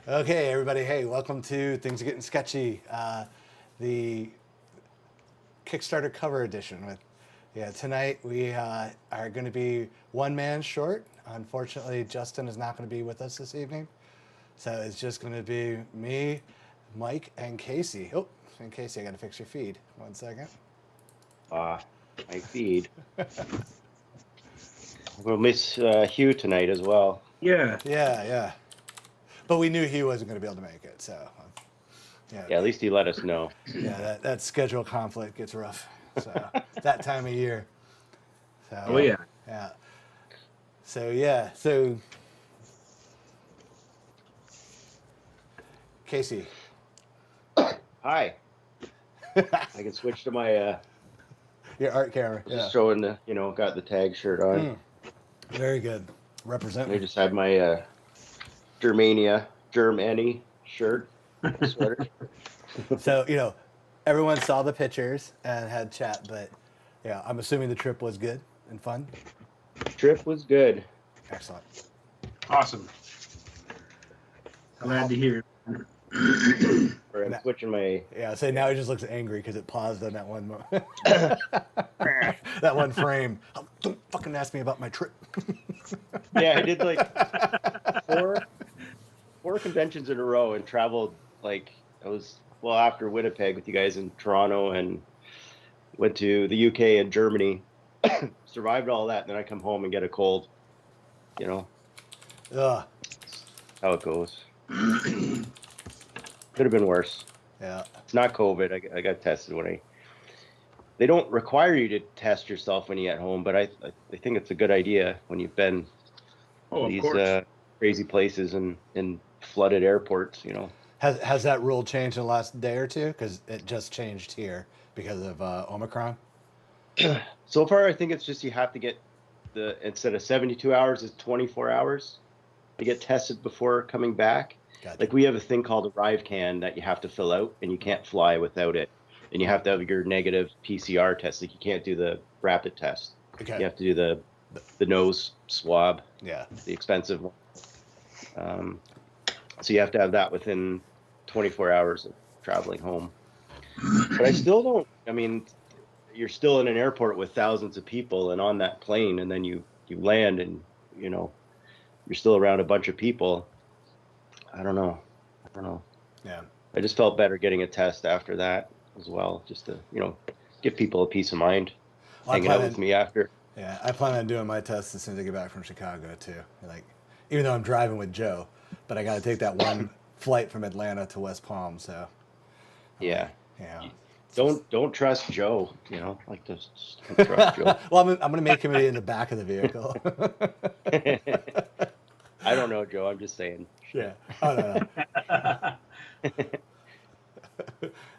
Okay, everybody. Hey, welcome to Things Are Getting Sketchy, the Kickstarter cover edition. Tonight we are going to be one man short. Unfortunately, Justin is not going to be with us this evening, so it's just going to be me, Mike, and Casey. Oh, and Casey, I got to fix your feed. 1 second. My feed. We'll miss Hugh tonight as well. Yeah. But we knew he wasn't going to be able to make it, so. Yeah, at least he let us know. Yeah, that schedule conflict gets rough. So that time of year. So, Oh yeah. Yeah. So Casey. Hi. I can switch to my Your art camera. just showing the got the tag shirt on. Very good. Represent. I just had my Germany shirt sweater. So, everyone saw the pictures and had chat, but yeah, I'm assuming the trip was good and fun. Trip was good. Excellent. Awesome. Glad to hear. I'm switching my. Yeah, say now he just looks angry because it paused on that one that one frame. Oh, don't fucking ask me about my trip. Yeah, I did like four conventions in a row and traveled after Winnipeg with you guys in Toronto and went to the UK and Germany. Survived all that, and then I come home and get a cold. Ugh. How it goes. Could have been worse. Yeah. It's not COVID. I got tested they don't require you to test yourself when you get home, but I think it's a good idea when you've been Oh, these of course. crazy places and in flooded airports. Has that rule changed in the last day or two? Because it just changed here because of Omicron. So far, I think it's just you have to get instead of 72 hours, it's 24 hours to get tested before coming back. Gotcha. Like we have a thing called ArriveCan that you have to fill out, and you can't fly without it. And you have to have your negative PCR test. Like you can't do the rapid test. Okay. You have to do the nose swab. Yeah. The expensive one. So you have to have that within 24 hours of traveling home. But I still don't. I mean, you're still in an airport with thousands of people, and on that plane, and then you land, and you're still around a bunch of people. I don't know. Yeah. I just felt better getting a test after that as well, just to give people a peace of mind, hanging out with me after. Yeah, I plan on doing my test as soon as I get back from Chicago too. Like, even though I'm driving with Joe, but I got to take that one flight from Atlanta to West Palm. So. Yeah. Yeah. Don't trust Joe. Like just don't trust Joe. Well, I'm gonna make him in the back of the vehicle. I don't know, Joe. I'm just saying. Yeah. Oh no.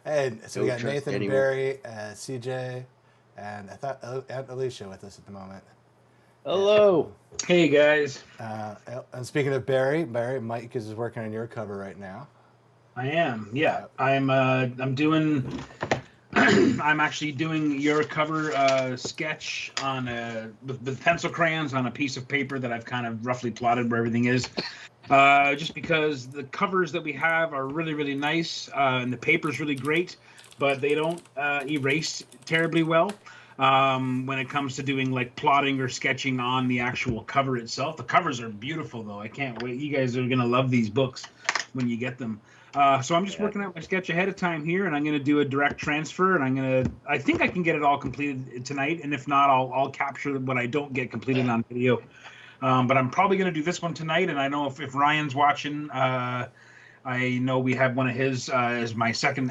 And so we got Nathan, anyone. Barry, CJ, and I thought Aunt Alicia with us at the moment. Hello. Hey guys. And speaking of Barry, Mike is working on your cover right now. I am. Yeah. I'm doing. I'm actually doing your cover sketch on with pencil crayons on a piece of paper that I've kind of roughly plotted where everything is. Just because the covers that we have are really, really nice and the paper's really great, but they don't erase terribly well when it comes to doing like plotting or sketching on the actual cover itself. The covers are beautiful, though. I can't wait. You guys are going to love these books when you get them. So I'm just working out my sketch ahead of time here, and I'm going to do a direct transfer, and I think I can get it all completed tonight, and if not, I'll capture what I don't get completed on video. But I'm probably going to do this one tonight, and I know if Ryan's watching, I know we have one of his as my second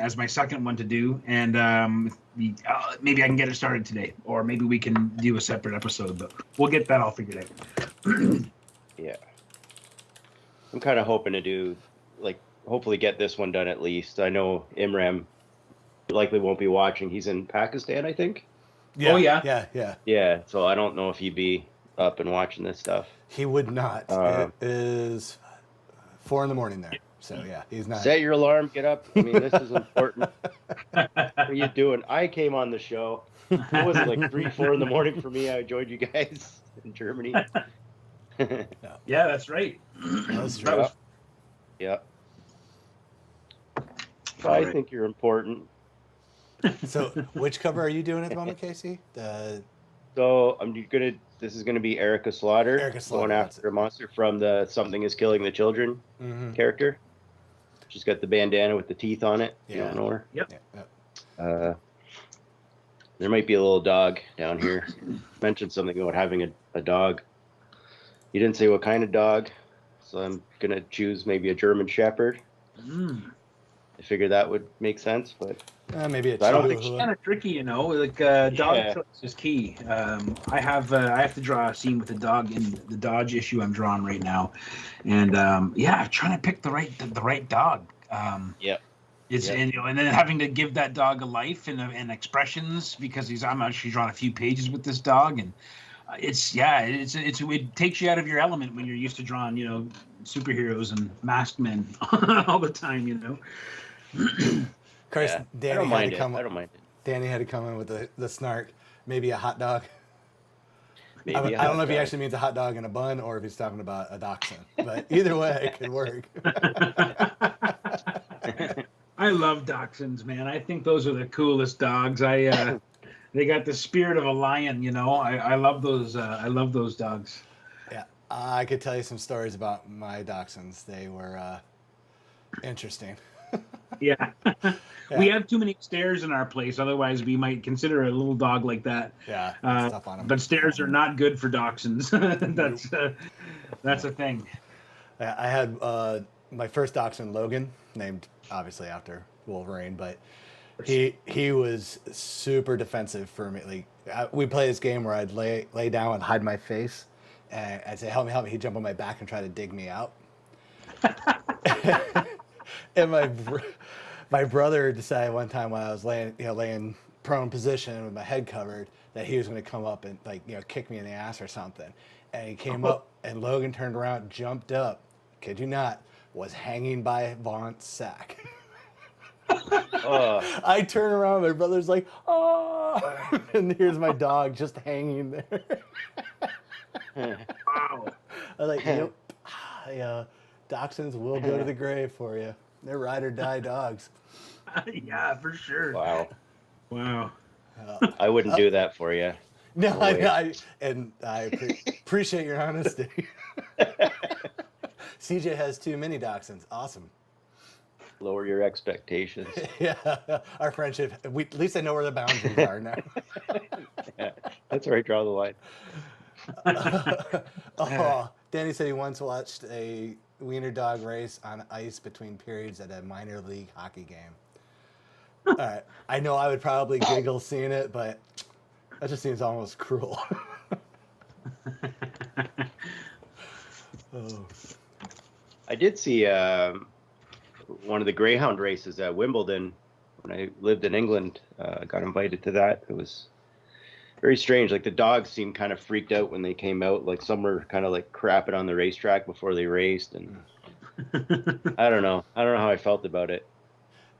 one to do, and maybe I can get it started today, or maybe we can do a separate episode, but we'll get that all figured out. Yeah. I'm kind of hoping to do hopefully get this one done at least. I know Imran likely won't be watching. He's in Pakistan, I think. Yeah. Oh yeah. Yeah. So I don't know if he'd be up and watching this stuff. He would not. It is 4 a.m. there. So yeah, he's not. Set your alarm, get up. I mean, this is important. What are you doing? I came on the show. It wasn't like 3, 4 a.m. for me. I joined you guys in Germany. Yeah, that's right. That's That was Yeah. I think you're important. So, which cover are you doing at the moment, Casey? So this is gonna be Erica Slaughter, Erica Slaughter, going that's after a monster from the Something is Killing the Children character. She's got the bandana with the teeth on it. You don't know her. Yep. Yeah. There might be a little dog down here. Mentioned something about having a dog. You didn't say what kind of dog, so I'm gonna choose maybe a German Shepherd. I figured that would make sense, but Maybe a I don't think it's Chihuahua. kind of tricky, you know. Like dog choice is key. I have to draw a scene with a dog in the Dodge issue I'm drawing right now, and trying to pick the right dog. It's and, and then having to give that dog a life and expressions because I'm actually drawing a few pages with this dog, and it takes you out of your element when you're used to drawing superheroes and masked men all the time, Of course, Danny I don't mind had to come. I don't mind it. Danny had to come in with the snark. Maybe a hot dog. Maybe I don't know if he actually means a hot dog in a bun or if he's talking about a dachshund. But either way, it could work. I love dachshunds, man. I think those are the coolest dogs. They got the spirit of a lion, I love those. I love those dogs. Yeah, I could tell you some stories about my dachshunds. They were interesting. Yeah. We have too many stairs in our place. Otherwise, we might consider a little dog like that. Yeah, stuff on them. But stairs are not good for dachshunds. That's a thing. Yeah, I had my first dachshund, Logan, named obviously after Wolverine, but he was super defensive for me. Like we play this game where I'd lay down and hide my face, and I'd say, "Help me, help me." He'd jump on my back and try to dig me out. And my brother decided one time while I was laying prone position with my head covered that he was going to come up and kick me in the ass or something. And he came up and Logan turned around, jumped up, kid you not, was hanging by Vaughn's sack. I turn around, my brother's like, "Oh!" And here's my dog just hanging there. Wow. I was like, "Yep, yeah, dachshunds will go to the grave for you. They're ride or die dogs." Yeah, for sure. Wow. I wouldn't do that for you. No, No I appreciate your honesty. CJ has too many dachshunds. Awesome. Lower your expectations. Yeah, our friendship. At least I know where the boundaries are now. Yeah, that's where I draw the line. Danny said he once watched a wiener dog race on ice between periods at a minor league hockey game. All right, I know I would probably giggle seeing it, but that just seems almost cruel. I did see one of the greyhound races at Wimbledon when I lived in England. Got invited to that. It was very strange. Like the dogs seemed kind of freaked out when they came out. Like some were kind of like crapping on the racetrack before they raced, and I don't know how I felt about it.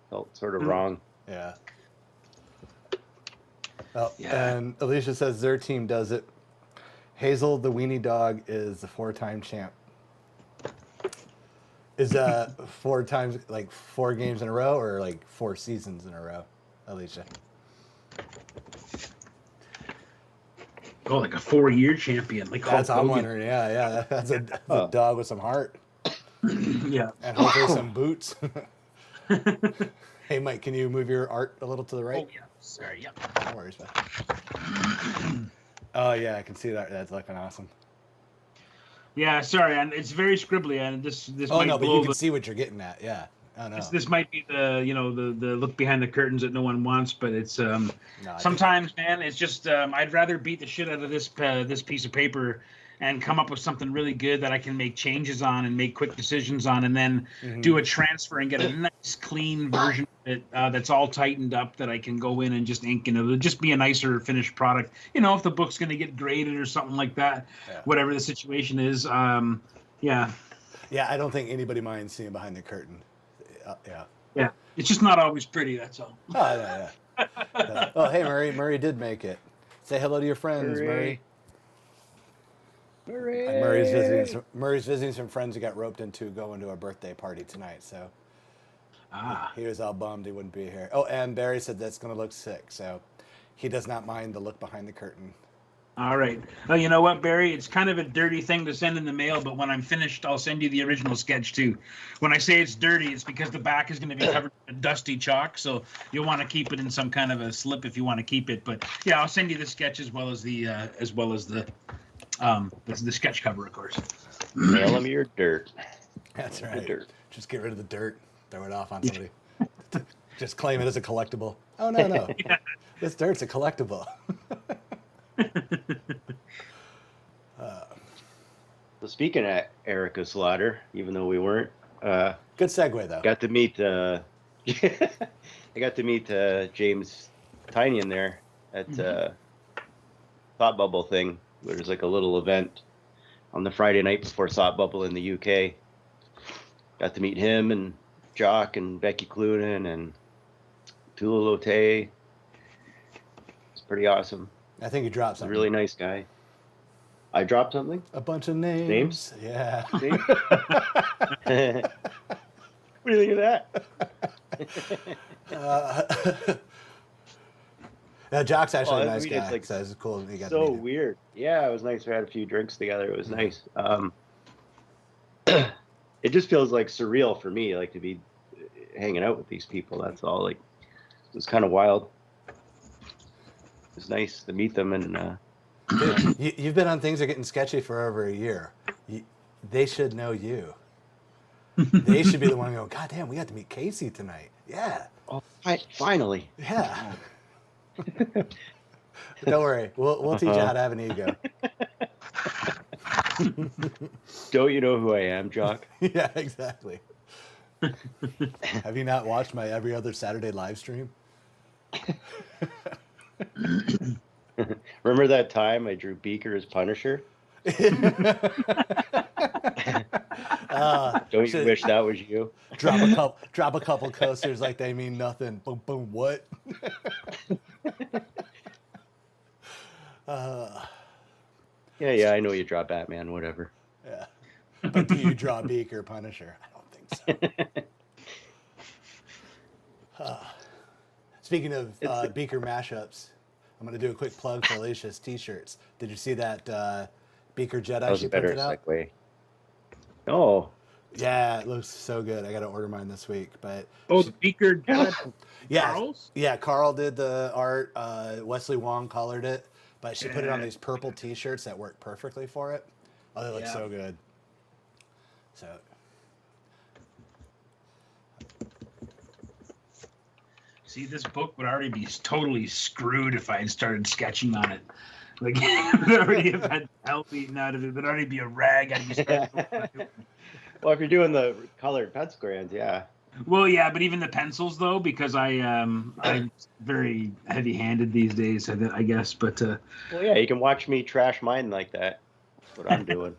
Felt sort of wrong. Yeah. Oh, and Alicia says their team does it. Hazel, the weenie dog, is the 4-time champ. Is 4 times like 4 games in a row or like 4 seasons in a row, Alicia? Oh, like a 4-year champion. Like That's Hulk I'm Hogan. wondering. Yeah. That's a dog with some heart. Yeah. And hopefully some boots. Hey, Mike, can you move your art a little to the right? Oh, yeah. Sorry. Yeah. No worries, man. Oh, yeah, I can see that. That's looking awesome. Yeah, sorry, and it's very scribbly, and this Oh, might no, but blow you can see what you're getting at. Yeah. Oh, no. this might be the the look behind the curtains that no one wants, but it's No, sometimes, man, it's just I'd rather beat the shit out of this piece of paper and come up with something really good that I can make changes on and make quick decisions on, and then do a transfer and get a nice, clean version of it that's all tightened up that I can go in and just ink, and it'll just be a nicer finished product. If the book's going to get graded or something like that, whatever the situation is, yeah. Yeah, I don't think anybody minds seeing behind the curtain. Yeah, it's just not always pretty, that's all. Oh, yeah. Oh, hey, Murray. Murray did make it. Say hello to your friends, Murray. And Murray's visiting some friends who got roped into going to a birthday party tonight. So, Ah. He was all bummed he wouldn't be here. Oh, and Barry said that's going to look sick, so he does not mind the look behind the curtain. All right. Well, you know what, Barry? It's kind of a dirty thing to send in the mail, but when I'm finished, I'll send you the original sketch too. When I say it's dirty, it's because the back is going to be covered with dusty chalk, so you'll want to keep it in some kind of a slip if you want to keep it. But yeah, I'll send you the sketch as well as the sketch cover, of course. Mail him your dirt. That's The right. dirt. Just get rid of the dirt, throw it off on somebody. Just claim it as a collectible. Oh, no. Yeah. This dirt's a collectible. So speaking of Erica Slaughter, even though we weren't, Good segue, though. got to meet. I got to meet James Tynion there at Thought Bubble thing. There's like a little event on the Friday night before Thought Bubble in the UK. Got to meet him and Jock and Becky Clunan and Tula Lotte. It's pretty awesome. I think you dropped He's a something. really nice guy. I dropped something? A bunch of names. Names? Yeah. See? What do you think of that? Jock's actually a Well, I nice mean, guy, it's like so it's cool that you got to So meet him. weird. Yeah, it was nice. We had a few drinks together. It was nice. It just feels like surreal for me, like to be hanging out with these people. That's all. Like, it was kind of wild. It was nice to meet them, and Dude, you've been on Things Are Getting Sketchy for over a year. They should know you. They should be the one going, God damn, we got to meet Casey tonight. Yeah. oh, finally. Yeah. Don't worry. We'll teach you how to have an ego. Don't you know who I am, Jock? Yeah, exactly. Have you not watched my every other Saturday live stream? Remember that time I drew Beaker as Punisher? Don't you wish that was you? Drop a couple coasters like they mean nothing. Boom, boom, what? Yeah, I know you draw Batman, whatever. Yeah. But do you draw Beaker Punisher? I don't think so. Speaking of Beaker mashups, I'm going to do a quick plug for Alicia's t-shirts. Did you see that Beaker Jedi That was she a better printed out? segue. Oh, Yeah, it looks so good. I got to order mine this week. But Oh, the Beaker yeah, Charles? yeah, Carl did the art. Wesley Wong colored it, but she put it on Yeah. these purple t-shirts that work perfectly for it. Oh, they look Yeah. so good. So See, this book would already be totally screwed if I had started sketching on it. Like, it would already have had hell beaten out of it. There'd already be a rag. I'd be starting. well, if you're doing the colored pencil crayons, yeah. Well, yeah, but even the pencils, though, because I'm very heavy-handed these days, I guess. But Well, yeah, you can watch me trash mine like that. That's what I'm doing.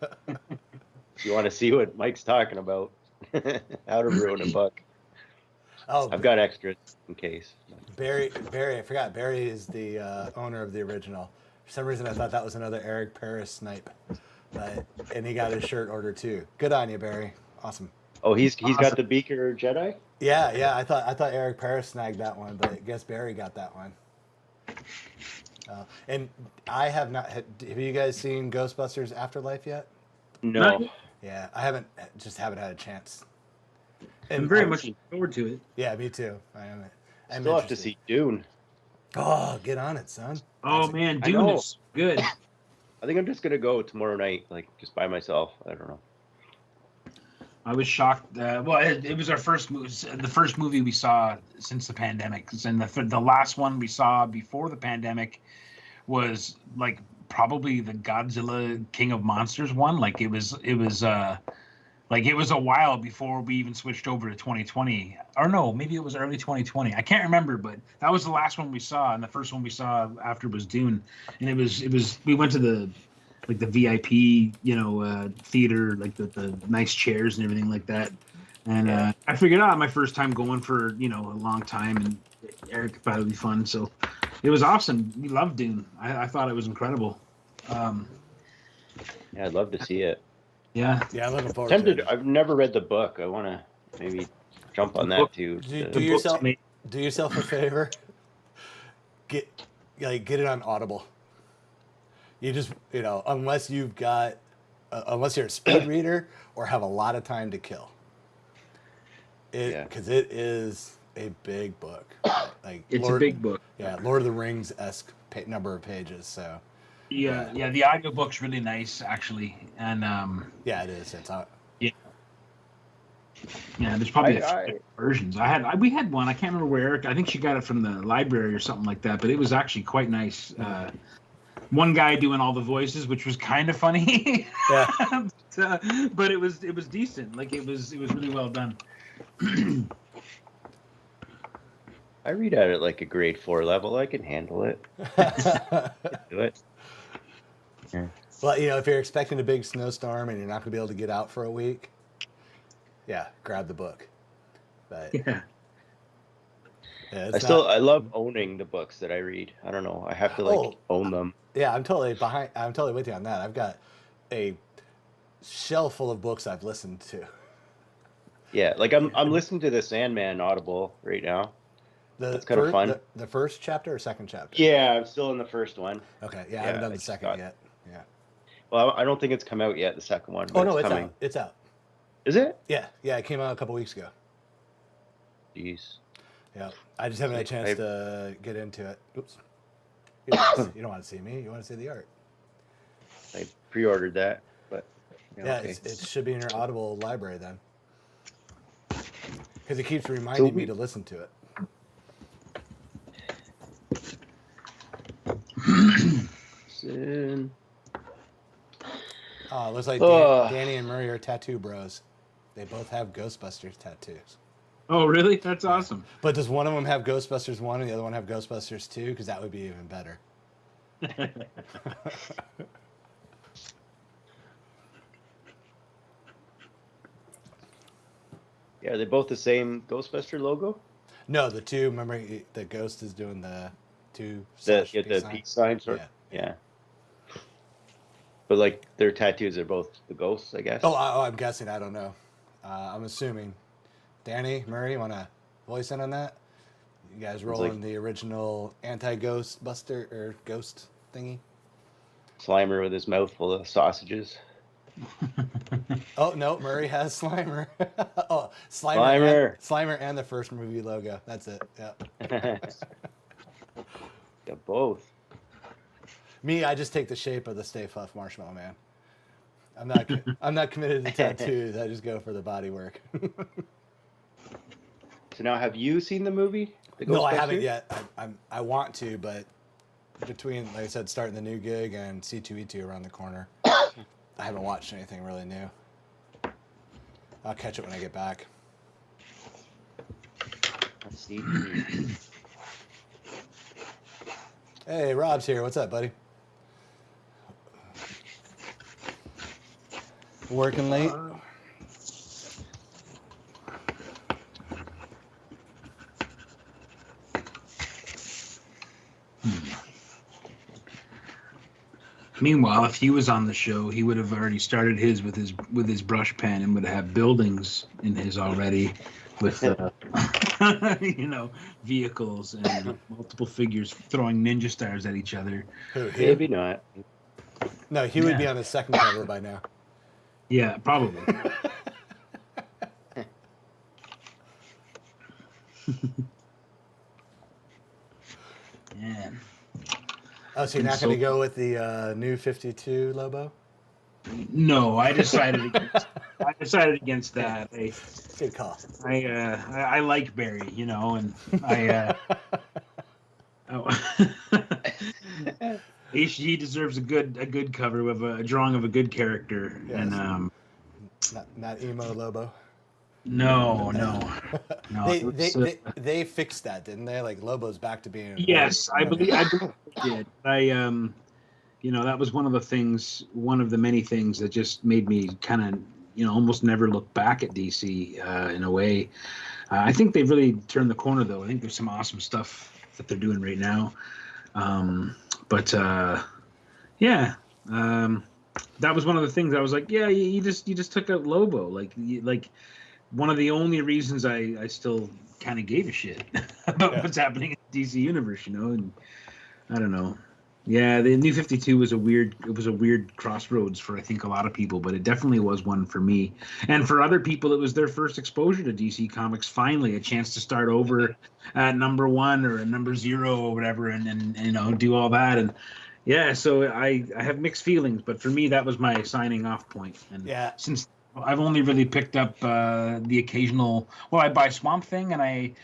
If you want to see what Mike's talking about, how to ruin a book. oh, I've got extras in case. Barry, I forgot. Barry is the owner of the original. For some reason, I thought that was another Eric Paris snipe, and he got his shirt ordered too. Good on you, Barry. Awesome. Oh, he's got the Beaker Jedi? Yeah. I thought Eric Paris snagged that one, but I guess Barry got that one. And I have not. Have you guys seen Ghostbusters Afterlife yet? No. Not yet. Yeah, I haven't had a chance. I'm very much looking forward to it. Yeah, me too. I'm Still have to interested. see Dune. Oh, get on it, son. Oh, man, I Dune know. is good. I think I'm just gonna go tomorrow night, like just by myself. I don't know. I was shocked. Well, it was our first movie, the first movie we saw since the pandemic. And the last one we saw before the pandemic was like probably the Godzilla King of Monsters one. Like it was a while before we even switched over to 2020. Or no, maybe it was early 2020. I can't remember, but that was the last one we saw, and the first one we saw after was Dune. And it was we went to the VIP, theater, like the nice chairs and everything like that. And I figured out my first time going for, a long time, and Eric thought it would be fun. So it was awesome. We loved Dune. I thought it was incredible. Yeah, I'd love to see it. Yeah. Yeah, I'm looking forward to it. I've never read the book. I want to maybe jump on that too. Do yourself a favor. Get it on Audible. You just unless you've got unless you're a speed reader or have a lot of time to kill. Because it is a big book. Like It's a big book. Yeah, Lord of the Rings-esque number of pages. So. Yeah. The audiobook's really nice, actually, and yeah, it is. It's out. Yeah. Yeah, there's probably versions. We had one. I can't remember where. I think she got it from the library or something like that. But it was actually quite nice. One guy doing all the voices, which was kind of funny. Yeah. but it was decent. Like it was really well done. I read at like a grade 4 level. I can handle it. Do it. Yeah. Well, if you're expecting a big snowstorm and you're not going to be able to get out for a week, yeah, grab the book. But yeah. I love owning the books that I read. I don't know. I have to own them. Yeah, I'm totally with you on that. I've got a shelf full of books I've listened to. Yeah, like I'm listening to the Sandman Audible right now. That's kind of fun. The first chapter or second chapter? Yeah, I'm still in the first one. Okay, yeah, I haven't done the second yet. Yeah. Well, I don't think it's come out yet, the second one. Oh no, it's coming. It's out. Is it? Yeah, it came out a couple weeks ago. Jeez. Yeah, I just haven't had a chance to get into it. Oops. You don't want to see me. You want to see the art. I pre-ordered that, but it should be in your Audible library then, because it keeps reminding me to listen to it. Soon. Oh, it looks like Danny and Murray are tattoo bros. They both have Ghostbusters tattoos. Oh, really? That's awesome. But does one of them have Ghostbusters 1 and the other one have Ghostbusters 2? Because that would be even better. Yeah, are they both the same Ghostbuster logo? No, the two. Remember, the Ghost is doing the two. The peace sign, sort. Yeah. But like their tattoos are both the ghosts, I guess. Oh, I'm guessing. I don't know. I'm assuming. Danny, Murray, you want to voice in on that? You guys rolling the original anti-ghost buster or ghost thingy? Slimer with his mouth full of sausages. Oh no, Murray has Slimer. Oh, Slimer and the first movie logo. That's it. Yeah. Yeah, both. Me, I just take the shape of the Stay Puft Marshmallow Man. I'm not committed to tattoos. I just go for the body work. So now, have you seen the movie? No, I haven't yet. I want to, but between, like I said, starting the new gig and C2E2 around the corner, I haven't watched anything really new. I'll catch it when I get back. Let's see. Hey, Rob's here. What's up, buddy? Working late? Meanwhile, if he was on the show, he would have already started his with his brush pen and would have buildings in his already with vehicles and multiple figures throwing ninja stars at each other. Maybe not. No, he would be on his second cover by now. Yeah, probably. Yeah. Oh, so you're not going to go with the new 52 Lobo? No, I decided against that. Good call. I like Barry, and he deserves a good cover with a drawing of a good character. Yes. And not emo Lobo. No. They fixed that, didn't they? Like Lobo's back to being. Yes, I believe they did. That was one of the many things that just made me kind of, almost never look back at DC in a way. I think they've really turned the corner, though. I think there's some awesome stuff that they're doing right now. That was one of the things I was like, yeah, you just took out Lobo, like one of the only reasons I still kind of gave a shit about Yeah. what's happening in the DC universe, you know. And I don't know. Yeah, the New 52 was a weird crossroads for I think a lot of people, but it definitely was one for me. And for other people, it was their first exposure to DC Comics. Finally, a chance to start over at number 1 or number 0 or whatever, and you know, do all that. And yeah, so I have mixed feelings, but for me, that was my signing off point. And Yeah. since I've only really picked up the occasional, well, I buy Swamp Thing, and I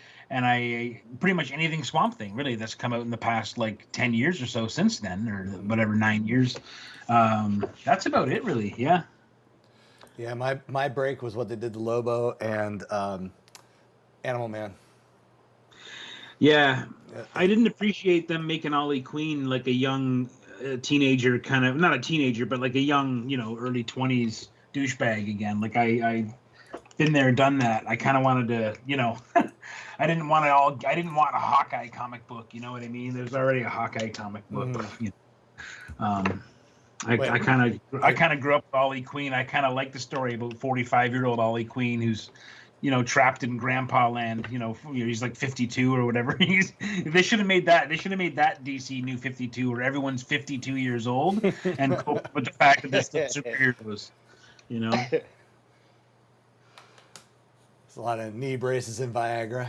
pretty much anything Swamp Thing really that's come out in the past like 10 years or so since then, or whatever, 9 years. That's about it really. Yeah. Yeah, my break was what they did to Lobo and Animal Man. Yeah. I didn't appreciate them making Ollie Queen like a young teenager, kind of, not a teenager, but like a young, you know, early 20s douchebag again. Like I been there, done that. I kind of wanted to, you know, I didn't want a Hawkeye comic book. You know what I mean? There's already a Hawkeye comic book. You know? I kind of grew up with Ollie Queen. I kind of like the story about 45-year-old Ollie Queen who's, you know, trapped in Grandpa Land. You know, he's like 52 or whatever. They should have made that. They should have made that DC New 52 where everyone's 52 years old and cope with the fact that they're still superheroes. You know. There's a lot of knee braces in Viagra.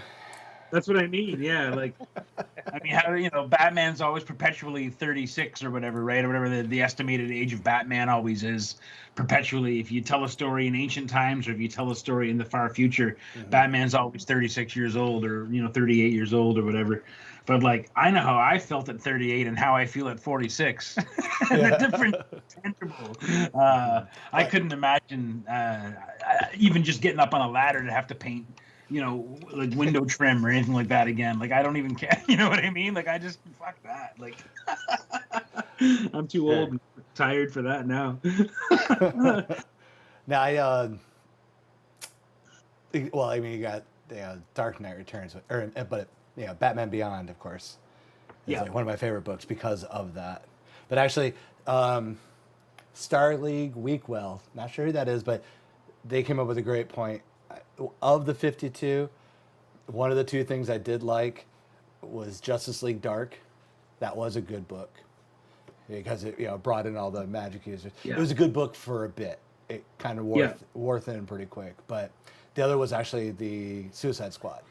That's what I mean. Yeah, like, I mean, how, you know, Batman's always perpetually 36 or whatever, right? Or whatever the estimated age of Batman always is, perpetually. If you tell a story in ancient times, or if you tell a story in the far future, Batman's always 36 years old, or, you know, 38 years old, or whatever. But like, I know how I felt at 38 and how I feel at 46. The difference is tangible. I couldn't imagine even just getting up on a ladder to have to paint, you know, like window trim or anything like that again. Like, I don't even care. You know what I mean? Like, I just, fuck that. Like, I'm too old and tired for that now. Now, well, I mean, you got Dark Knight Returns, but you know, Batman Beyond, of course, is like one of my favorite books because of that. But actually, Star League Weekwell, not sure who that is, but they came up with a great point. Of the 52, one of the two things I did like was Justice League Dark. That was a good book because it, you know, brought in all the magic users. It was a good book for a bit. It kind of wore thin pretty quick. But the other was actually the Suicide Squad.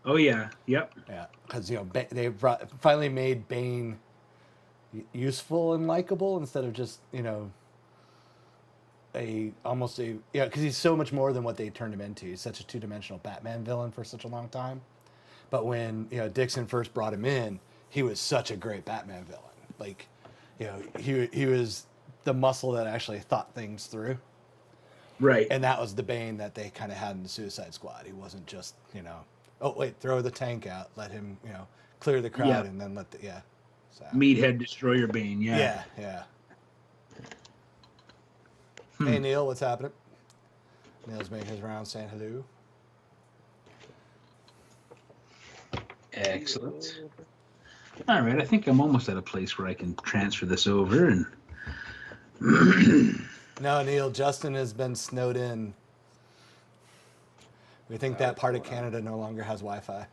Oh yeah, yep. Yeah, because you know they finally made Bane useful and likable instead of just, you know, because he's so much more than what they turned him into. He's such a two-dimensional Batman villain for such a long time. But when, you know, Dixon first brought him in, he was such a great Batman villain. Like, you know, he was the muscle that actually thought things through. Right. And that was the Bane that they kind of had in the Suicide Squad. He wasn't just, you know, oh wait, throw the tank out, let him, you know, clear the crowd, and then let the So. Meathead Destroyer Bane. Yeah. Hey Neil, what's happening? Neil's making his round saying hello. Excellent. All right, I think I'm almost at a place where I can transfer this over. And No, Neil, Justin has been snowed in. We think that part of Canada no longer has Wi-Fi.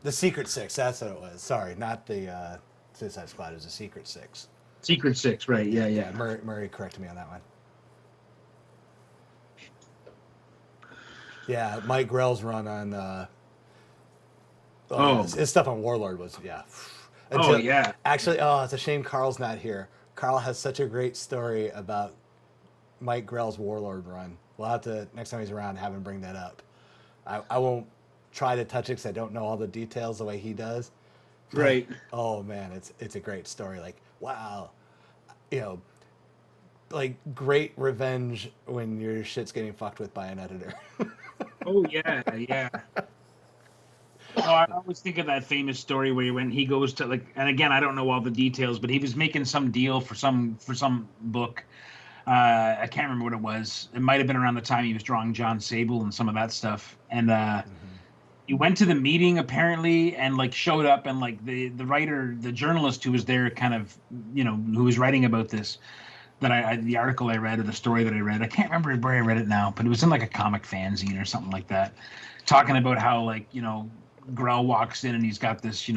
The Secret Six, that's what it was. Sorry, not the Suicide Squad. It was the Secret Six. Secret Six, right? Yeah. Murray corrected me on that one. Yeah, Mike Grell's run on. His stuff on Warlord was Actually, it's a shame Carl's not here. Carl has such a great story about Mike Grell's Warlord run. We'll have to, next time he's around, have him bring that up. I won't try to touch it because I don't know all the details the way he does. Right. Oh man, it's a great story. Like, wow, you know, like great revenge when your shit's getting fucked with by an editor. Oh yeah. Oh, I always think of that famous story where when he goes to, like, and again, I don't know all the details, but he was making some deal for some book. I can't remember what it was. It might have been around the time he was drawing John Sable and some of that stuff. And he went to the meeting apparently and like showed up, and like the writer, the journalist who was there kind of, you know, who was writing about this, the article I read or the story that I read, I can't remember where I read it now, but it was in like a comic fanzine or something like that, talking about how, like, Grell walks in and he's got this, he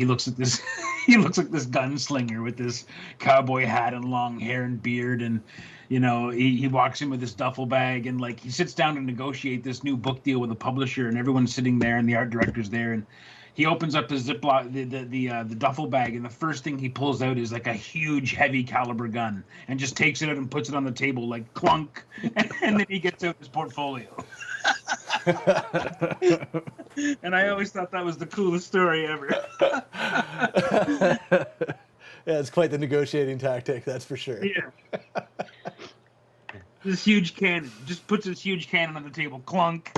looks at this, he looks like this gunslinger with this cowboy hat and long hair and beard, and he walks in with this duffel bag, and like he sits down to negotiate this new book deal with a publisher, and everyone's sitting there and the art director's there, and he opens up his Ziploc, the duffel bag, and the first thing he pulls out is like a huge, heavy caliber gun, and just takes it out and puts it on the table, like clunk, and then he gets out his portfolio. And I always thought that was the coolest story ever. Yeah, it's quite the negotiating tactic, that's for sure. Yeah. This huge cannon, just puts this huge cannon on the table, clunk.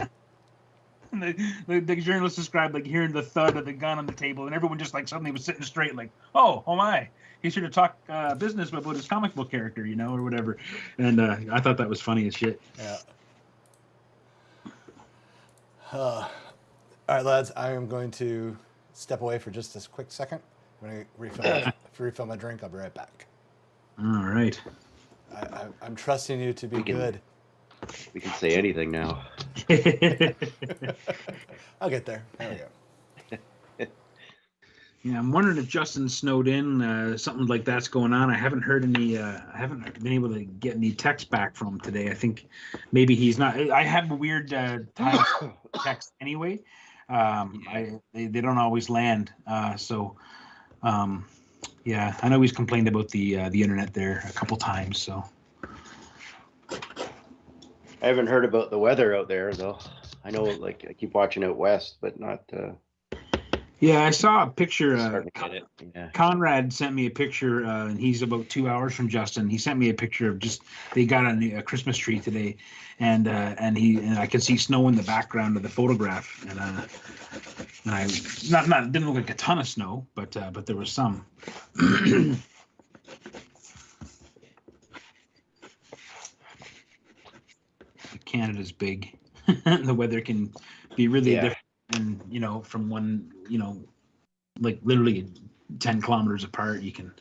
And the journalist described like hearing the thud of the gun on the table, and everyone just like suddenly was sitting straight, like, oh my, he's here to talk business about his comic book character, or whatever. And I thought that was funny as shit. Yeah. All right, lads, I am going to step away for just a quick second. I'm going to refill my drink. I'll be right back. All right. I'm trusting you to be good. We can say anything now. I'll get there. There we go. Yeah, I'm wondering if Justin's snowed in. Something like that's going on. I haven't heard any. I haven't been able to get any text back from him today. I think maybe he's not. I have a weird time text anyway. They don't always land. Yeah, I know he's complained about the internet there a couple times. So I haven't heard about the weather out there though. I know, like, I keep watching out west, but not. Yeah, I saw a picture. Starting to get it. Yeah. Conrad sent me a picture, and he's about 2 hours from Justin. He sent me a picture of just they got a Christmas tree today, and I could see snow in the background of the photograph, and I it didn't look like a ton of snow, but there was some. Canada's big. The weather can be really different. And from one, like literally 10 kilometers apart, you can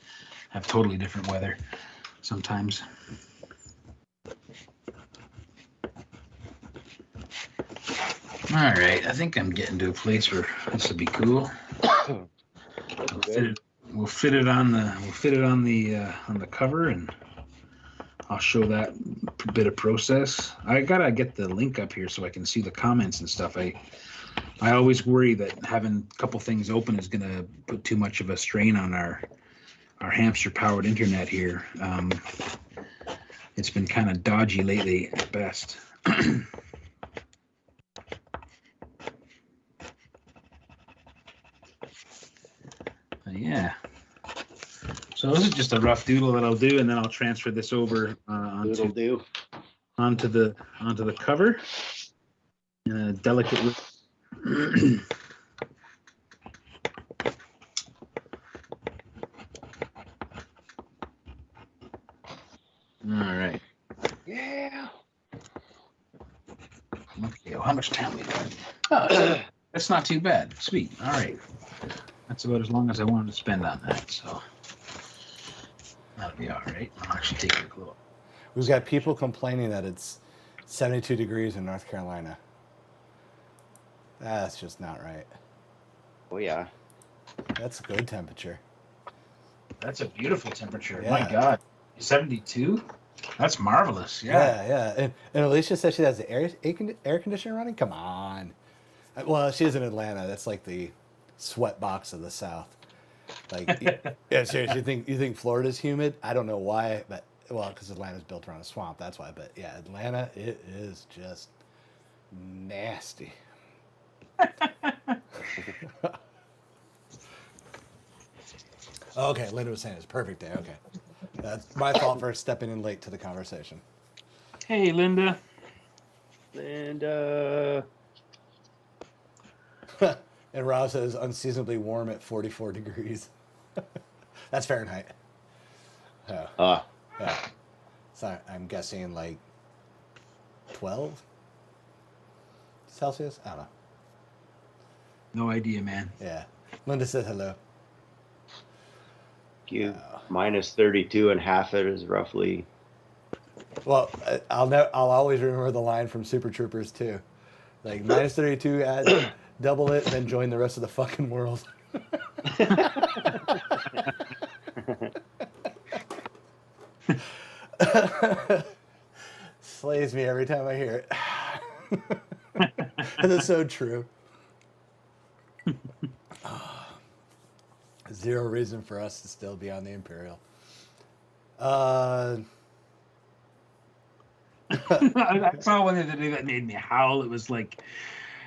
have totally different weather sometimes. All right, I think I'm getting to a place where this will be cool. We'll fit it on the cover, and I'll show that bit of process. I gotta get the link up here so I can see the comments and stuff. I always worry that having a couple things open is going to put too much of a strain on our hamster-powered internet here. It's been kind of dodgy lately at best. Yeah. So this is just a rough doodle that I'll do, and then I'll transfer this over onto the cover in a delicate. All right. Yeah. Okay. Well, how much time we got? Oh, that's not too bad. Sweet. All right. That's about as long as I wanted to spend on that. So that'll be all right. I'll actually take a look. We've got people complaining that it's 72 degrees in North Carolina. That's just not right. Oh yeah. That's a good temperature. That's a beautiful temperature. Yeah. My God. 72? That's marvelous. Yeah. Yeah. And Alicia said she has the air conditioner running? Come on. Well, she is in Atlanta. That's like the sweat box of the South. Like, yeah, seriously, you think Florida's humid? I don't know why, but, well, because Atlanta's built around a swamp, that's why. But yeah, Atlanta, it is just nasty. Okay, Linda was saying it's a perfect day. Okay. That's my fault for stepping in late to the conversation. Hey, Linda. And And Rob says unseasonably warm at 44 degrees. That's Fahrenheit. Yeah. So I'm guessing like 12 Celsius? I don't know. No idea, man. Yeah. Linda said hello. you minus 32 and half it is roughly. Well, I'll always remember the line from Super Troopers too. Like minus 32, add double it, then join the rest of the fucking world. Slays me every time I hear it. And it's so true. Zero reason for us to still be on the Imperial. I saw one the other day that made me howl. It was like,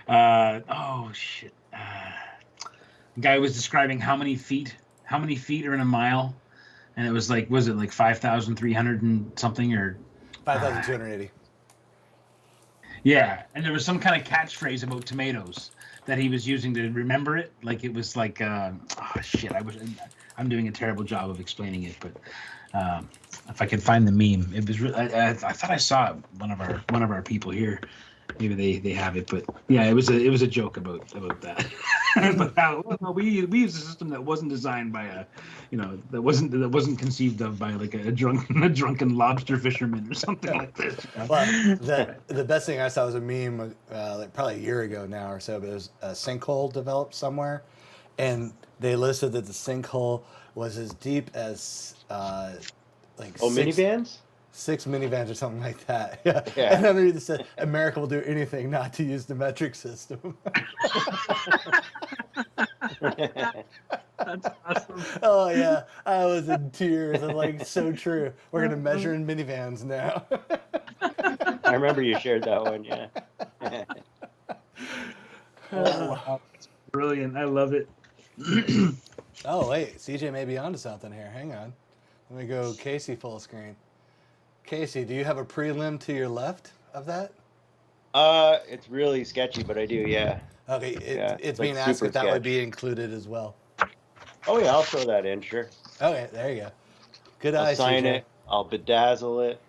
oh shit. The guy was describing how many feet are in a mile, and it was like, was it like 5,300 and something, or 5,280. yeah, and there was some kind of catchphrase about tomatoes that he was using to remember it. Like it was like, oh shit, I'm doing a terrible job of explaining it, but if I could find the meme, it was. I thought I saw it, one of our people here. Maybe they have it, but yeah, it was a joke about that. But how we use a system that wasn't designed by that wasn't conceived of by like a drunken lobster fisherman or something like this. Well, the best thing I saw was a meme like probably a year ago now or so, but it was a sinkhole developed somewhere, and they listed that the sinkhole was as deep as minivans? 6 minivans or something like that. Yeah. Yeah. And underneath it said, America will do anything not to use the metric system. That's awesome. Oh, yeah. I was in tears. I'm like, so true. We're going to measure in minivans now. I remember you shared that one, yeah. Oh, wow. It's brilliant. I love it. Oh, wait. CJ may be onto something here. Hang on. Let me go Casey full screen. Casey, do you have a prelim to your left of that? It's really sketchy, but I do, yeah. Okay, it's like being asked super if that would sketch. be included as well. Oh yeah, I'll throw that in, sure. Okay, there you go. Good I'll eye, sign CJ. it. I'll bedazzle it.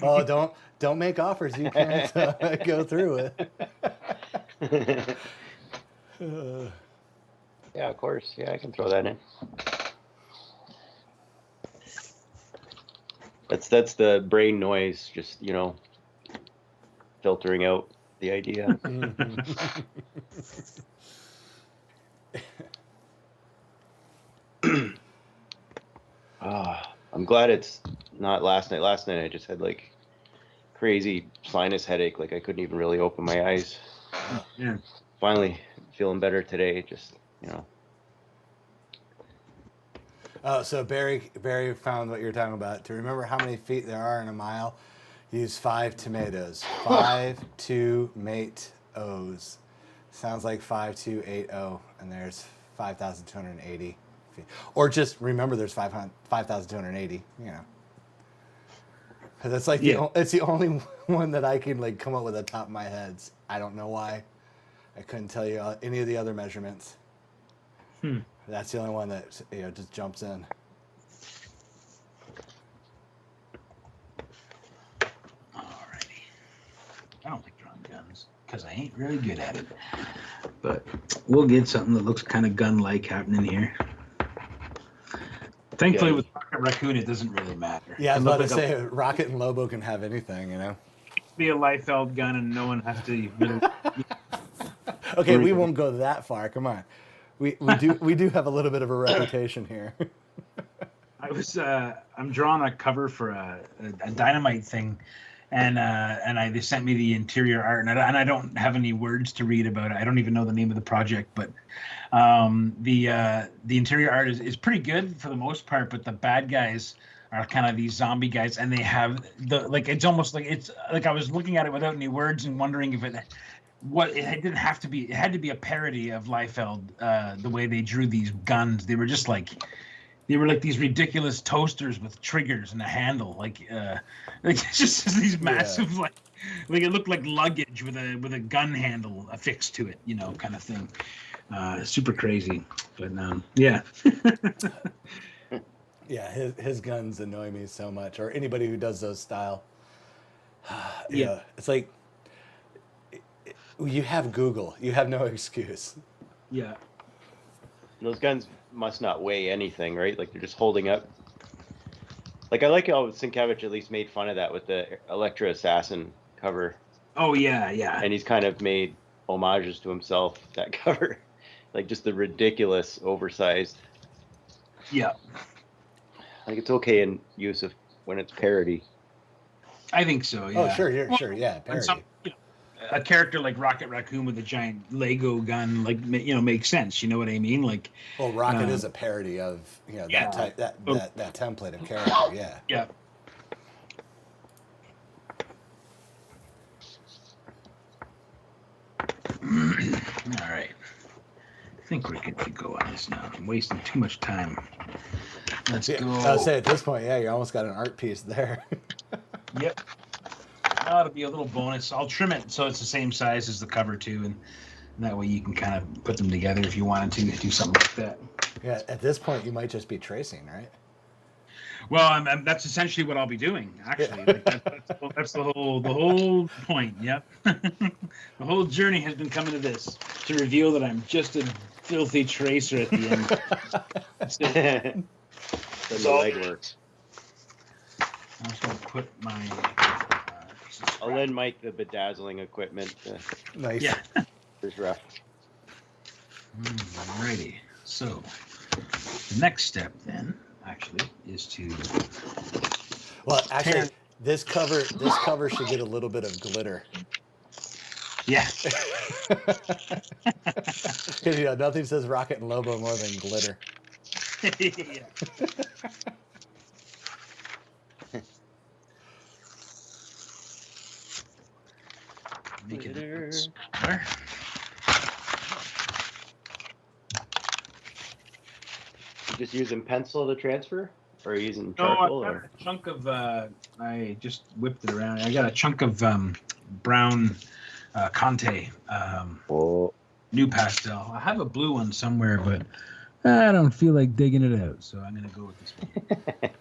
Oh, don't make offers you can't go through it. Yeah, of course. Yeah, I can throw that in. That's the brain noise, just filtering out the idea. I'm glad it's not last night. Last night I just had like crazy sinus headache, like I couldn't even really open my eyes. Yeah. Finally feeling better today, just Oh, so Barry found what you're talking about. To remember how many feet there are in a mile, use 5 tomatoes. 5 tomatoes. Sounds like 5280, and there's 5,280 feet. Or just remember there's 5,280. Because it's like it's the only one that I can like come up with at the top of my head. I don't know why. I couldn't tell you any of the other measurements. That's the only one that just jumps in. Alrighty. I don't like drawing guns because I ain't really good at it. But we'll get something that looks kind of gun-like happening here. Thankfully, with Rocket Raccoon, it doesn't really matter. Yeah, I was about to say, Rocket and Lobo can have anything, Be a Liefeld gun, and no one has to really. Okay, we won't go that far. Come on. We do have a little bit of a reputation here. I'm drawing a cover for a dynamite thing, and they sent me the interior art, and I don't have any words to read about it. I don't even know the name of the project, but the interior art is pretty good for the most part, but the bad guys are kind of these zombie guys, and they have it's almost like it's like I was looking at it without any words and wondering if it didn't have to be. It had to be a parody of Liefeld. The way they drew these guns, they were just like these ridiculous toasters with triggers and a handle, like it's just these massive like it looked like luggage with a gun handle affixed to it, kind of thing. Super crazy, but yeah. Yeah, his guns annoy me so much, or anybody who does those style. Yeah, it's like. You have Google. You have no excuse. Yeah. Those guns must not weigh anything, right? Like they're just holding up. Like I like how Sienkiewicz at least made fun of that with the Electra Assassin cover, Oh yeah, yeah, and he's kind of made homages to himself that cover, like just the ridiculous, oversized. yeah. I think it's okay in use of when it's parody. I think so. Yeah. Oh, sure, sure, yeah, And parody. some, a character like Rocket Raccoon with a giant Lego gun, like makes sense. You know what I mean? Like, Well, Rocket is a parody of Yeah. that type that template of character. Yeah. yeah. All right. I think we're good to go on this now. I'm wasting too much time. Let's Yeah, go. I'll say at this point, yeah, you almost got an art piece there. Yep. That'll be a little bonus. I'll trim it so it's the same size as the cover too, and that way you can kind of put them together if you wanted to do something like that. Yeah, at this point, you might just be tracing, right? Well, that's essentially what I'll be doing. Actually, like that's the whole point. Yep. The whole journey has been coming to this to reveal that I'm just a filthy tracer at the end. Then the So- leg works. I'm just gonna put my. I'll lend Mike the bedazzling equipment. Nice. Yeah. It's rough. Alrighty. So the next step then actually is to. Well, actually, this cover should get a little bit of glitter. Yeah. Because nothing says Rocket and Lobo more than glitter. Yeah. Make it a bit smaller. You just using pencil to transfer, or are you using No, charcoal? I've got Or a chunk of. I just whipped it around. I got a chunk of brown Conte oh, new pastel. I have a blue one somewhere, but I don't feel like digging it out, so I'm gonna go with this one.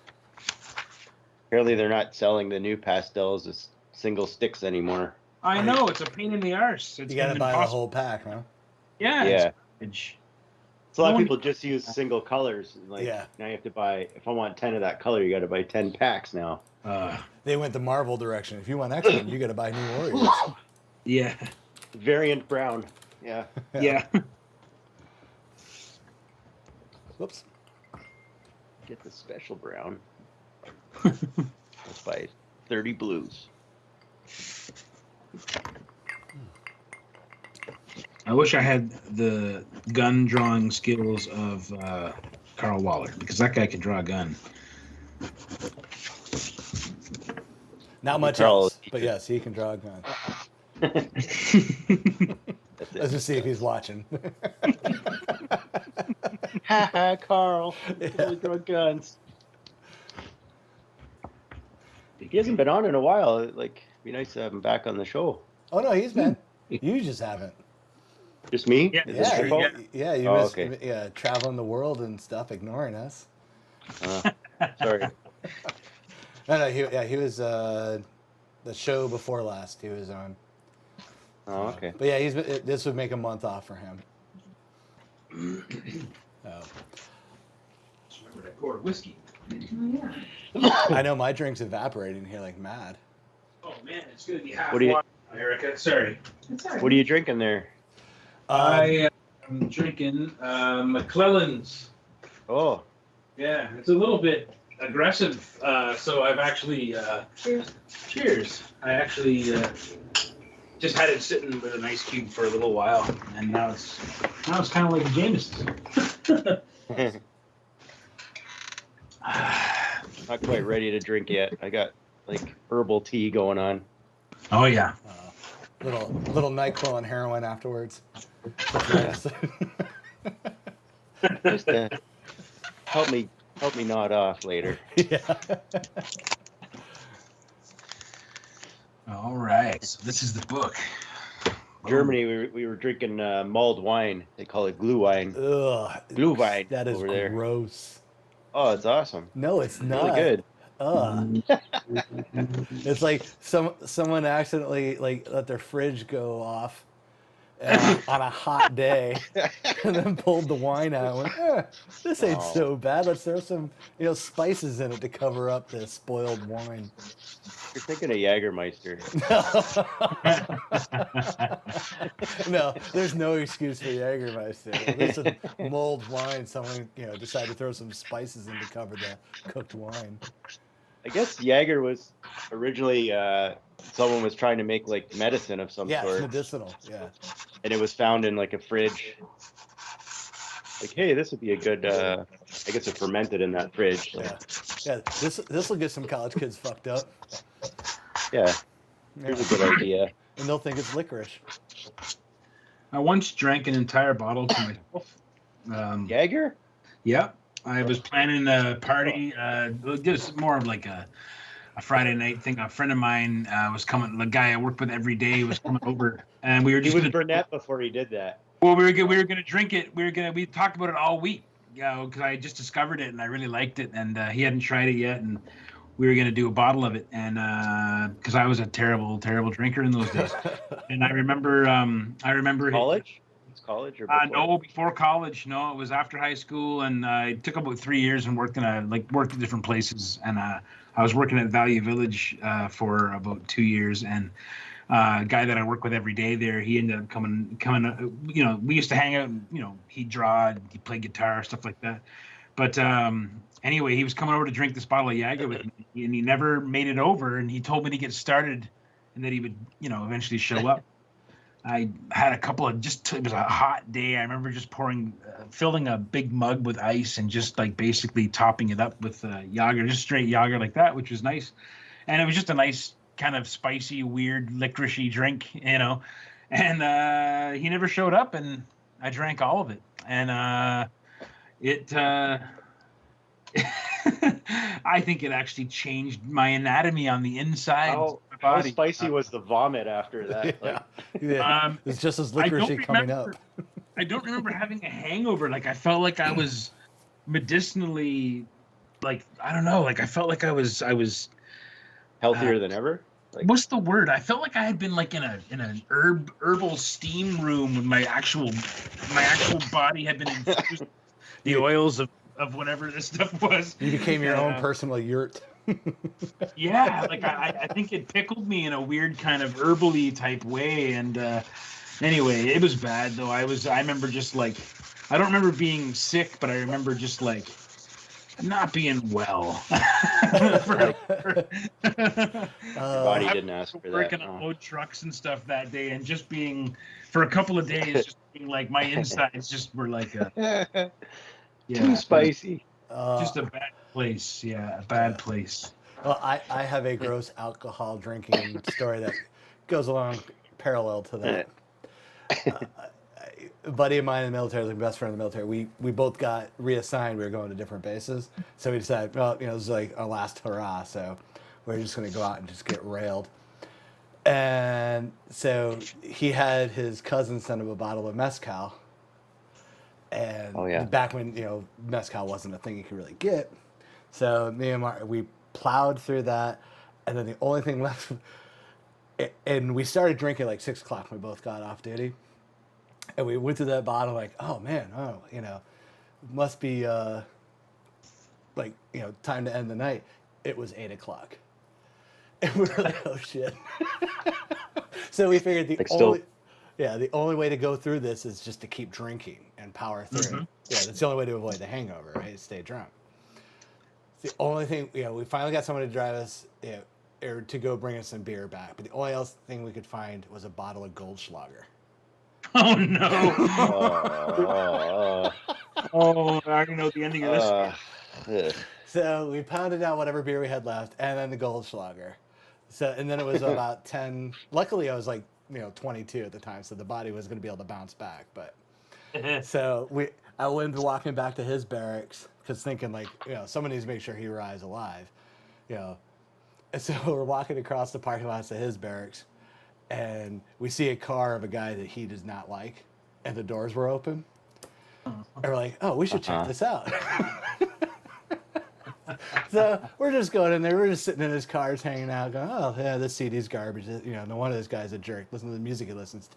apparently they're not selling the new pastels as single sticks anymore. I know it's a pain in the arse. It's You gotta been buy the impossible. whole pack, huh? Yeah. Yeah. It's garbage. So a lot of Only- people just use single colors. Like Yeah. now you have to buy. If I want 10 of that color, you got to buy 10 packs now. They went the Marvel direction. If you want X-Men, you gotta buy New Warriors. Yeah. Variant brown. Yeah. Yeah. Whoops. Get the special brown. Let's buy 30 blues. I wish I had the gun drawing skills of Carl Waller, because that guy can draw a gun. Not much Carl- else, but yes, he can draw a gun. That's Let's it. just see if he's watching. Ha ha, Carl. Yeah. Totally draw guns. He hasn't been on in a while. Like, it'd be nice to have him back on the show. Oh no, he's been. You just haven't. Just me? Yeah. Is this Yeah, your fault? yeah, you Oh, missed, okay. yeah, traveling the world and stuff, ignoring us. Sorry. No, he was the show before last. He was on. Oh, okay. But yeah, this would make a month off for him. Oh. Just remembered I poured whiskey. I know my drink's evaporating here like mad. Oh man, it's gonna be half What do you- water, Erica. Sorry. What are you drinking there? I am drinking McClellan's. Oh, Yeah, it's a little bit aggressive. So I've actually cheers. I actually just had it sitting with an ice cube for a little while, and now it's kind of like a Jameson. not quite ready to drink yet. I got like herbal tea going on. Oh yeah. Little NyQuil and heroin afterwards. Just help me nod off later. Yeah. All right. So this is the book. Germany, we were drinking mulled wine. They call it glue wine. Ugh. Glühwein That is over there. gross. Oh, it's awesome. No, it's not. Really good. Ugh. It's like someone accidentally like let their fridge go off on a hot day, and then pulled the wine out. And went, this ain't Oh. so bad. Let's throw some, spices in it to cover up the spoiled wine. You're thinking of Jägermeister. No, there's no excuse for Jägermeister. This is mulled wine. Someone, decided to throw some spices in to cover the cooked wine. I guess Jaeger was originally someone was trying to make like medicine of some Yeah, it's sort, medicinal. Yeah. and it was found in like a fridge. Like, hey, this would be a good. I guess it fermented in that fridge. So. Yeah. This will get some college kids fucked up. Yeah, here's a good idea. And they'll think it's licorice. I once drank an entire bottle to myself. Jaeger? Yeah, I was planning a party. Just more of like a Friday night thing. A friend of mine was coming. The guy I worked with every day was coming over, and we were He just was brunette before he did that. Well, we were gonna drink it. We talked about it all week, because I just discovered it and I really liked it, and he hadn't tried it yet, and we were gonna do a bottle of it, and because I was a terrible drinker in those days, and I remember College? It's college or before? no, before college. No, it was after high school, and I took about 3 years and worked at different places, and I was working at Value Village for about 2 years, and. A guy that I work with every day there, he ended up coming. We used to hang out. He'd draw, he'd play guitar, stuff like that. But anyway, he was coming over to drink this bottle of Jaeger with me, and he never made it over. And he told me to get started, and that he would, eventually show up. I had a couple of it was a hot day. I remember just filling a big mug with ice and just like basically topping it up with Jaeger, just straight Jaeger like that, which was nice. And it was just a nice, kind of spicy, weird, licoricey drink, and he never showed up, and I drank all of it, and I think it actually changed my anatomy on the inside of my How body. spicy was the vomit after that? Yeah. It's just as licoricey coming up. I don't remember having a hangover. Like, I felt like I was medicinally, like, I don't know, like I felt like I was Healthier than ever? What's the word? I felt like I had been like in an herbal steam room, with my actual body had been infused with the oils of whatever this stuff was. You became your own personal yurt. Yeah, like I think it pickled me in a weird kind of herbally type way, and anyway, it was bad though. I remember just like, I don't remember being sick, but I remember just like not being well. Your body didn't ask for that. Working on load trucks and stuff that day, and just being for a couple of days, just being like my insides just were like too spicy. Just a bad place. Yeah, a bad place. Well, I have a gross alcohol drinking story that goes along parallel to that. A buddy of mine in the military, like best friend in the military, we both got reassigned. We were going to different bases. So we decided, well, this is like our last hurrah. So we're just going to go out and just get railed. And so he had his cousin send him a bottle of mezcal. And back when, mezcal wasn't a thing you could really get. So me and Mark, we plowed through that. And then the only thing left, and we started drinking like 6 o'clock when we both got off duty. And we went through that bottle like, oh man, must be time to end the night. It was 8 o'clock. And we were like, oh shit. So we figured the only way to go through this is just to keep drinking and power through. Mm-hmm. Yeah, that's the only way to avoid the hangover, right? Stay drunk. It's the only thing, we finally got someone to drive us, or to go bring us some beer back. But the only else thing we could find was a bottle of Goldschlager. Oh no! Oh, I already know the ending of this. So we pounded out whatever beer we had left, and then the Goldschlager. So, and then it was about 10. Luckily, I was like 22 at the time, so the body was going to be able to bounce back. But so I went walking back to his barracks because thinking like someone needs to make sure he arrives alive, And so we're walking across the parking lots to his barracks. And we see a car of a guy that he does not like, and the doors were open. And we're like, oh, we should check this out. So we're just going in there. We're just sitting in his cars hanging out, going, oh, yeah, this CD's garbage. No wonder this guy's a jerk. Listen to the music he listens to.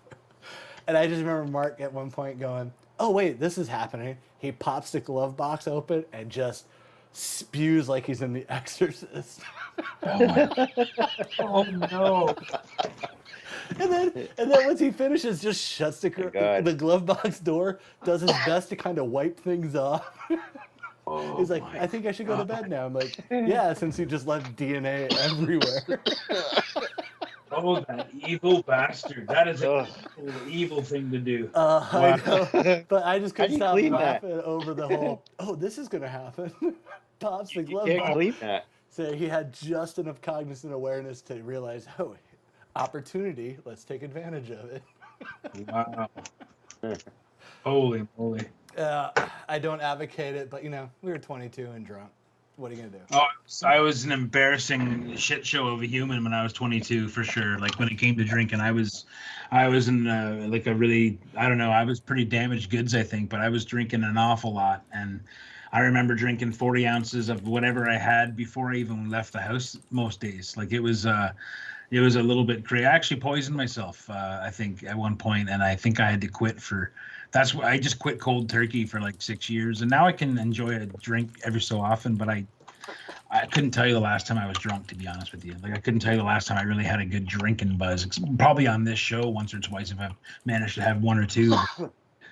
And I just remember Mark at one point going, "Oh wait, this is happening." He pops the glove box open and just spews like he's in The Exorcist. Oh no! And then once he finishes, just shuts God. the glove box door, does his best to kind of wipe things off. Oh, He's like, my "I think I should go to God. bed now." I'm like, "Yeah, since you just left DNA everywhere." Oh, that evil bastard! That is Ugh. an evil thing to do. I know, but I just How couldn't do you stop clean that? laughing over the whole. Oh, this is gonna happen. Pops the You glove can't box. clean that. So he had just enough cognizant awareness to realize, oh, opportunity. Let's take advantage of it. Wow! Holy moly! I don't advocate it, but we were 22 and drunk. What are you gonna do? Oh, I was an embarrassing shit show of a human when I was 22, for sure. Like when it came to drinking, I was in like a really, I don't know, I was pretty damaged goods, I think, but I was drinking an awful lot, and I remember drinking 40 ounces of whatever I had before I even left the house most days. Like it was a little bit crazy. I actually poisoned myself, I think, at one point, and I think I had to quit for. That's why I just quit cold turkey for like 6 years, and now I can enjoy a drink every so often. But I couldn't tell you the last time I was drunk, to be honest with you. Like I couldn't tell you the last time I really had a good drinking buzz. It's probably on this show once or twice if I've managed to have one or two.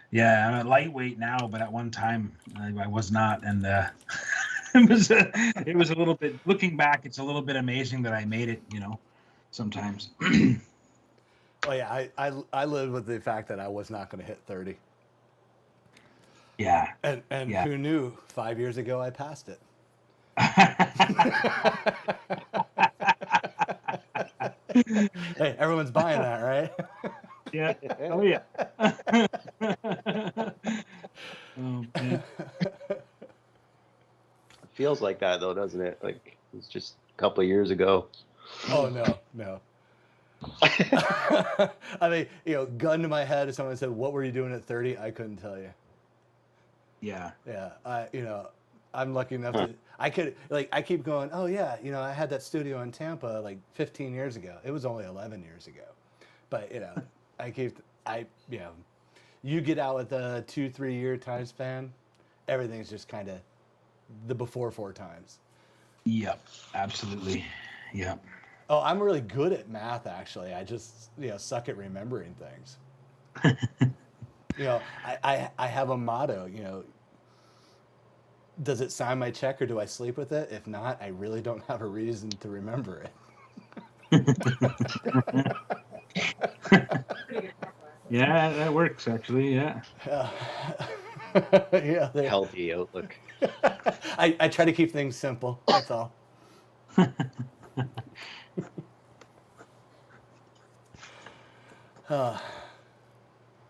Yeah, I'm a lightweight now, but at one time I was not, and it was a little bit. Looking back, it's a little bit amazing that I made it. Sometimes. Oh yeah, I lived with the fact that I was not going to hit 30. Yeah. And Yeah. Who knew? 5 years ago, I passed it. Hey, everyone's buying that, right? Yeah. Oh yeah. Oh man. It feels like that though, doesn't it? Like it's just a couple of years ago. Oh no. I mean, gun to my head, if someone said, "What were you doing at 30?" I couldn't tell you. Yeah. Yeah, I'm lucky enough to. I could I keep going. Oh yeah, I had that studio in Tampa like 15 years ago. It was only 11 years ago, but you get out with a 2-3 year time span, everything's just kind of the before 4 times. Yep. Absolutely. Yep. Oh, I'm really good at math actually. I just suck at remembering things. I have a motto. Does it sign my check or do I sleep with it? If not, I really don't have a reason to remember it. Yeah, that works actually. Yeah. Yeah. Healthy outlook. I try to keep things simple. That's all.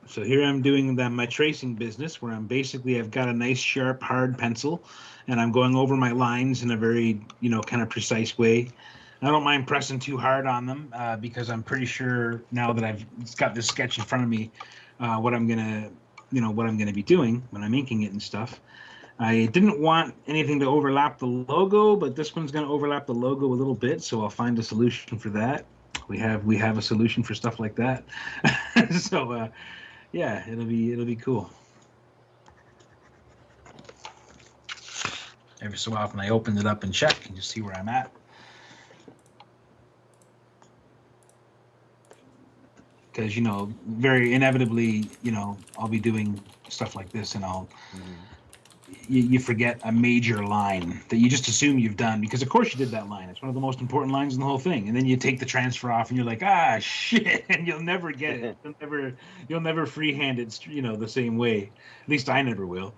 So here I'm doing my tracing business where I've got a nice sharp hard pencil and I'm going over my lines in a very, kind of precise way. I don't mind pressing too hard on them because I'm pretty sure now that I've got this sketch in front of me, what I'm gonna be doing when I'm inking it and stuff. I didn't want anything to overlap the logo, but this one's gonna overlap the logo a little bit, so I'll find a solution for that. We have a solution for stuff like that. So yeah, it'll be cool. Every so often I open it up and check and just see where I'm at. Because very inevitably, I'll be doing stuff like this, and you forget a major line that you just assume you've done because, of course, you did that line. It's one of the most important lines in the whole thing, and then you take the transfer off, and you're like, shit, and you'll never get it. You'll never freehand it, the same way. At least I never will.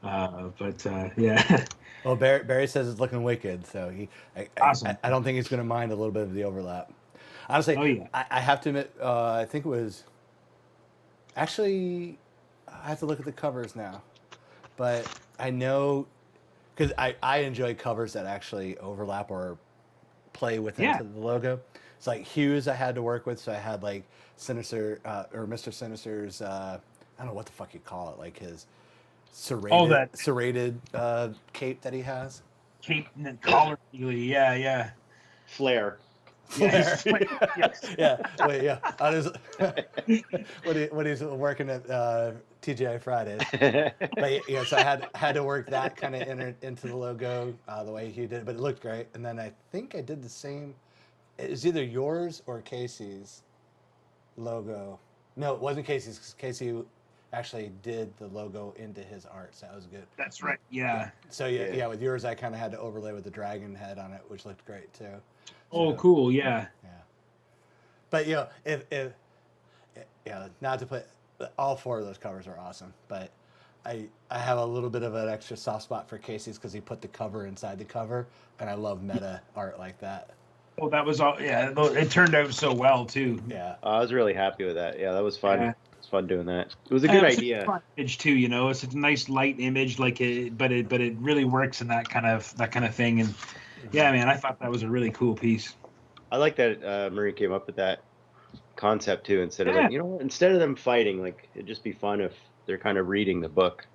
Yeah. Yeah. Well, Barry says it's looking wicked, so Awesome. I don't think he's going to mind a little bit of the overlap. Honestly, Oh, yeah. I have to admit, I think it was actually, I have to look at the covers now, but I know because I enjoy covers that actually overlap or play into the logo. It's like hues I had to work with, so I had like Sinister or Mr. Sinister's I don't know what the fuck you call it, like his serrated cape that he has. Cape and collar, yeah. Flare. Yeah, yes. Yeah. Wait. Yeah. On his, when he's working at TGI Fridays. But yeah, so I had to work that kind of into the logo the way he did, but it looked great. And then I think I did the same. It was either yours or Casey's logo. No, it wasn't Casey's because Casey actually did the logo into his art, so that was good. That's right. Yeah. So yeah, with yours I kind of had to overlay with the dragon head on it, which looked great too. Oh, cool. Yeah. Yeah. But if not to put all 4 of those covers are awesome, but I have a little bit of an extra soft spot for Casey's because he put the cover inside the cover, and I love meta art like that. Oh, that was all. Yeah, it turned out so well too. Yeah. I was really happy with that. Yeah, that was fun. Yeah. It was fun doing that. It was a good It's idea. a fun image too, you know. It's a nice light image, but it really works in that kind of thing. And yeah, man, I thought that was a really cool piece. I like that Murray came up with that concept too. Instead of instead of them fighting, like it'd just be fun if they're kind of reading the book.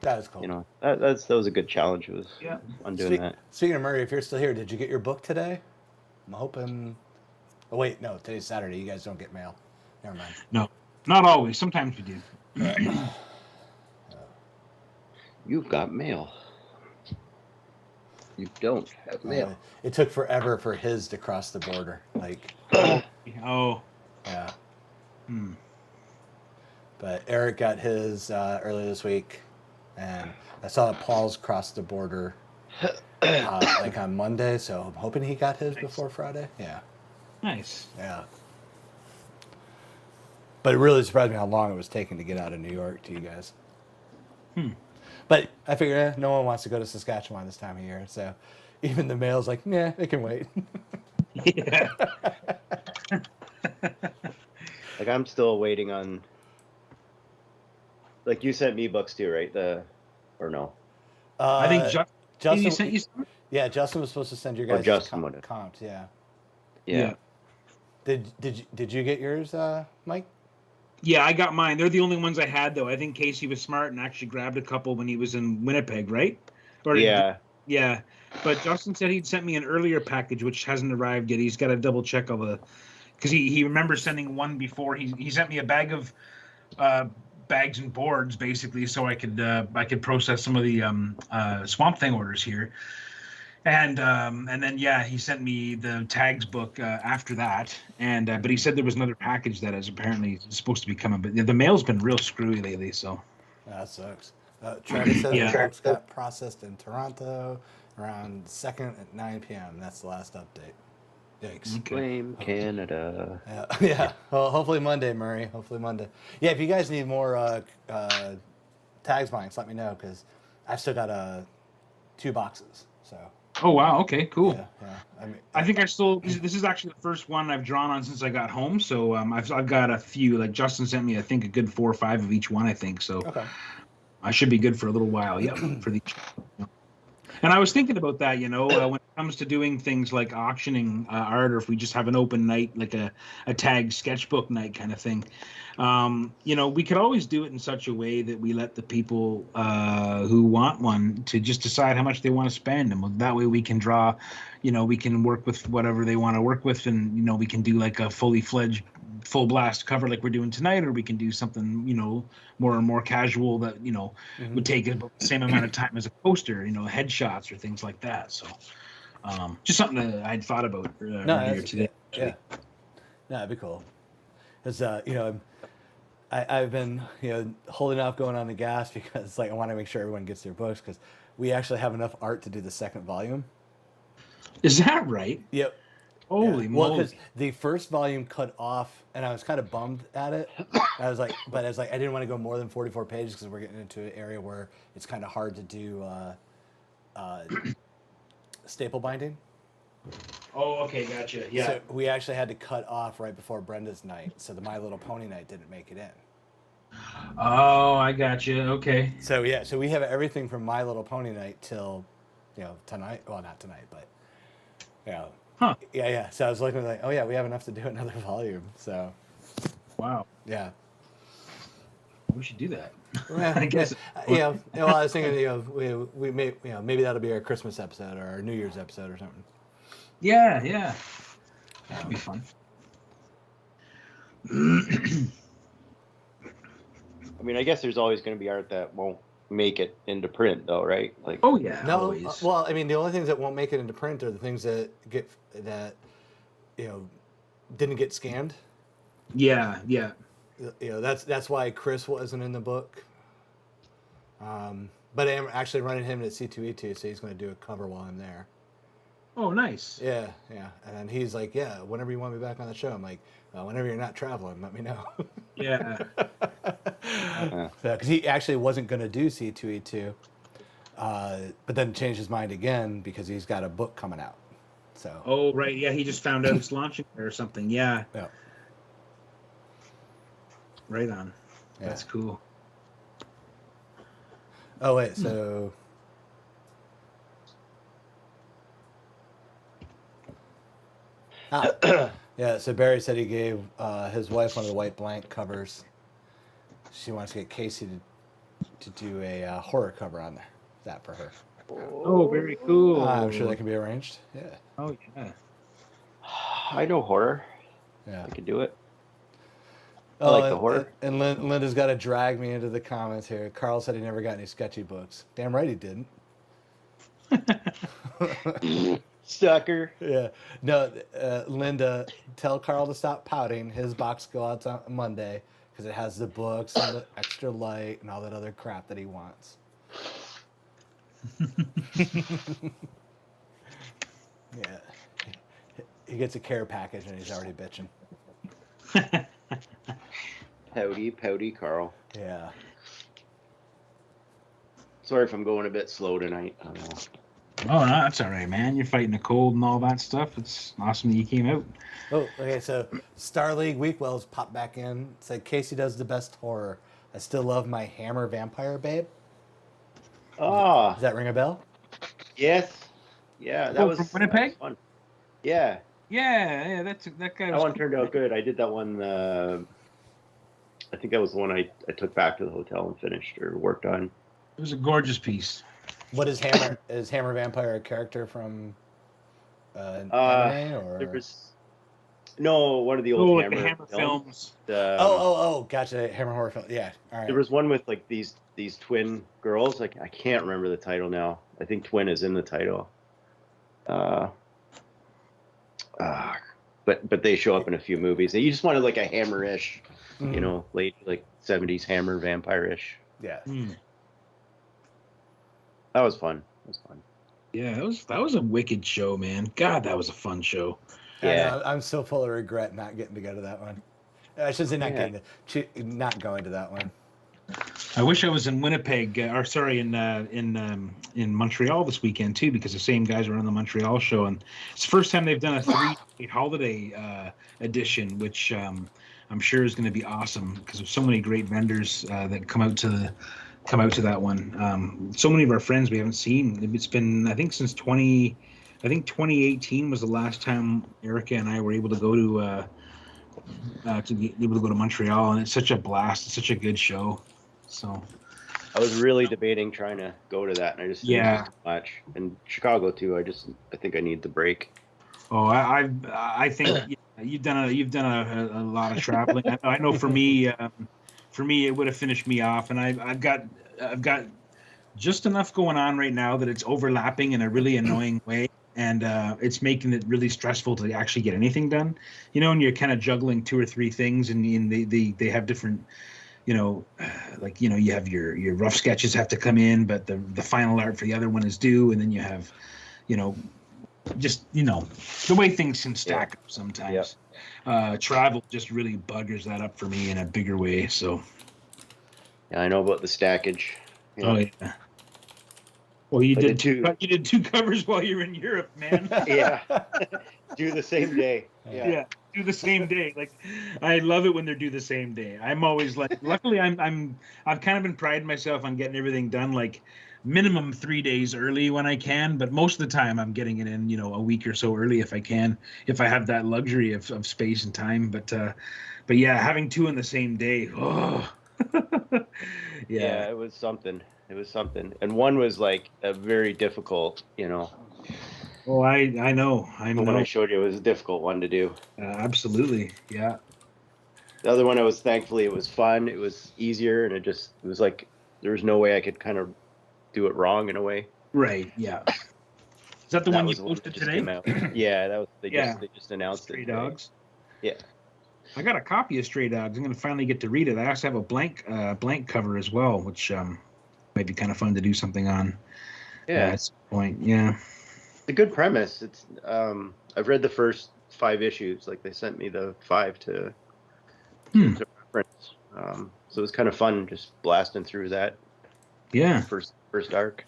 That was cool. You know, that was a good challenge. It was fun doing that. Speaking of Murray, if you're still here, did you get your book today? I'm hoping. Oh wait, no, today's Saturday. You guys don't get mail. Never mind. No, not always. Sometimes we do. You've got mail. You don't have mail. It took forever for his to cross the border. Like, Oh. yeah. Hmm. But Eric got his earlier this week, and I saw that Paul's crossed the border like on Monday, so I'm hoping he got his before Friday. Yeah. Nice. Yeah. But it really surprised me how long it was taking to get out of New York to you guys. But I figure no one wants to go to Saskatchewan this time of year, so even the mail's like, yeah, it can wait. Yeah. Like I'm still waiting on. Like you sent me books too, right? Or no? I think Justin he sent you some? Yeah, Justin was supposed to send your guys comps. Yeah. Yeah. Did you get yours, Mike? Yeah, I got mine. They're the only ones I had, though. I think Casey was smart and actually grabbed a couple when he was in Winnipeg, right? Or Yeah. Yeah. But Justin said he'd sent me an earlier package, which hasn't arrived yet. He's got to double check all the... Because he remembers sending one before. He sent me a bag of bags and boards, basically, so I could process some of the Swamp Thing orders here. And then he sent me the tags book after that, and but he said there was another package that is apparently supposed to be coming, but the mail's been real screwy lately. So that sucks. Travis says the books got processed in Toronto around 2nd at 9 p.m. That's the last update. Yikes. Blame Canada. Yeah. Well, hopefully Monday, Murray. Hopefully Monday. Yeah. If you guys need more tags blanks, let me know because I've still got 2 boxes. So. Oh wow! Okay, cool. Yeah. I think this is actually the first one I've drawn on since I got home. So I've got a few. Like Justin sent me, I think a good 4 or 5 of each one. I think so. Okay. I should be good for a little while. Yeah, for the. And I was thinking about that, when it comes to doing things like auctioning art, or if we just have an open night, like a tag sketchbook night kind of thing. We could always do it in such a way that we let the people who want one to just decide how much they want to spend. And that way we can draw, we can work with whatever they want to work with. And, we can do like a fully fledged, full blast cover like we're doing tonight, or we can do something, more casual that, would take about the same amount of time as a poster, headshots or things like that. So just something that I'd thought about earlier today. Yeah. No, that'd be cool. Because, I've been, holding off going on the gas because, I want to make sure everyone gets their books because we actually have enough art to do the 2nd volume. Is that right? Yep. Holy moly. Well, because the first volume cut off, and I was kind of bummed at it. I was like, I didn't want to go more than 44 pages because we're getting into an area where it's kind of hard to do staple binding. Oh, okay, gotcha. Yeah. So we actually had to cut off right before Brenda's night, so the My Little Pony night didn't make it in. Oh, I gotcha. Okay. So so we have everything from My Little Pony night till, tonight. Well, not tonight, but Huh. Yeah. So I was looking like, oh yeah, we have enough to do another volume. So. Wow. Yeah. We should do that. Yeah, I guess. Well, I was thinking, we may, maybe that'll be our Christmas episode or our New Year's episode or something. Yeah. That'd be fun. I mean, I guess there's always going to be art that won't make it into print, though, right? Like, Oh yeah, No, always. well, I mean, the only things that won't make it into print are the things that didn't get scanned. Yeah. That's why Chris wasn't in the book. But I'm actually running him at C2E2, so he's going to do a cover while I'm there. Oh, nice. Yeah. And then he's like, yeah, whenever you want me back on the show. I'm like, whenever you're not traveling, let me know. Yeah. Because he actually wasn't going to do C2E2, but then changed his mind again because he's got a book coming out. So. Oh, right. Yeah, he just found out it's launching or something. Yeah. Yeah. Right on. Yeah. That's cool. Oh wait, so. Yeah, so Barry said he gave his wife one of the white blank covers. She wants to get Casey to do a horror cover on that for her. Oh, very cool. I'm sure that can be arranged. Yeah. Oh, yeah. I know horror. Yeah. I could do it. I like the horror. And Linda's got to drag me into the comments here. Carl said he never got any sketchy books. Damn right he didn't. Sucker. Yeah. No, Linda, tell Carl to stop pouting. His box go out on Monday because it has the books and the extra light and all that other crap that he wants. Yeah. He gets a care package and he's already bitching. Pouty Carl. Yeah. Sorry if I'm going a bit slow tonight. I don't know. Oh, no, that's all right, man. You're fighting a cold and all that stuff. It's awesome that you came out. Oh, okay. So Star League Weekwells popped back in. Said Casey does the best horror. I still love my Hammer Vampire Babe. Oh, Does that ring a bell? yes. Yeah, that was from Winnipeg? fun. Yeah. Yeah, that guy was That one cool, turned out good. I did that one. I think that was the one I took back to the hotel and finished or worked on. It was a gorgeous piece. What is Hammer? Is Hammer Vampire a character from an anime or? There was one of the old like the Hammer films. Gotcha. Hammer horror film. Yeah. All right. There was one with like these twin girls. Like I can't remember the title now. I think twin is in the title. But they show up in a few movies. And you just wanted like a Hammer-ish, late like 70s Hammer vampire-ish. Yeah. That was fun. Yeah, that was a wicked show, man. God, that was a fun show. Yeah. I'm so full of regret not getting to go to that one. I should say not going to that one. I wish I was in Winnipeg, in Montreal this weekend too, because the same guys are on the Montreal show, and it's the first time they've done a 3-day holiday edition, which I'm sure is going to be awesome because there's so many great vendors that come out to that one. So many of our friends we haven't seen. It's been, I think, since 2018 was the last time Erica and I were able to go to be able to go to Montreal, and it's such a blast. It's such a good show. So I was really debating trying to go to that, and I just didn't do too much. And Chicago too. I think I need the break. Oh, I think you've done a lot of traveling. I know for me, it would have finished me off, and I've got just enough going on right now that it's overlapping in a really annoying way, and it's making it really stressful to actually get anything done. And you're kind of juggling 2 or 3 things, and they have different. You have your rough sketches have to come in, but the final art for the other one is due, and then you have, the way things can stack up sometimes. Travel just really buggers that up for me in a bigger way. So. Yeah, I know about the stackage. Oh yeah. Well, you did 2 covers while you were in Europe, man. Yeah. Do the same day. Yeah. Do the same day. Like, I love it when they're due the same day. I'm always like, luckily I've kind of been priding myself on getting everything done like minimum 3 days early when I can, but most of the time I'm getting it in, a week or so early if I can, if I have that luxury of space and time. But yeah, having 2 in the same day. Oh. Yeah, it was something. And one was like a very difficult, Oh, I know. I The one I know. showed you was a difficult one to do. Absolutely. Yeah. The other one, thankfully it was fun. It was easier, and it was like there was no way I could kind of do it wrong in a way. Right. Yeah. Is that the That one you was the one that posted just today? came out. Yeah, that was Yeah. they just announced Stray it today. Dogs. Yeah. I got a copy of Stray Dogs. I'm going to finally get to read it. I also have a blank cover as well, which might be kind of fun to do something on. Yeah. At some point. Yeah. It's a good premise. It's I've read the first 5 issues. Like they sent me the 5 to reference. So it was kind of fun just blasting through that. Yeah. First arc.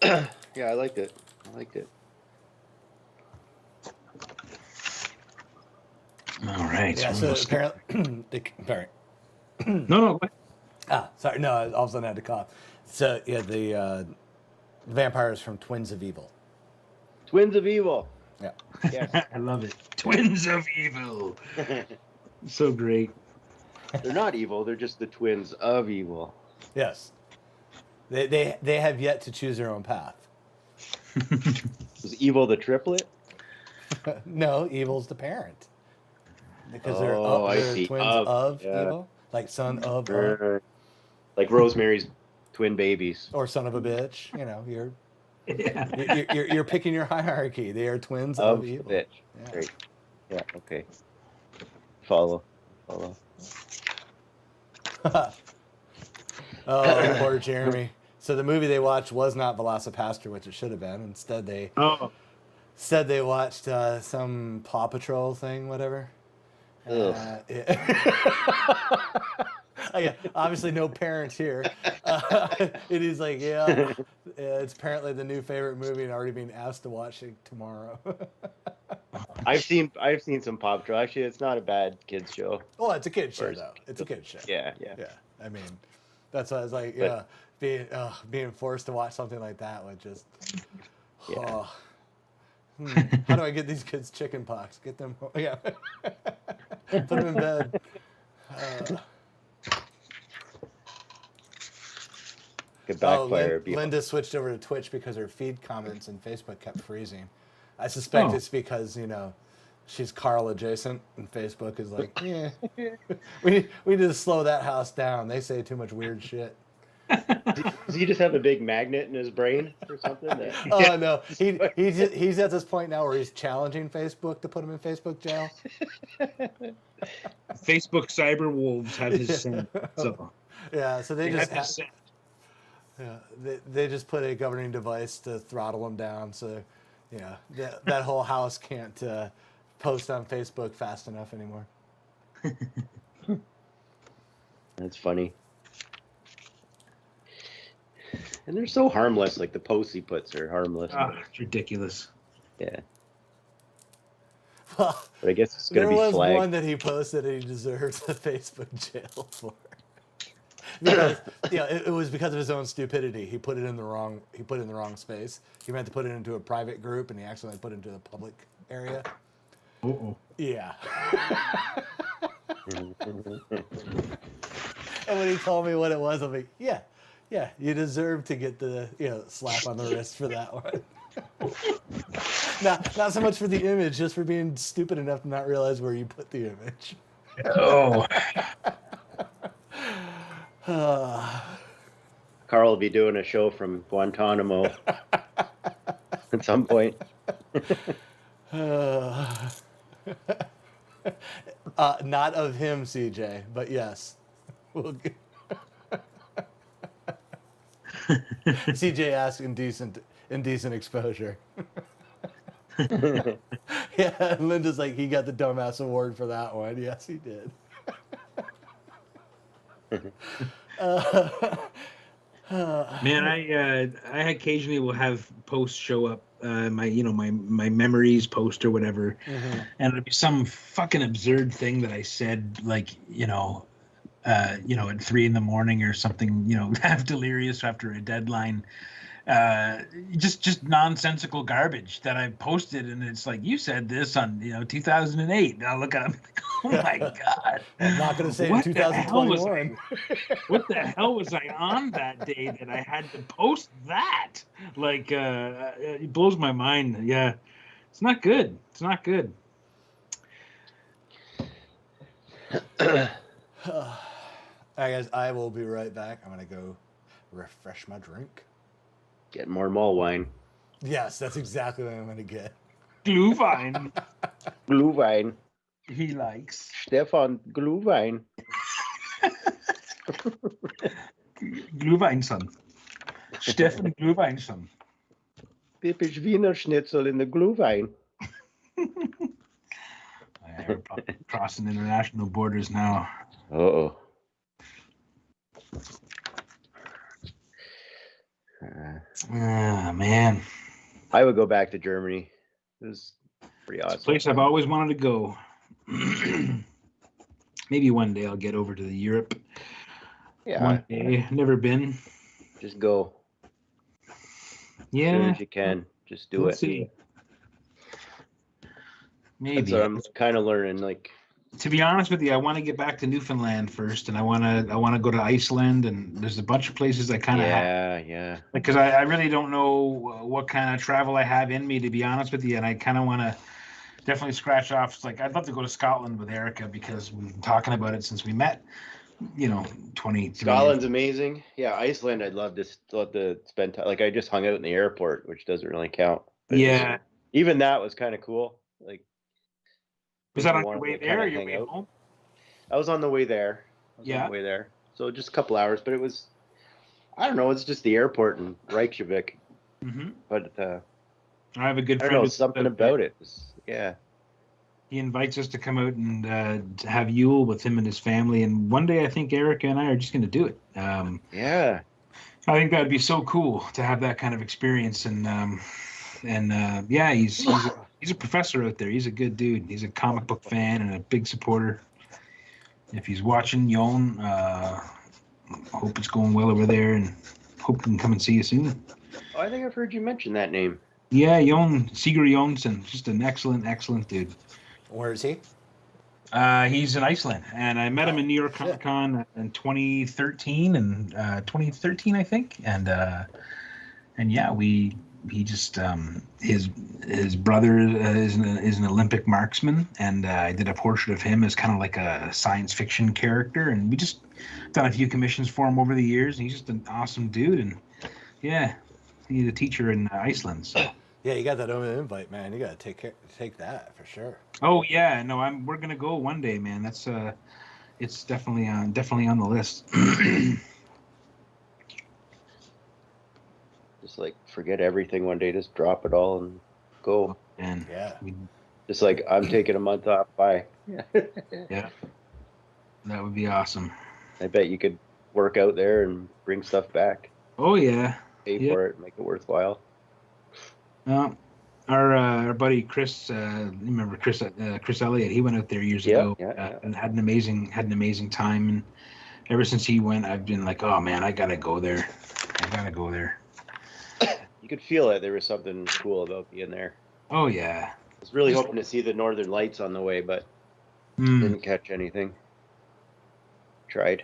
Yeah, I liked it. All right. Yeah. So apparently, sorry. No. Sorry. No, all of a sudden I had to cough. So yeah, the vampires from Twins of Evil. Twins of Evil. Yeah. Yes. I love it. Twins of Evil. So great. They're not evil. They're just the twins of evil. Yes. They have yet to choose their own path. Was evil the triplet? No, evil's the parent. Because they're, I they're see. twins of evil, like son of, like Rosemary's twin babies. or son of a bitch. You know, Yeah. you're picking your hierarchy. They are twins of evil. Bitch. Yeah. Great. Yeah. Okay. Follow. Oh, poor Jeremy. So the movie they watched was not Velocipaster, which it should have been. Instead, they watched some Paw Patrol thing, whatever. Yeah, obviously no parents here. It is like, it's apparently the new favorite movie and already being asked to watch it tomorrow. I've seen some Paw Patrol. Actually, it's not a bad kids show. Well, it's a kid's show, though. It's a kid's show. Yeah. I mean, that's why I was like, being forced to watch something like that would just. Yeah. How do I get these kids chicken pox? Get them, put them in bed. Good backfire. Linda switched over to Twitch because her feed comments in Facebook kept freezing. I suspect it's because, she's Carl adjacent, and Facebook is like, we need to slow that house down. They say too much weird shit. Does he just have a big magnet in his brain or something? Oh no, he's at this point now where he's challenging Facebook to put him in Facebook jail. Facebook cyber wolves have his scent. So yeah, so they just have his scent. they just put a governing device to throttle him down. So that whole house can't post on Facebook fast enough anymore. That's funny. And they're so harmless. Like the posts he puts are harmless. It's ridiculous. Yeah. Well, but I guess it's going to be flagged. There was one that he posted and he deserves a Facebook jail for. Because, it was because of his own stupidity. He put it in the wrong space. He meant to put it into a private group and he accidentally put it into the public area. Uh-oh. Yeah. And when he told me what it was, I'm like, yeah, you deserve to get the slap on the wrist for that one. Not so much for the image, just for being stupid enough to not realize where you put the image. Oh. Carl will be doing a show from Guantanamo at some point. Not of him, CJ, but yes. CJ asked indecent exposure. Yeah, and Linda's like, he got the dumbass award for that one. Yes, he did. Man, I occasionally will have posts show up, my memories post or whatever, and it'll be some fucking absurd thing that I said, like at 3 a.m. or something, half delirious after a deadline, just nonsensical garbage that I posted, and it's like, you said this on 2008. Now look at it, oh my god! I'm not going to say in What the hell was 2021. what the hell was I on that day that I had to post that? Like, it blows my mind. Yeah, it's not good. It's not good. All right, guys, I will be right back. I'm going to go refresh my drink. Get more mall wine. Yes, that's exactly what I'm going to get. Glühwein. Glühwein. He likes Stefan Glühwein. Glühweinson. Stefan Glühweinson. Typisch Wiener Schnitzel in the Glühwein. We're crossing international borders now. Uh-oh. Man. I would go back to Germany. It was pretty awesome. It's a place I've always wanted to go. Maybe one day I'll get over to the Europe. Yeah. One day. Never been. Just go. Yeah. As soon as you can. Just do Let's it. see. Maybe. That's what I'm kind of learning. Like, to be honest with you, I want to get back to Newfoundland first, and I want to go to Iceland, and there's a bunch of places I kind of yeah. because I really don't know what kind of travel I have in me, to be honest with you, and I kind of want to definitely scratch off. It's like, I'd love to go to Scotland with Erica because we've been talking about it since we met. 23 Scotland's years. amazing. Yeah, Iceland, I'd love to spend time. Like, I just hung out in the airport, which doesn't really count. But Yeah. Even that was kind of cool. Like, Was that on your wanted way to there kinda or your hang way out. home? I was on the way there. So just a couple hours, but it was, I don't know, it's just the airport in Reykjavik. Mm-hmm. But I have a good I friend. don't know, who's something about it. Yeah. He invites us to come out and to have Yule with him and his family. And one day I think Erica and I are just going to do it. Yeah. I think that'd be so cool to have that kind of experience. And yeah, he's a professor out there. He's a good dude. He's a comic book fan and a big supporter. If he's watching, Jon, hope it's going well over there, and hope we can come and see you soon. Oh, I think I've heard you mention that name. Yeah, Sigurd Jonsson, just an excellent dude. Where is he? He's in Iceland, and I met him in New York Comic Con in 2013 and 2013, I think. And yeah, he just his brother is an Olympic marksman, and I did a portrait of him as kind of like a science fiction character, and we just done a few commissions for him over the years. And he's just an awesome dude, and yeah, he's a teacher in Iceland. So. Yeah, you got that open invite, man. You got to take that for sure. Oh yeah, no, we're gonna go one day, man. That's it's definitely on the list. Just like forget everything one day, just drop it all and go. And Yeah. Just like, I'm taking a month off. Bye. Yeah, that would be awesome. I bet you could work out there and bring stuff back. Oh yeah, Pay for it, make it worthwhile. Our buddy Chris, remember Chris Elliott? He went out there years ago and had an amazing time. And ever since he went, I've been like, oh man, I gotta go there. You could feel it. There was something cool about being there. Oh yeah. I was really hoping to see the Northern Lights on the way, but didn't catch anything. Tried.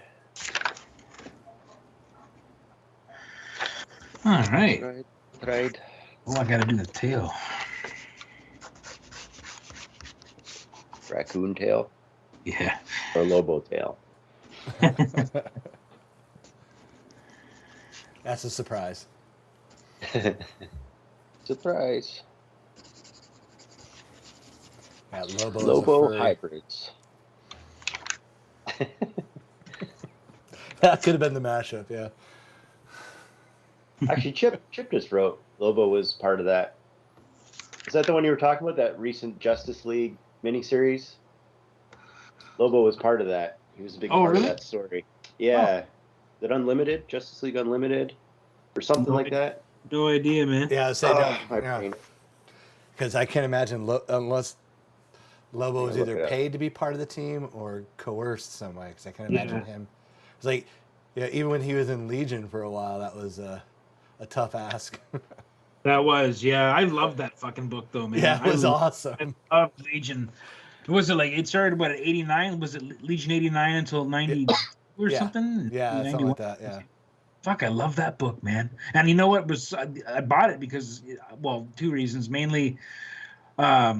All right. Tried. Well, I gotta do the tail. Raccoon tail Yeah. or Lobo tail. That's a surprise. Surprise. Yeah, Lobo is a Lobo furry. hybrids. That could have been the mashup, yeah. Actually, Chip just wrote Lobo was part of that. Is that the one you were talking about? That recent Justice League miniseries? Lobo was part of that. He was a big part of that story. Yeah. Is it Unlimited? Justice League Unlimited? Or something like that? No idea, man. Yeah, I'd say my that. brain. Because I can't imagine unless Lobo was Look either it up. paid to be part of the team or coerced some way. Because I can imagine him. It's like, yeah, even when he was in Legion for a while, that was a tough ask. That was, yeah. I love that fucking book though, man. Yeah, it was awesome. I love Legion. Was it like it started what at 89? Was it Legion 89 until 90 or Yeah. something? Yeah, something 91? like that. Yeah. Fuck, I love that book, man. And you know what was I bought it because, well, two reasons. Mainly, I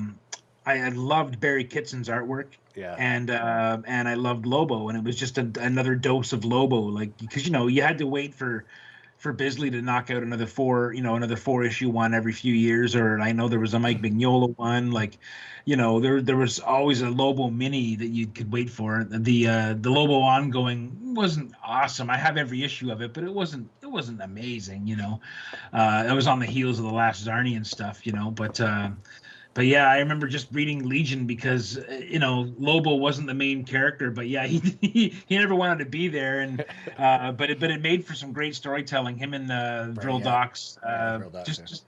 loved Barry Kitson's artwork. Yeah. And I loved Lobo, and it was just another dose of Lobo, like because you had to wait for Bisley to knock out another four issue one every few years, or I know there was a Mike Mignola one, like there was always a Lobo mini that you could wait for. The Lobo ongoing wasn't awesome. I have every issue of it, but it wasn't amazing. It was on the heels of the last Zarnian stuff, but yeah, I remember just reading Legion because Lobo wasn't the main character, but yeah, he never wanted to be there, and but it made for some great storytelling. Him and Drill Docs, just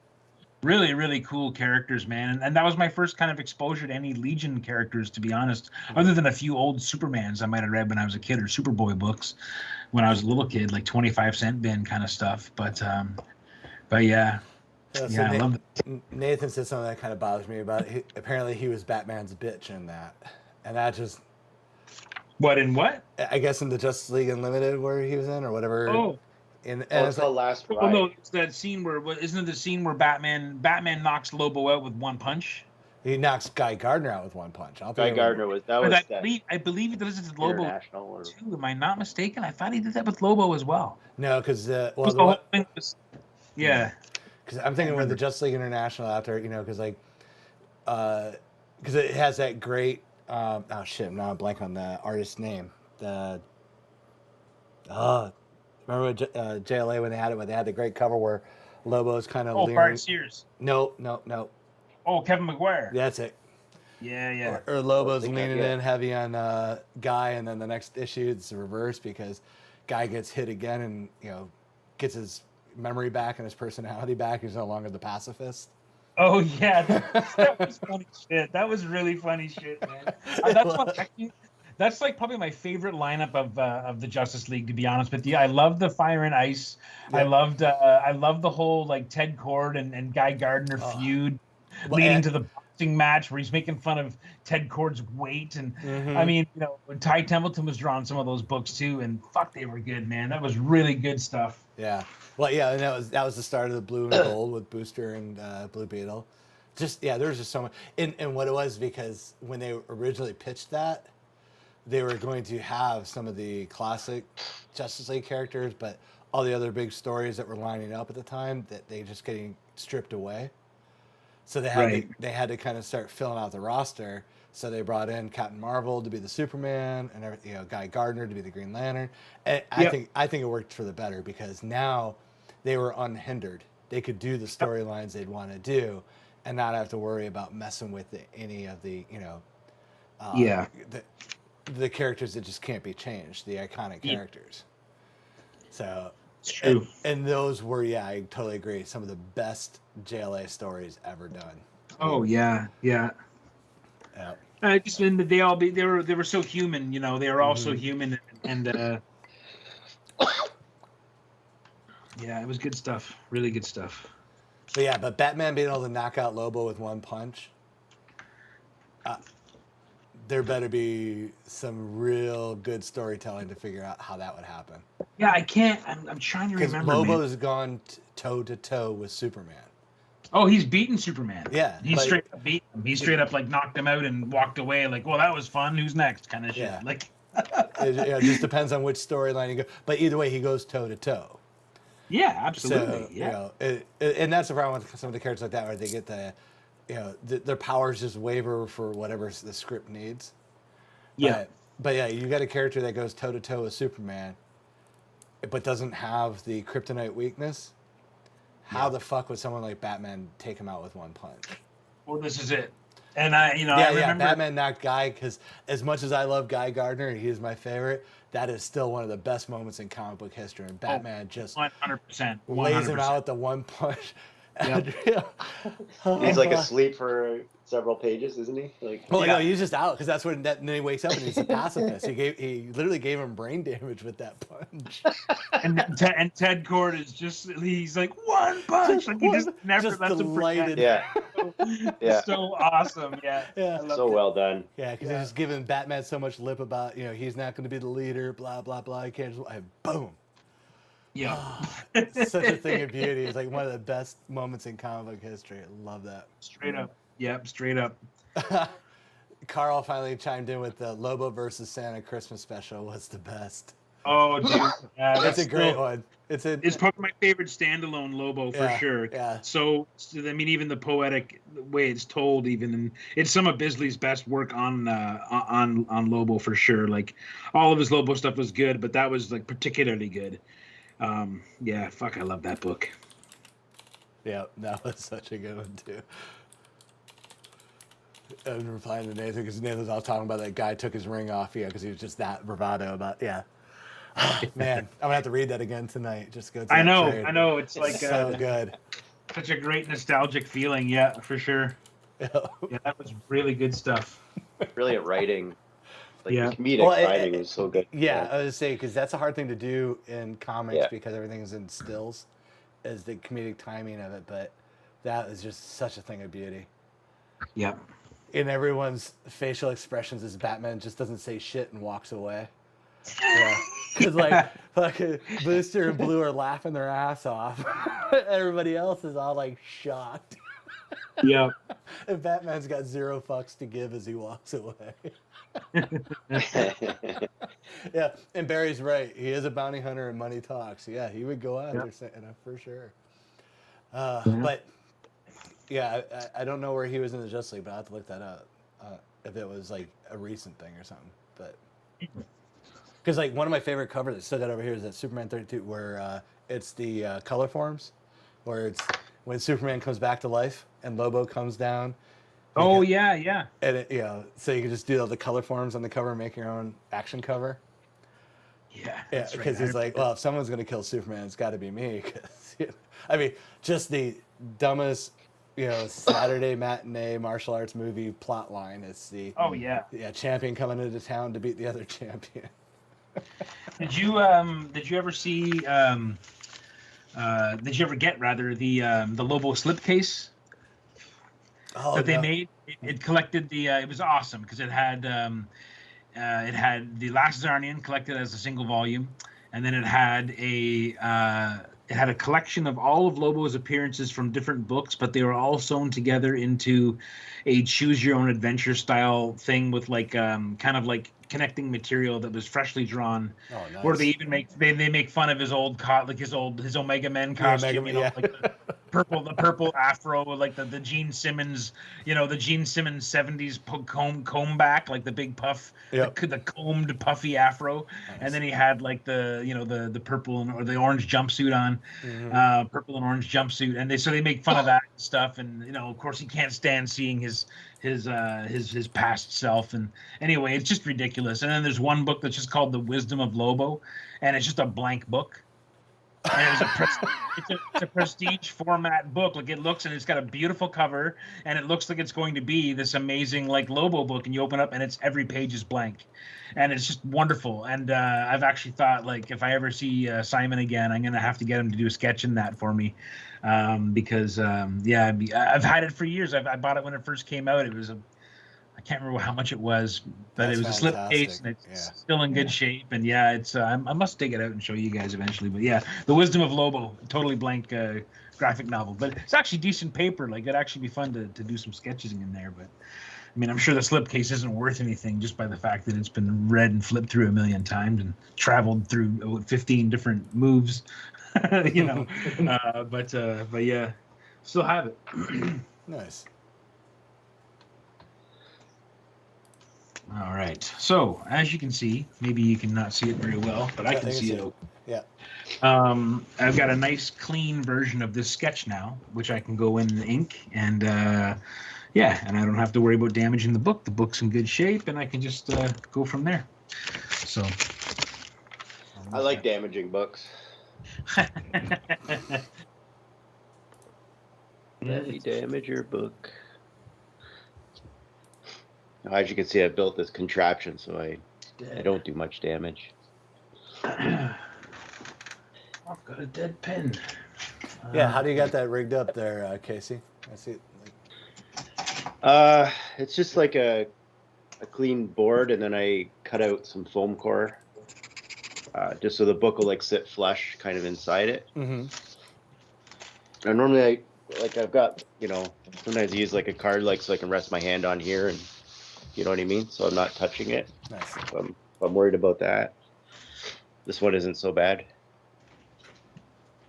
really really cool characters, man. And that was my first kind of exposure to any Legion characters, to be honest, other than a few old Supermans I might have read when I was a kid, or Superboy books when I was a little kid, like 25-cent bin kind of stuff. But yeah. Yeah, I love it. Nathan said something that kind of bothers me about it. Apparently he was Batman's bitch in that. And that just... What? I guess in the Justice League Unlimited where he was in, or whatever. Oh. It's the last ride. Oh, no, it's that scene where... Isn't it the scene where Batman knocks Lobo out with one punch? He knocks Guy Gardner out with one punch. Guy Gardner was... That was I believe he does it to Lobo or... too. Am I not mistaken? I thought he did that with Lobo as well. No, because... Yeah. Because I'm thinking with the Justice League International after, because because it has that great, oh shit, I'm now blank on the artist's name. Remember JLA when they had the great cover where Lobo's kind of leaning. Bart Sears. No. Oh, Kevin McGuire. That's it. Yeah. Or Lobo's leaning in heavy on Guy, and then the next issue it's the reverse because Guy gets hit again and gets his memory back and his personality back. He's no longer the pacifist. Oh yeah, that was funny shit. That was really funny shit, man. That's like probably my favorite lineup of the Justice League, to be honest with you. I love the Fire and Ice. Yep. I loved the whole like Ted Kord and Guy Gardner feud leading to the boxing match where he's making fun of Ted Kord's weight, and I mean, when Ty Templeton was drawing some of those books too, and fuck, they were good, man. That was really good stuff. Yeah. Well, yeah, and that was the start of the Blue and Gold with Booster and Blue Beetle. There was just so much. And what it was, because when they originally pitched that, they were going to have some of the classic Justice League characters, but all the other big stories that were lining up at the time that they just getting stripped away. So they had to kind of start filling out the roster. So they brought in Captain Marvel to be the Superman, and everything, Guy Gardner to be the Green Lantern. And I think it worked for the better because now they were unhindered. They could do the storylines they'd want to do, and not have to worry about messing with any of the the characters that just can't be changed, the iconic characters. So it's true. And those were, I totally agree, some of the best JLA stories ever done. Oh yeah. Yeah. They were so human, they were all so human, and yeah, it was good stuff, really good stuff. But Batman being able to knock out Lobo with one punch, there better be some real good storytelling to figure out how that would happen. Yeah, I can't. I'm trying to remember. Because Lobo's gone toe to toe with Superman. Oh, he's beaten Superman. Yeah. He straight up beat him. He straight up like knocked him out and walked away like, well, that was fun. Who's next? Kind of shit. Yeah. Like it just depends on which storyline you go. But either way, he goes toe to toe. Yeah, absolutely. So, and that's the problem with some of the characters like that, where they get their powers just waver for whatever the script needs. Yeah. But you got a character that goes toe to toe with Superman, but doesn't have the kryptonite weakness. How the fuck would someone like Batman take him out with one punch? Well, this is it. And I remember Batman knocked Guy, because as much as I love Guy Gardner and he is my favorite, that is still one of the best moments in comic book history. And Batman just 100%, lays him out with the one punch. Yep. He's like asleep for several pages, isn't he? Like, Well, Yeah. no, he's just out because that's when then he wakes up and he's a pacifist. He literally gave him brain damage with that punch. And Ted Cord is he's like, one punch. Like he just never just lets him delighted. forget. yeah, yeah, So awesome. Yeah. Yeah. I loved so it. well done. Yeah, because they're just giving Batman so much lip about, he's not going to be the leader, blah, blah, blah. He can't just, boom. Yeah. It's such a thing of beauty. It's like one of the best moments in comic book history. I love that. Straight up. Yep. Straight up. Carl finally chimed in with the Lobo versus Santa Christmas special was the best. Oh, dude. Yeah, It's a great one. It's probably my favorite standalone Lobo for sure. Yeah. So, I mean, even the poetic way it's told, and it's some of Bisley's best work on Lobo for sure. Like all of his Lobo stuff was good, but that was like particularly good. Yeah, fuck, I love that book. Yeah, that was such a good one too. I'm replying to Nathan because Nathan's all talking about that guy took his ring off, because he was just that bravado about, Man, I'm gonna have to read that again tonight. Just go. To I know. It's It's like so good. such a great nostalgic feeling. Yeah, for sure. Yeah, that was really good stuff. Brilliant writing. Like Yeah. the comedic writing was so good. Yeah, I was just saying because that's a hard thing to do in comics Yeah. because everything's in stills, is the comedic timing of it. But that is just such a thing of beauty. Yep. In everyone's facial expressions, as Batman just doesn't say shit and walks away. Yeah, because like fucking Booster and Blue are laughing their ass off. Everybody else is all like shocked. Yep. And Batman's got zero fucks to give as he walks away. Yeah, and Barry's right. He is a bounty hunter and money talks. Yeah, he would go after Santa for sure. But yeah, I don't know where he was in the Justice League, but I will have to look that up if it was like a recent thing or something. But because like one of my favorite covers I still got over here is that Superman 32, where it's the color forms, where it's when Superman comes back to life and Lobo comes down. Oh yeah. And it, so you can just do all the color forms on the cover and make your own action cover. Yeah. Yeah, because he's like, well, if someone's gonna kill Superman, it's got to be me. 'Cause, I mean, just the dumbest, Saturday matinee martial arts movie plot line. It's the champion coming into town to beat the other champion. Did you ever see? Did you ever get the Lobo slipcase that they made? It collected the. It was awesome because it had the Last Zarnian collected as a single volume, and then it had a collection of all of Lobo's appearances from different books, but they were all sewn together into a choose your own adventure style thing with like kind of like connecting material that was freshly drawn. Oh, nice. Where they even make fun of his old his Omega Men costume, like the purple afro, like the Gene Simmons, the Gene Simmons 70s comb back, like the big puff, the combed puffy afro. Nice. And then he had like the purple or the orange jumpsuit on, purple and orange jumpsuit, and they make fun of that stuff, and of course he can't stand seeing his past self, and anyway, it's just ridiculous. And then there's one book that's just called The Wisdom of Lobo, and it's just a blank book. And it's a prestige format book. Like it looks, and it's got a beautiful cover, and it looks like it's going to be this amazing like Lobo book. And you open up, and it's every page is blank, and it's just wonderful. And I've actually thought like if I ever see Simon again, I'm gonna have to get him to do a sketch in that for me, because I've had it for years. I bought it when it first came out. It was I can't remember how much it was, but it was a slipcase, and it's still in good shape. And it's I must dig it out and show you guys eventually. But The Wisdom of Lobo, totally blank graphic novel, but it's actually decent paper. Like it'd actually be fun to do some sketches in there. But I mean, I'm sure the slipcase isn't worth anything just by the fact that it's been read and flipped through a million times and traveled through 15 different moves. But yeah, still have it. Nice. All right. So as you can see, maybe you can not see it very well, but I can see it. Yeah. I've got a nice clean version of this sketch now, which I can go in and ink, and and I don't have to worry about damaging the book. The book's in good shape, and I can just go from there. So. I like damaging books. Let me damage your book. As you can see, I built this contraption so I don't do much damage. I've got a dead pin. Yeah, how do you got that rigged up there, Casey? I see. It's just like a clean board, and then I cut out some foam core, just so the book will like sit flush, kind of inside it. Mm-hmm. And normally, I've got, sometimes I use like a card, like so I can rest my hand on here, and you know what I mean. So I'm not touching it. Nice. I'm worried about that. This one isn't so bad.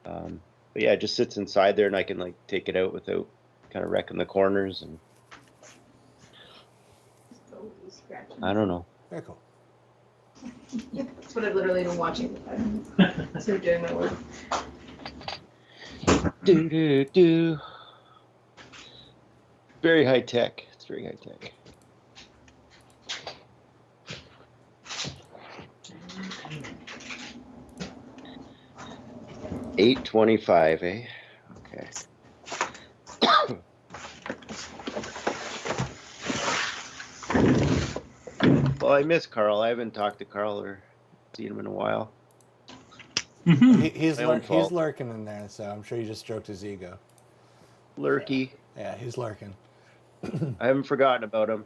But yeah, it just sits inside there, and I can like take it out without kind of wrecking the corners, and I don't know. Very cool. Yeah, that's what I've literally been watching. So doing my work. Do. Very high tech. It's very high tech. $8.25, eh? Okay. Well, I miss Carl. I haven't talked to Carl or seen him in a while. He's My own fault. lurking in there, so I'm sure you just stroked his ego. Lurky. Yeah, he's lurking. I haven't forgotten about him.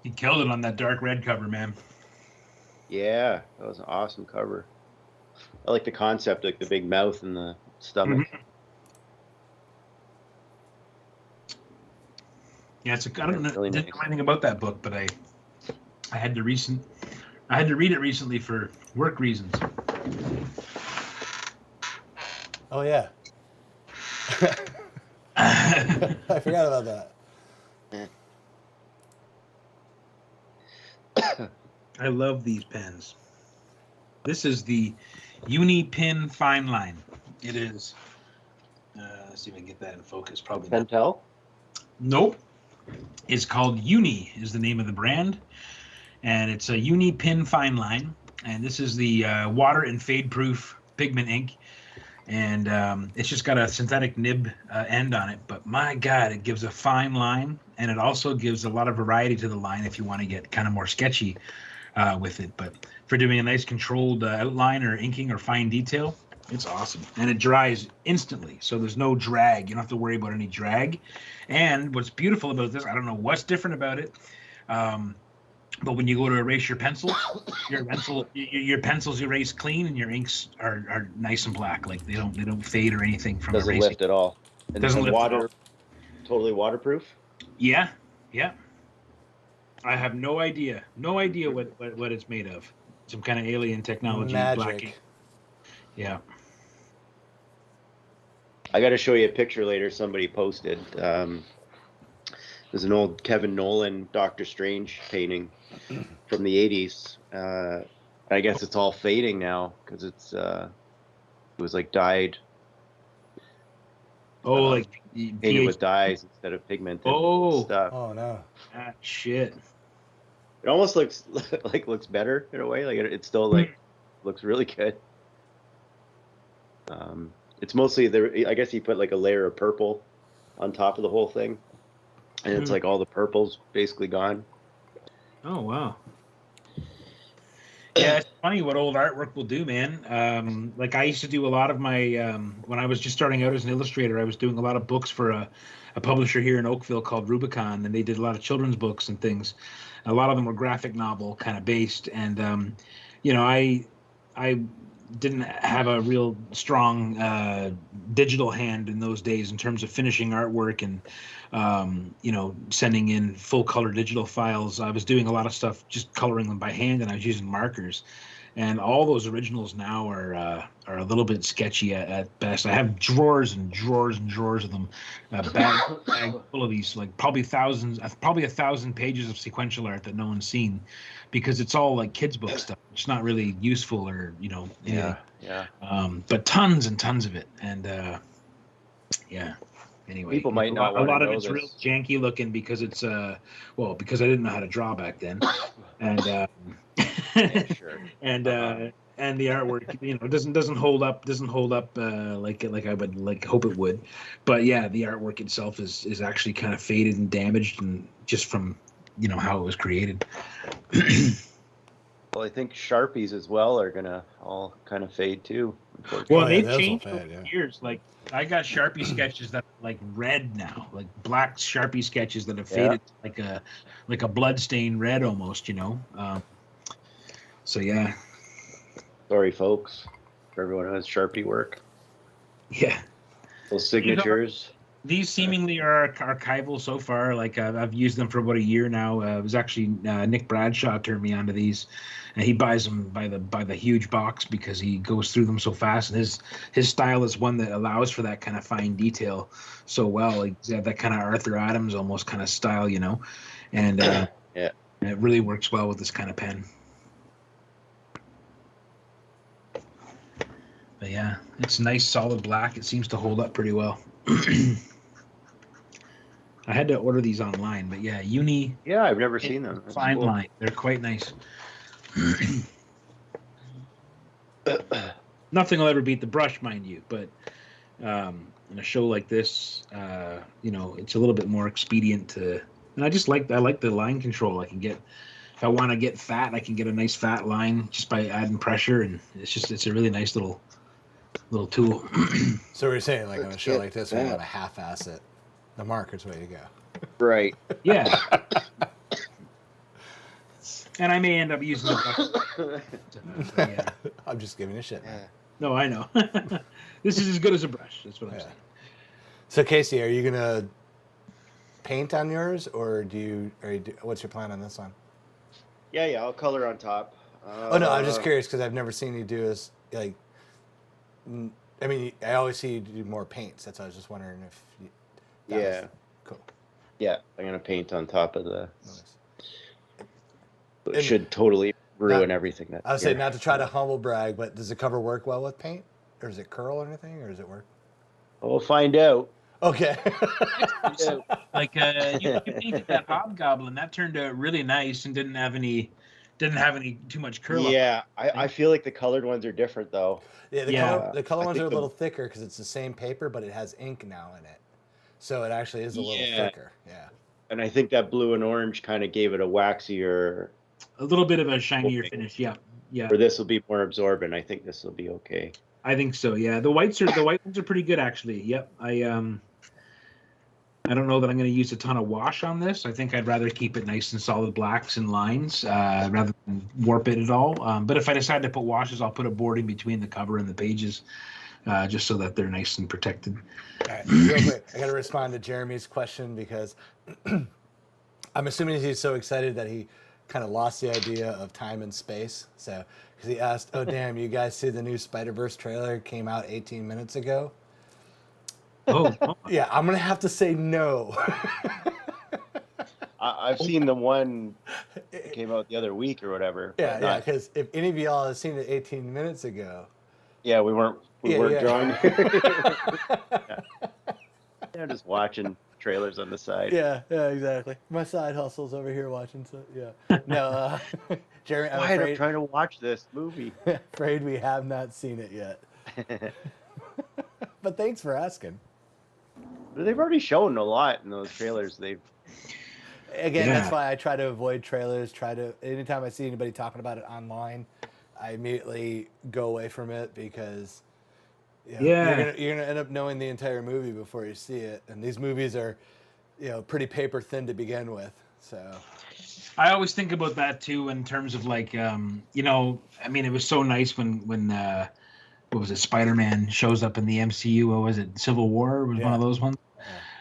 He killed it on that dark red cover, man. Yeah, that was an awesome cover. I like the concept, like the big mouth and the stomach. Yeah, I don't know, Really didn't nice. know anything about that book, but I had to read it recently for work reasons. Oh yeah. I forgot about that. I love these pens. This is the Uni Pin Fine Line. It is. Let's see if I can get that in focus. Probably not. Pentel? Nope. It's called Uni is the name of the brand, and it's a Uni Pin Fine Line. And this is the water and fade proof pigment ink, and it's just got a synthetic nib end on it. But my God, it gives a fine line, and it also gives a lot of variety to the line if you want to get kind of more sketchy with it. But for doing a nice controlled outline or inking or fine detail, it's awesome. And it dries instantly, so there's no drag. You don't have to worry about any drag. And what's beautiful about this, I don't know what's different about it, but when you go to erase your pencils, your pencils erase clean, and your inks are nice and black. Like they don't fade or anything from Doesn't erasing. lift at all. And Doesn't the lift at water, all. totally waterproof? Yeah. I have no idea what it's made of. Some kind of alien technology. Magic. Black ink. Yeah. I got to show you a picture later somebody posted. There's an old Kevin Nolan Doctor Strange painting from the 80s. I guess it's all fading now because it was like dyed. Oh, like Painted with dyes instead of pigmented stuff. Oh no. Shit. It almost looks looks better in a way. Like it still looks really good. It's mostly I guess he put like a layer of purple on top of the whole thing, and it's like all the purple's basically gone. Oh wow. Yeah, it's funny what old artwork will do, man. Like I used to do a lot of my when I was just starting out as an illustrator, I was doing a lot of books for a publisher here in Oakville called Rubicon, and they did a lot of children's books and things. A lot of them were graphic novel kind of based, and I didn't have a real strong digital hand in those days in terms of finishing artwork and sending in full color digital files. I was doing a lot of stuff just coloring them by hand, and I was using markers. And all those originals now are a little bit sketchy at best. I have drawers and drawers and drawers of them, bag full of these, like probably 1,000 pages of sequential art that no one's seen, because it's all like kids' book stuff. It's not really useful or anything. Yeah. But tons and tons of it, and yeah. Anyway, People might not a lot wanna of know it's this. real janky looking because it's because I didn't know how to draw back then, and Yeah, sure. and and the artwork, doesn't hold up like I would hope it would. But yeah, the artwork itself is actually kind of faded and damaged, and just from how it was created. Well, I think Sharpies as well are gonna all kind of fade too. Well, Oh, yeah, they've those will changed fade, over yeah. the years. Like I got Sharpie sketches that are like red now, like black Sharpie sketches that have faded like a bloodstained red almost. So yeah, Sorry, folks, for everyone who has Sharpie work. yeah. Those signatures. These seemingly are archival so far. Like I've used them for about a year now. It was actually Nick Bradshaw turned me onto these, and he buys them by the huge box because he goes through them so fast. And his style is one that allows for that kind of fine detail so well. Like that kind of Arthur Adams almost kind of style, and Yeah. it really works well with this kind of pen. But yeah, it's nice solid black. It seems to hold up pretty well. I had to order these online, but yeah, Uni Yeah, I've never seen them. That's fine cool. line. They're quite nice. Nothing will ever beat the brush, mind you, but in a show like this, it's a little bit more expedient to. And I like the line control. I can get, if I want to get fat, I can get a nice fat line just by adding pressure, and it's a really nice little tool. So we're saying, like, on a show Yeah, like this, we have a half-ass it. The marker's way to go. Right. Yeah. And I may end up using the brush. Yeah. I'm just giving a shit, man. No, I know. This is as good as a brush. That's what I'm saying. So Casey, are you gonna paint on yours, or what's your plan on this one? Yeah, I'll color on top. Oh no, I'm just curious because I've never seen you do this. Like, I mean, I always see you do more paints. That's why I was just wondering if. Yeah. Cool. Yeah, I'm gonna paint on top of the. Nice. It should totally ruin everything. I would say not to try to humble brag, but does the cover work well with paint, or does it curl or anything, or does it work? We'll find out. Okay. Like you painted that hobgoblin, that turned out really nice and didn't have any too much curl. Yeah, I feel like the colored ones are different though. Yeah, the color I ones think are a little thicker because it's the same paper, but it has ink now in it, so it actually is a little thicker. Yeah. And I think that blue and orange kind of gave it a waxier. A little bit of a shinier finish. Yeah. Or this will be more absorbent. I think this will be okay. I think so. Yeah, the white ones are pretty good actually. Yep. I don't know that I'm going to use a ton of wash on this. I think I'd rather keep it nice and solid blacks and lines rather than warp it at all. But if I decide to put washes, I'll put a boarding between the cover and the pages, just so that they're nice and protected. All right, real quick, I got to respond to Jeremy's question because I'm assuming he's so excited that he kind of lost the idea of time and space. So, because he asked, "Oh damn, you guys see the new Spider-Verse trailer came out 18 minutes ago?" Oh. Yeah, I'm gonna have to say no. I've seen the one that came out the other week or whatever. Yeah, because if any of y'all have seen it 18 minutes ago. Yeah, we weren't drawing. Yeah, just watching trailers on the side. Yeah, exactly. My side hustle's over here watching. So yeah, no, Jeremy, I'm trying to watch this movie. Afraid we have not seen it yet. But thanks for asking. They've already shown a lot in those trailers. That's why I try to avoid trailers. Anytime I see anybody talking about it online, I immediately go away from it because you're gonna end up knowing the entire movie before you see it. And these movies are, pretty paper thin to begin with. So I always think about that too in terms of like, I mean, it was so nice when what was it, Spider-Man shows up in the MCU. What was it, Civil War was one of those ones?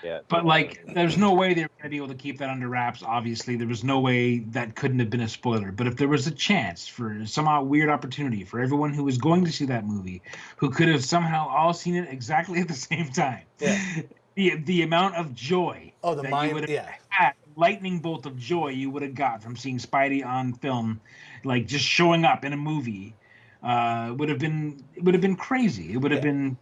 Yeah. But like, there's no way they were going to be able to keep that under wraps. Obviously, there was no way that couldn't have been a spoiler. But if there was a chance for somehow weird opportunity for everyone who was going to see that movie, who could have somehow all seen it exactly at the same time, the amount of joy, lightning bolt of joy you would have got from seeing Spidey on film, like just showing up in a movie, would have been crazy. It would have been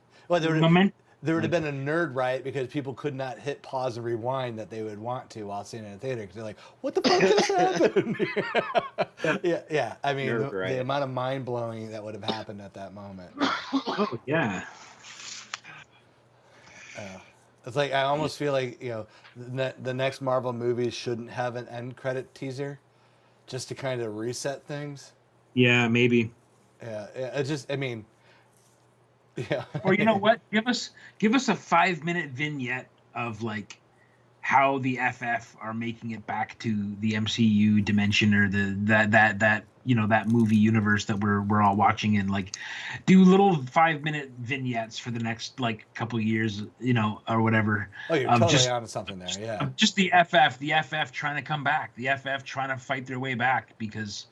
there would have been a nerd riot because people could not hit pause and rewind that they would want to while seeing it in a theater because they're like, "What the fuck just happened?" yeah. I mean, Nerd the riot. amount of mind blowing that would have happened at that moment. Oh yeah. It's like I almost feel like the next Marvel movie shouldn't have an end credit teaser, just to kind of reset things. Yeah, maybe. Yeah, it just I mean, yeah. Or you know what? Give us a 5-minute vignette of like how the FF are making it back to the MCU dimension or that that movie universe that we're all watching in. Like, do little 5-minute vignettes for the next like couple of years, or whatever. Oh, you're totally onto something there. Yeah. Just the FF trying to come back, the FF trying to fight their way back because,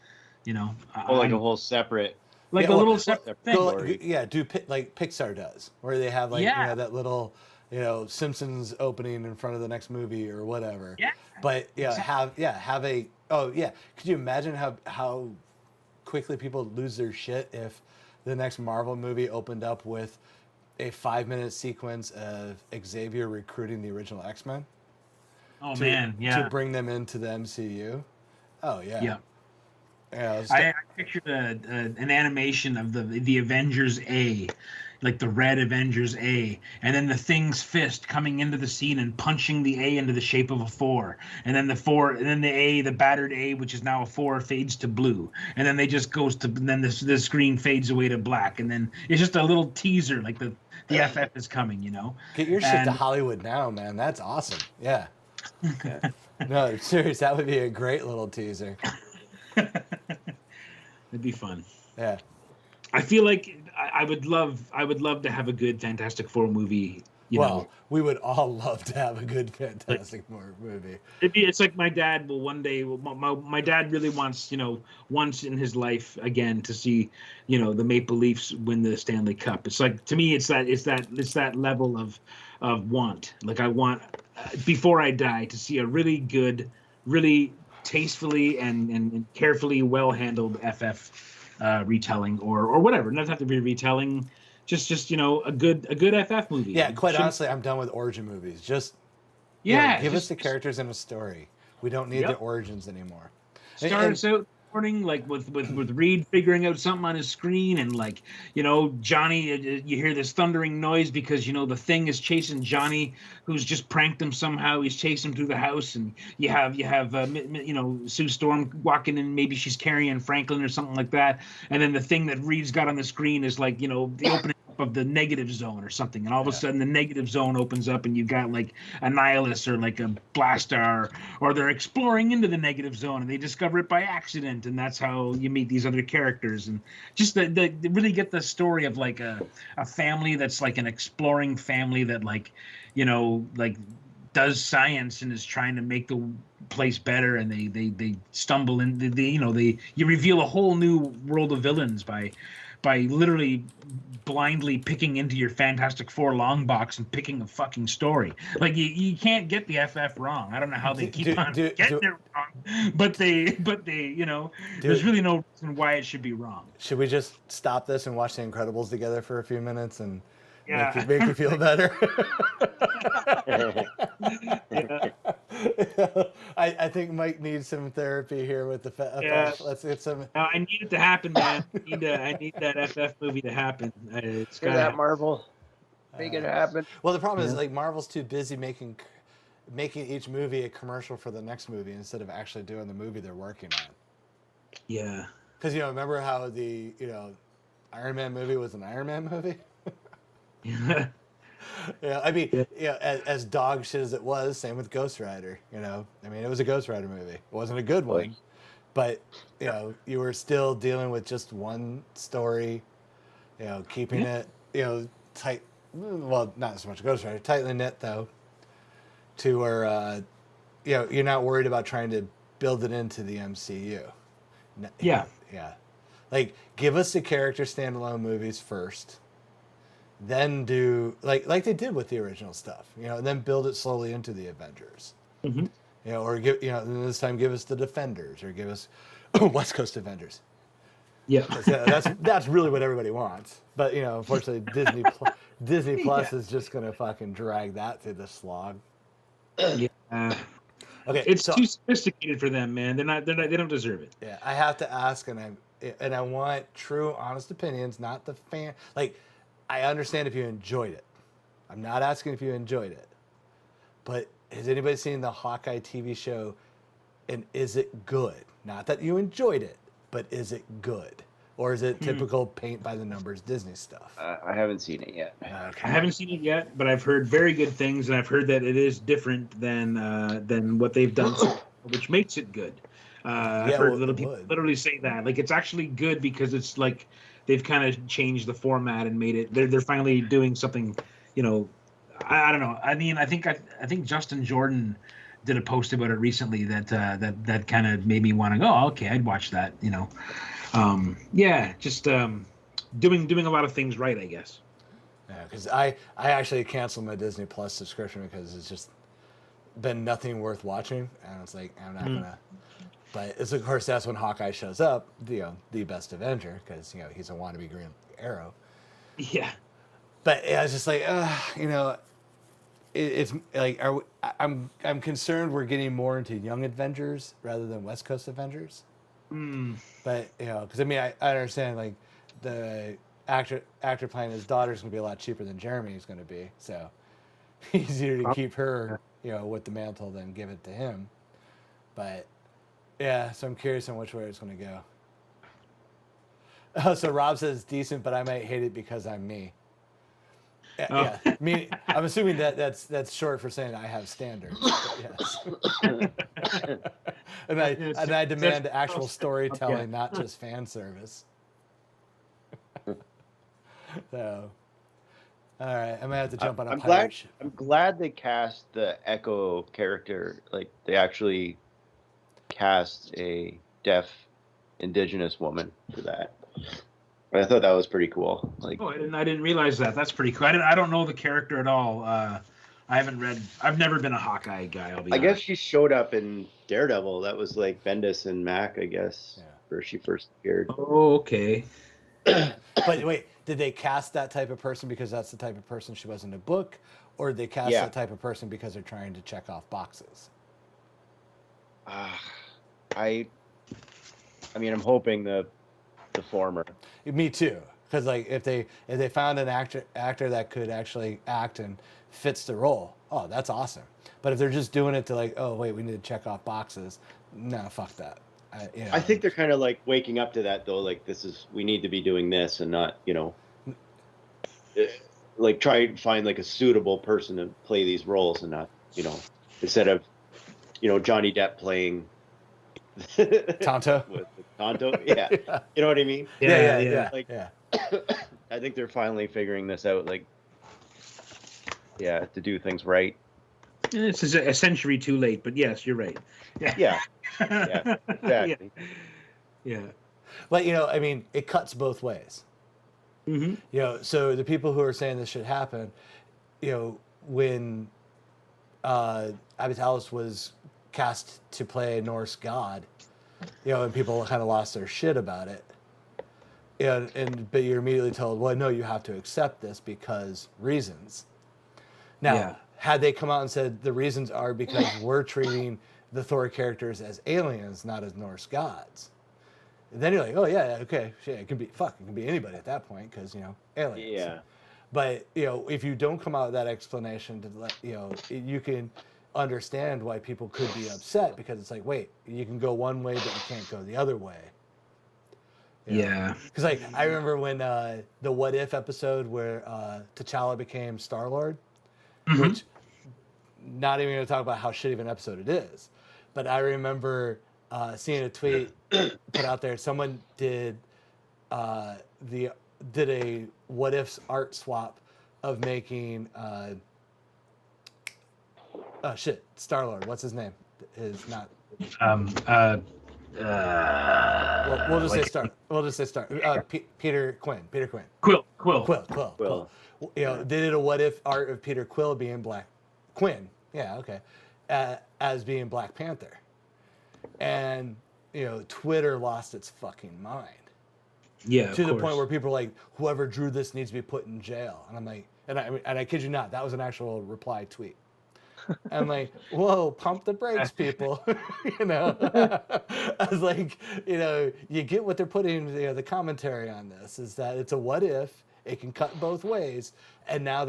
like a whole separate. Like Yeah, a well, little separate thing. Do like Pixar does, where they have like that little Simpsons opening in front of the next movie or whatever. Yeah. But have a Could you imagine how quickly people would lose their shit if the next Marvel movie opened up with a 5-minute sequence of Xavier recruiting the original X-Men? Oh man, yeah. To bring them into the MCU. Oh yeah. Yeah. Yeah, I pictured an animation of the Avengers A, like the red Avengers A, and then the Thing's fist coming into the scene and punching the A into the shape of a 4, and then the battered A, which is now a 4, fades to blue, and then they just goes to, and then the screen fades away to black, and then it's just a little teaser, like the FF is coming, Get your shit to Hollywood now, man. That's awesome. Yeah. No, serious. That would be a great little teaser. It'd be fun. Yeah. I feel like I would love to have a good Fantastic Four movie. We would all love to have a good Fantastic Four movie. It's like my dad will one day. My dad really wants, once in his life again to see, the Maple Leafs win the Stanley Cup. It's like, to me, it's that level of want. Like I want, before I die, to see a really good, really tastefully and carefully well handled FF retelling or whatever. It doesn't have to be a retelling. Just a good FF movie. Yeah, quite honestly, I'm done with origin movies. Just give us the characters and a story. We don't need the origins anymore. Starts out morning like with Reed figuring out something on his screen, and like Johnny, you hear this thundering noise because the Thing is chasing Johnny, who's just pranked him somehow. He's chasing him through the house, and you have Sue Storm walking in. Maybe she's carrying Franklin or something like that, and then the thing that Reed's got on the screen is like the opening of the negative zone or something, and all of a sudden the negative zone opens up and you've got like a Nihilus or like a Blastar, or they're exploring into the negative zone and they discover it by accident, and that's how you meet these other characters. And just the really get the story of like a family that's like an exploring family that like does science and is trying to make the place better, and they stumble in you reveal a whole new world of villains by literally blindly picking into your Fantastic Four long box and picking a fucking story. Like you can't get the FF wrong. I don't know how they keep on getting it wrong, but they there's really no reason why it should be wrong. Should we just stop this and watch The Incredibles together for a few minutes and Yeah. make you feel better? I think Mike needs some therapy here with the FF. Let's get some. I need it to happen, man. I need that FF movie to happen. It's got that Marvel. Make it happen. Well, the problem is like Marvel's too busy making each movie a commercial for the next movie instead of actually doing the movie they're working on. Yeah. Because remember how the Iron Man movie was an Iron Man movie? Yeah. Yeah, I mean, as dog shit as it was, same with Ghost Rider. I mean, it was a Ghost Rider movie. It wasn't a good one, but you were still dealing with just one story. Keeping it tight. Well, not so much Ghost Rider, tightly knit though. To where you're not worried about trying to build it into the MCU. Yeah. Yeah. Like, give us the character standalone movies first. Then do like they did with the original stuff, and then build it slowly into the Avengers. Mm-hmm. Or give this time give us the Defenders, or give us West Coast Avengers. Yeah. That's really what everybody wants. But you know, unfortunately, Disney Plus is just gonna fucking drag that through the slog. Yeah. Okay, It's so too sophisticated for them, man. They don't deserve it. yeah, I have to ask, and I want true, honest opinions, not the fan. Like, I understand if you enjoyed it. I'm not asking if you enjoyed it, but has anybody seen the Hawkeye TV show? And is it good? Not that you enjoyed it, but is it good? Or is it typical paint by the numbers Disney stuff? I haven't seen it yet. I haven't seen it yet, but I've heard very good things, and I've heard that it is different than what they've done, which makes it good. I've heard little people literally say that, like, it's actually good because it's like they've kind of changed the format and made it. They're finally doing something, you know. I don't know. I mean, I think Justin Jordan did a post about it recently that kind of made me want to go, oh, okay, I'd watch that, you know. Just doing a lot of things right, I guess. Yeah, because I actually canceled my Disney Plus subscription because it's just been nothing worth watching, and it's like I'm not gonna. But it's, of course, that's when Hawkeye shows up, you know, the best Avenger, because you know he's a wannabe Green Arrow. Yeah. But yeah, it's just like you know, it's like I'm concerned we're getting more into Young Avengers rather than West Coast Avengers. But you know, because I mean, I understand like the actor playing his daughter is going to be a lot cheaper than Jeremy's going to be, so easier to keep her, you know, with the mantle than give it to him. But yeah, so I'm curious on which way it's going to go. Oh, so Rob says decent, but I might hate it because I'm me. Yeah, me. I'm assuming that's short for saying I have standards. Yes. and I demand actual storytelling, not just fan service. So, all right, I'm gonna have to jump on a pirate ship. I'm glad they cast the Echo character. Like they actually cast a deaf Indigenous woman for that. I thought that was pretty cool. Like, I didn't realize that. That's pretty cool. I don't know the character at all. I haven't read. I've never been a Hawkeye guy. I'll be honest. guess she showed up in Daredevil. That was like Bendis and Mac, I guess, where she first appeared. Oh, okay. But wait, did they cast that type of person because that's the type of person she was in the book, or did they cast that type of person because they're trying to check off boxes? I mean, I'm hoping the former. Me too, because like if they found an actor that could actually act and fits the role, oh, that's awesome. But if they're just doing it to like, oh wait, we need to check off boxes, no, fuck that. I think they're kind of like waking up to that though. Like we need to be doing this and not, you know, like try and find like a suitable person to play these roles and not, you know, instead of, you know, Johnny Depp playing Tonto. Tonto, yeah. You know what I mean? Yeah. Like, I think they're finally figuring this out. Like, to do things right. It's a century too late, but yes, you're right. Yeah, exactly. Yeah. But you know, I mean, it cuts both ways. Mm-hmm. You know, so the people who are saying this should happen, you know, when Abitalis was cast to play a Norse god, you know, and people kind of lost their shit about it. But you're immediately told, well, no, you have to accept this because reasons. Now, had they come out and said the reasons are because we're treating the Thor characters as aliens, not as Norse gods, then you're like, oh yeah, okay, shit, it can be anybody at that point because, you know, aliens. Yeah. But you know, if you don't come out with that explanation to let you know, you can understand why people could be upset because it's like, wait, you can go one way, but you can't go the other way. You know? Yeah. Because like I remember when the What If episode where T'Challa became Star-Lord, which not even going to talk about how shitty of an episode it is, but I remember seeing a tweet put out there. Someone did a What If's art swap of making Star-Lord. What's his name? His not. We'll just say Star. We'll just say Star. Peter Quinn. Quill. You know, they did a What If art of Peter Quill being Black Quinn. Yeah, okay. As being Black Panther, and you know, Twitter lost its fucking mind. Yeah, to of the course. point where people are like, whoever drew this needs to be put in jail. And I'm like, and I kid you not, that was an actual reply tweet. I'm like, whoa, pump the brakes, people. You know, I was like, you know, you get what they're putting, you know, the commentary on this is that it's a what if, it can cut both ways. And now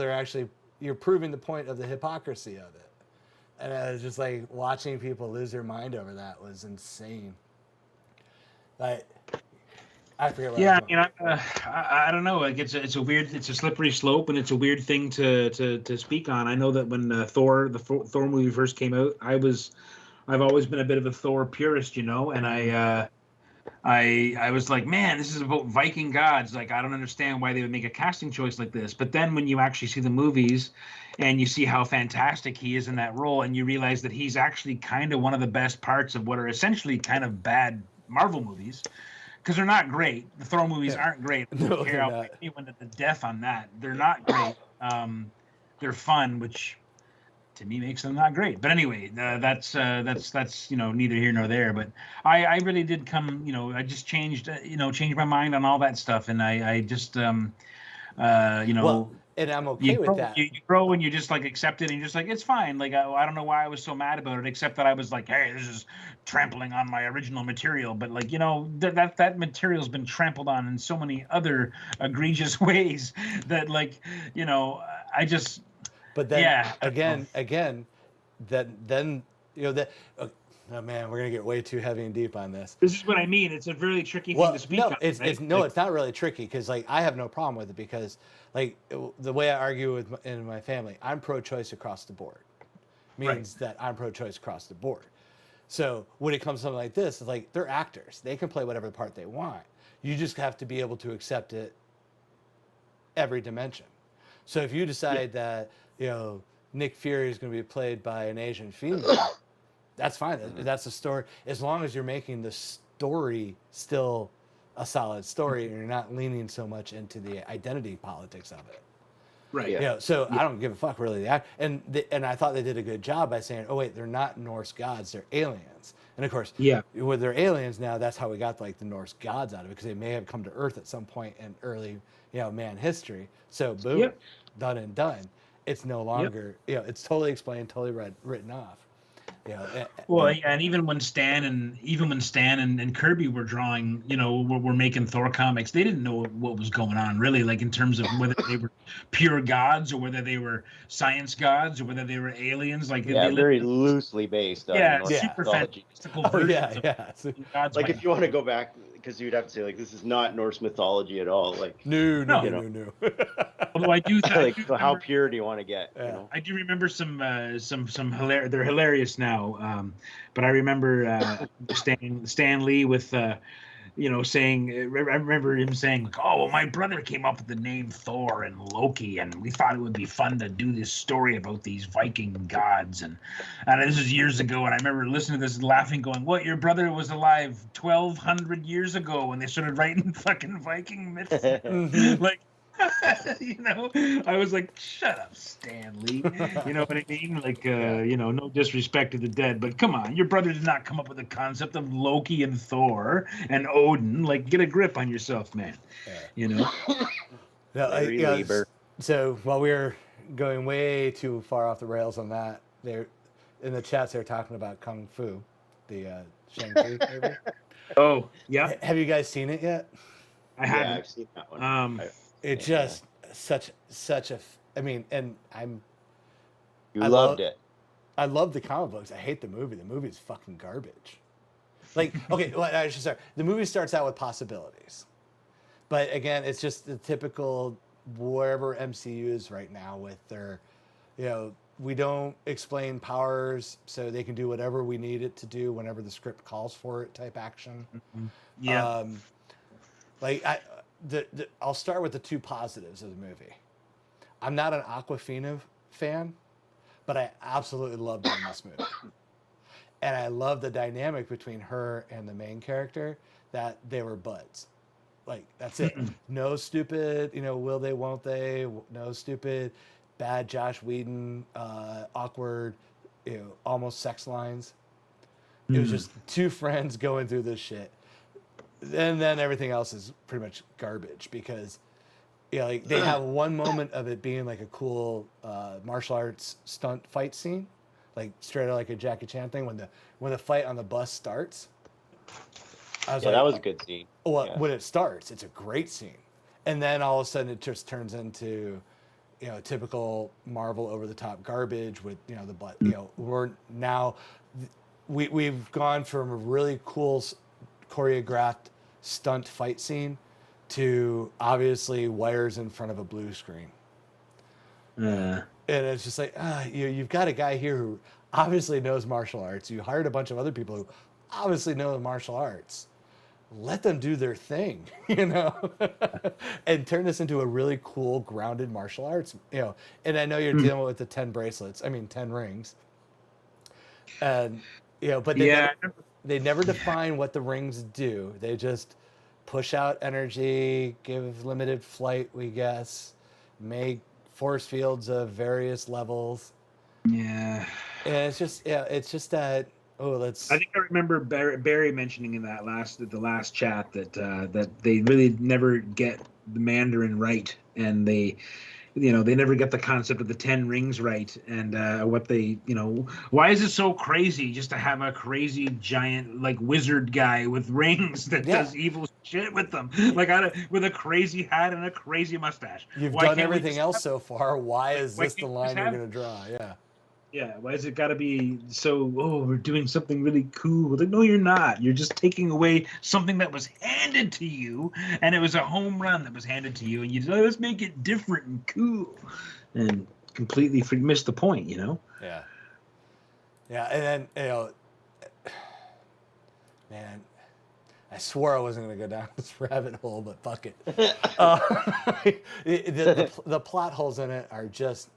you're proving the point of the hypocrisy of it. And I was just like, watching people lose their mind over that was insane. Like, I forget what I Yeah, was you know, I don't know. Like it's a slippery slope, and it's a weird thing to speak on. I know that when the Thor movie first came out, I've always been a bit of a Thor purist, you know, and I was like, man, this is about Viking gods. Like, I don't understand why they would make a casting choice like this. But then when you actually see the movies and you see how fantastic he is in that role, and you realize that he's actually kind of one of the best parts of what are essentially kind of bad Marvel movies. Because they're not great. The Thor movies aren't great. I No, don't care they're how not. anyone to the death on that. They're not great. They're fun, which to me makes them not great. But anyway, that's you know neither here nor there. But I really did come, you know, I just changed changed my mind on all that stuff, and I just you know. Well, and I'm okay with that. You grow and you just like accept it and you're just like it's fine. Like I don't know why I was so mad about it, except that I was like, hey, this is trampling on my original material. But like you know that material's been trampled on in so many other egregious ways that like you know I just But then yeah again, then you know that. Oh man, we're gonna get way too heavy and deep on this. this is what I mean. It's a really tricky thing Well, to speak no, on. it's Right? it's no, Like, it's not really tricky because like I have no problem with it because like the way I argue in my family, I'm pro-choice across the board. Means that I'm pro-choice across the board. So when it comes to something like this, it's like they're actors; they can play whatever part they want. You just have to be able to accept it every dimension. So if you decide that you know Nick Fury is going to be played by an Asian female, that's fine. That's a story as long as you're making the story still a solid story and you're not leaning so much into the identity politics of it. right. Yeah. You know, so I don't give a fuck really. And I thought they did a good job by saying, oh wait, they're not Norse gods, they're aliens. And of course, Yeah. with their aliens now, that's how we got like the Norse gods out of it because they may have come to Earth at some point in early, you know, man history. So boom, Yep. done and done. It's no longer, you know, it's totally explained, totally written off. You know, Well, yeah, and even when Stan and Kirby were drawing, you know, were making Thor comics, they didn't know what was going on really, like in terms of whether they were pure gods or whether they were science gods or whether they were aliens. Like Yeah, they very lived, loosely based on yeah, Norse super mythology. fantastical oh yeah, versions yeah. So, of gods. Like by- if you want to go back, because you'd have to say like this is not Norse mythology at all. Like no, No. no, know. no, no. although I do, like how pure do you want to get? Yeah. You know? I do remember some hilarious. They're hilarious now, but I remember Stan Lee with you know saying. I remember him saying, like, "Oh, well, my brother came up with the name Thor and Loki, and we thought it would be fun to do this story about these Viking gods." And this was years ago, and I remember listening to this and laughing, going, "What? Your brother was alive 1,200 years ago when they started writing fucking Viking myths?" Like. You know, I was like, "Shut up, Stanley." You know what I mean? Like, you know, no disrespect to the dead, but come on, your brother did not come up with the concept of Loki and Thor and Odin. Like, get a grip on yourself, man. Yeah. You know? No, Larry you know, Lieber. so while we were going way too far off the rails on that, they're in the chats they're talking about Kung Fu, the Shang-Chi movie. Oh, yeah, Have you guys seen it yet? I Yeah, haven't. I've seen that one. It's Yeah. just such a. I mean, and You I loved love- it. I love the comic books. I hate the movie. The movie is fucking garbage. Like, okay, well, I should start. The movie starts out with possibilities, but again, it's just the typical wherever MCU is right now with their, you know, we don't explain powers so they can do whatever we need it to do whenever the script calls for it type action. Yeah. Like I'll start with the two positives of the movie. I'm not an Aquafina fan, but I absolutely loved her in this movie. And I love the dynamic between her and the main character, that they were buds. Like, that's it. No stupid, you know, will they, won't they? No stupid, bad Josh Whedon, awkward, you know, almost sex lines. It was just two friends going through this shit. and then everything else is pretty much garbage because, like they have one moment of it being like a cool martial arts stunt fight scene, like straight out like a Jackie Chan thing when the fight on the bus starts. I was Yeah, like, that was a good scene. well, Yeah. when it starts, it's a great scene, and then all of a sudden it just turns into, typical Marvel over the top garbage with the butt. We're now we've gone from a really cool choreographed stunt fight scene to obviously wires in front of a blue screen. And it's just like, you've got a guy here who obviously knows martial arts. You hired a bunch of other people who obviously know the martial arts. Let them do their thing, and turn this into a really cool, grounded martial arts, And I know you're dealing with the 10 bracelets, 10 rings. And, but they never define what the rings do. They just push out energy, give limited flight, we guess, make force fields of various levels. Yeah. And it's just that. I think I remember Barry mentioning in the last chat that that they really never get the Mandarin right, and they never get the concept of the 10 rings right, and what they why is it so crazy just to have a crazy giant like wizard guy with rings that does evil shit with them, like with a crazy hat and a crazy mustache. You've done everything else so far. Why is this the line you're going to draw? Yeah. Yeah, why is it got to be so, we're doing something really cool? Like, no, you're not. You're just taking away something that was handed to you, and it was a home run that was handed to you, and you say, let's make it different and cool, and completely missed the point, Yeah. Yeah, and then, man, I swore I wasn't going to go down this rabbit hole, but fuck it. The plot holes in it are just,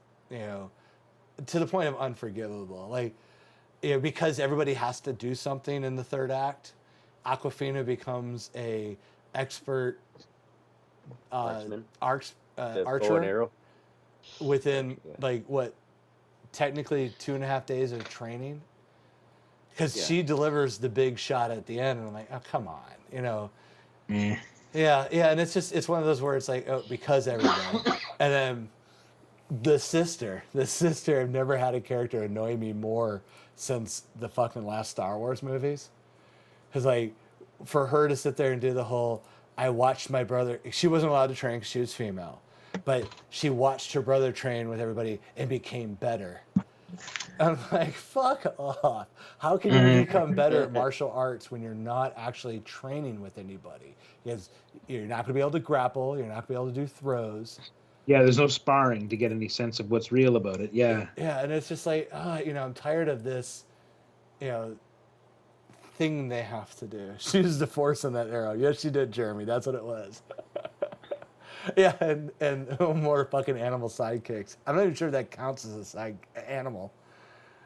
to the point of unforgivable. Like, because everybody has to do something in the third act, Awkwafina becomes a expert archer within technically 2.5 days of training. Because she delivers the big shot at the end, and I'm like, oh, come on, Yeah, and it's one of those where it's like, oh, because everybody. And then the sister, I've never had a character annoy me more since the fucking last Star Wars movies. Because, like, for her to sit there and do the whole, I watched my brother, she wasn't allowed to train because she was female, but she watched her brother train with everybody and became better. I'm like, fuck off. How can you become better at martial arts when you're not actually training with anybody? Because you're not going to be able to grapple, you're not going to be able to do throws. Yeah, there's no sparring to get any sense of what's real about it. Yeah. Yeah, and it's just like, I'm tired of this, thing they have to do. She used the force in that arrow. Yes, she did, Jeremy. That's what it was. Yeah, and more fucking animal sidekicks. I'm not even sure that counts as a side animal.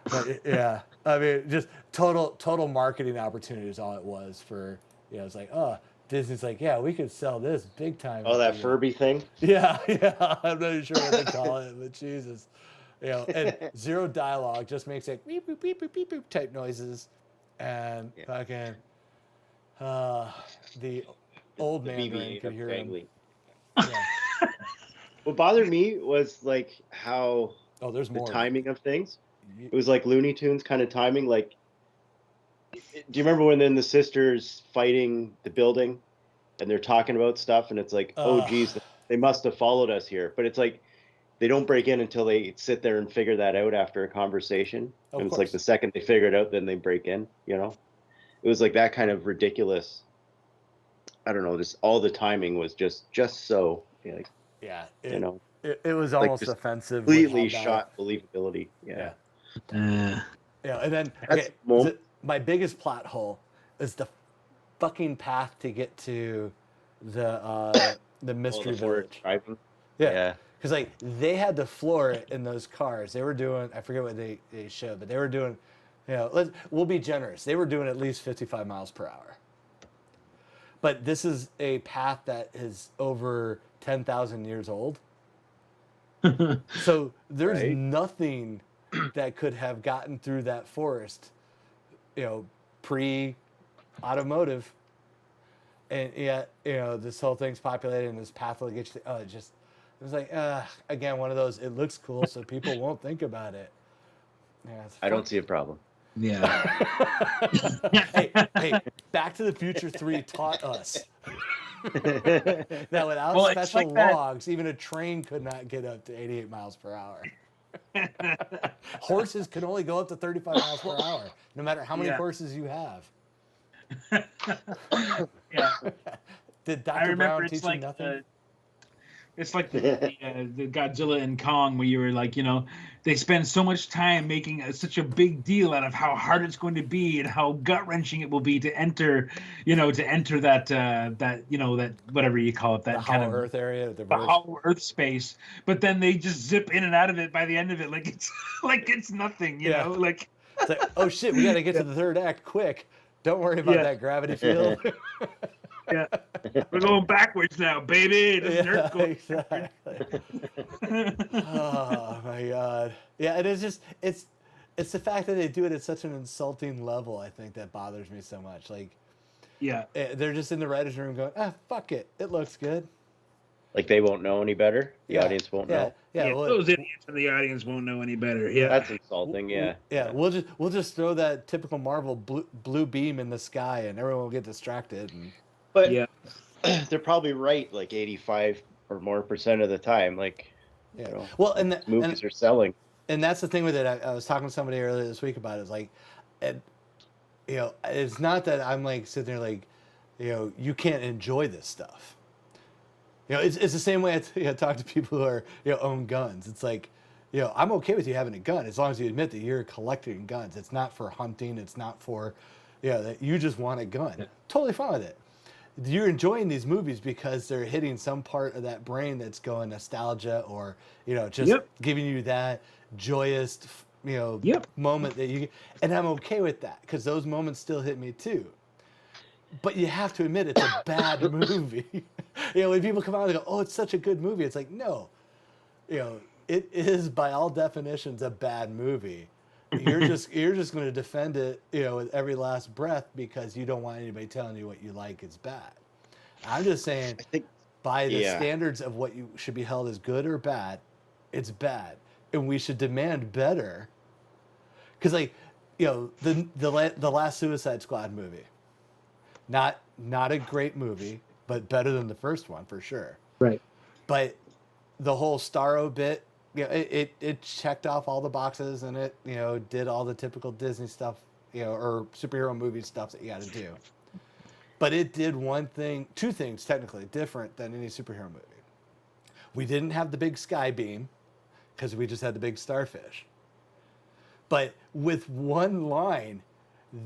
But yeah, I mean, just total marketing opportunity is all it was for. It's like, Disney's like, yeah, we could sell this big time. Oh, that Furby thing? Yeah. I'm not even sure what to call it, but Jesus. And zero dialogue, just makes like beep, boop, beep, boop, beep, boop type noises. And fucking the old Mandarin could hear him. Yeah. What bothered me was like how there's more. The timing of things. It was like Looney Tunes kind of timing. Like, do you remember when then the sisters fighting the building and they're talking about stuff and it's like, oh geez, they must have followed us here. But it's like they don't break in until they sit there and figure that out after a conversation. And it's like the second they figure it out, then they break in, It was like that kind of ridiculous. I don't know, just all the timing was just so, it was like almost offensive. Completely shot believability. Yeah. And then my biggest plot hole is the fucking path to get to the mystery village. Yeah. Because like they had to floor it in those cars. They were doing, I forget what they showed, but they were doing, we'll be generous. They were doing at least 55 miles per hour. But this is a path that is over 10,000 years old. So there's nothing that could have gotten through that forest, pre-automotive. and yet this whole thing's populated and this path will get you. It was like again one of those. It looks cool, so people won't think about it. Yeah, I don't see a problem. Yeah. hey, Back to the Future 3 taught us that without Well, it's special like that- logs, even a train could not get up to 88 miles per hour. Horses can only go up to 35 miles per hour, no matter how many Yeah. horses you have. Yeah. Did I Dr. remember Brown it's teach like you nothing? it's like the Godzilla and Kong, where you were like, they spend so much time making such a big deal out of how hard it's going to be and how gut wrenching it will be to enter, that whatever you call it, that The kind hollow of Earth area, the the verge. hollow Earth space. But then they just zip in and out of it by the end of it, like it's like it's nothing, you Yeah. know, like. It's like, oh shit, we got to get to the third act quick. Don't worry about Yeah. that gravity field. Yeah, we're going backwards now, baby. It doesn't hurt going exactly. Oh my god. Yeah, it is just it's the fact that they do it at such an insulting level. I think that bothers me so much. Like, Yeah. they're just in the writers' room going, fuck it, it looks good. Like they won't know any better. The Yeah. audience won't Yeah, know. yeah. Those idiots in the audience won't know any better. Yeah. That's insulting. Yeah. Yeah, we'll just throw that typical Marvel blue beam in the sky, and everyone will get distracted. And But Yeah. they're probably right, like 85 or more % of the time. Like, yeah, well, and movies are selling. And that's the thing with it. I was talking to somebody earlier this week about it. It's like, it's not that I'm like sitting there like, you can't enjoy this stuff. It's the same way I talk to people who are own guns. It's like, I'm okay with you having a gun as long as you admit that you're collecting guns. It's not for hunting. It's not for, that you just want a gun. Yeah. Totally fine with it. You're enjoying these movies because they're hitting some part of that brain that's going nostalgia or just giving you that joyous moment that you, and I'm okay with that because those moments still hit me too. But you have to admit it's a bad movie. When people come out and go, "Oh, it's such a good movie," it's like, no, it is by all definitions a bad movie. You're just going to defend it, with every last breath because you don't want anybody telling you what you like is bad. I'm just saying, I think by the standards of what you should be held as good or bad, it's bad, and we should demand better. Because, like, the last Suicide Squad movie, not a great movie, but better than the first one for sure. Right. But the whole Starro bit. It checked off all the boxes and it, did all the typical Disney stuff, or superhero movie stuff that you got to do. But it did two things technically different than any superhero movie. We didn't have the big sky beam because we just had the big starfish. But with one line,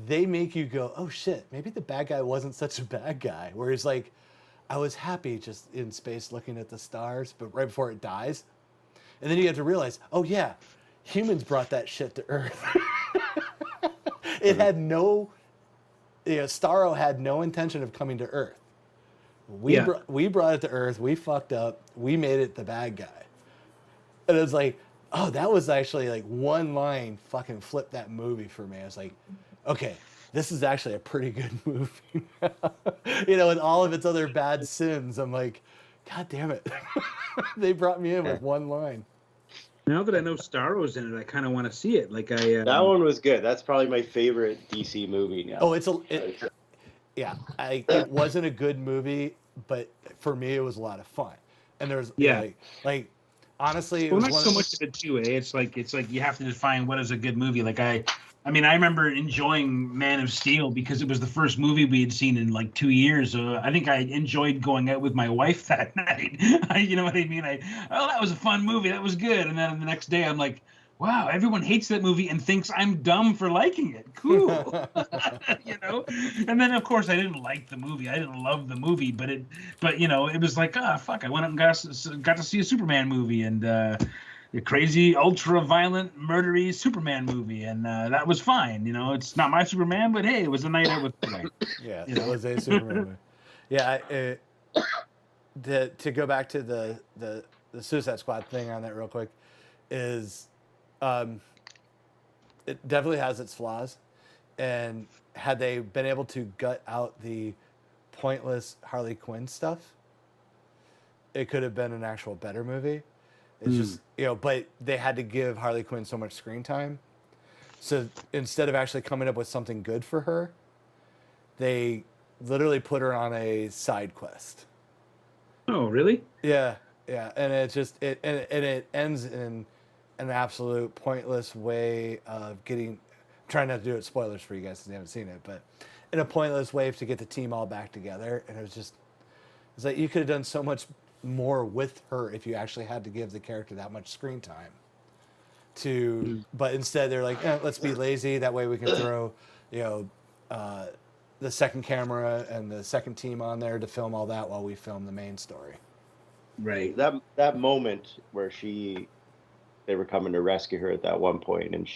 they make you go, oh shit, maybe the bad guy wasn't such a bad guy. Where he's like, I was happy just in space looking at the stars, but right before it dies. And then you have to realize, oh yeah, humans brought that shit to Earth. It had Starro had no intention of coming to Earth. We brought it to Earth. We fucked up. We made it the bad guy. And it was like, oh, that was actually like one line fucking flipped that movie for me. I was like, okay, this is actually a pretty good movie. With all of its other bad sins, I'm like, God damn it. They brought me in with one line. Now that I know Starro's in it, I kind of want to see it. Like that one was good. That's probably my favorite DC movie now. Oh, it wasn't a good movie, but for me, it was a lot of fun. And there was like honestly, it was not so much of it too. It's like you have to define what is a good movie. Like I remember enjoying Man of Steel because it was the first movie we had seen in like 2 years. I think I enjoyed going out with my wife that night. You know what I mean? That was a fun movie. That was good. And then the next day I'm like, wow, everyone hates that movie and thinks I'm dumb for liking it. Cool. And then of course I didn't like the movie. I didn't love the movie, but it was like, fuck, I went up and got to see a Superman movie and a crazy, ultra-violent, murdery Superman movie, and that was fine. It's not my Superman, but hey, it was a night out with Superman. Yeah, it was a Superman movie. Yeah, to go back to the Suicide Squad thing on that real quick, is it definitely has its flaws, and had they been able to gut out the pointless Harley Quinn stuff, it could have been an actual better movie. It's just, but they had to give Harley Quinn so much screen time. So instead of actually coming up with something good for her, they literally put her on a side quest. Oh, really? Yeah, yeah, and it ends in an absolute pointless way of getting. I'm trying not to do it spoilers for you guys since you haven't seen it, but in a pointless way to get the team all back together, and it's like you could have done so much more with her if you actually had to give the character that much screen time. But instead they're like, let's be lazy. That way we can throw, the second camera and the second team on there to film all that while we film the main story. Right. That moment where they were coming to rescue her at that one point, and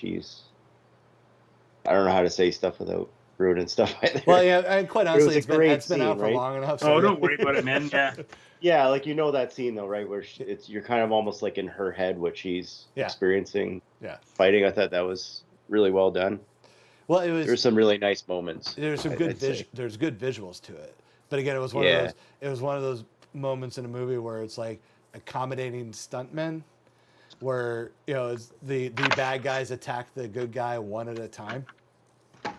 I don't know how to say stuff without ruining stuff either. Well, yeah, and quite honestly, it's been out for right? long enough. So don't worry about it, man. Yeah. Yeah, like that scene though, right? Where you're kind of almost like in her head what she's experiencing. Yeah. Fighting. I thought that was really well done. Well, there's some really nice moments. There's some good there's good visuals to it. But again, it was one of those moments in a movie where it's like accommodating stuntmen, where the bad guys attack the good guy one at a time.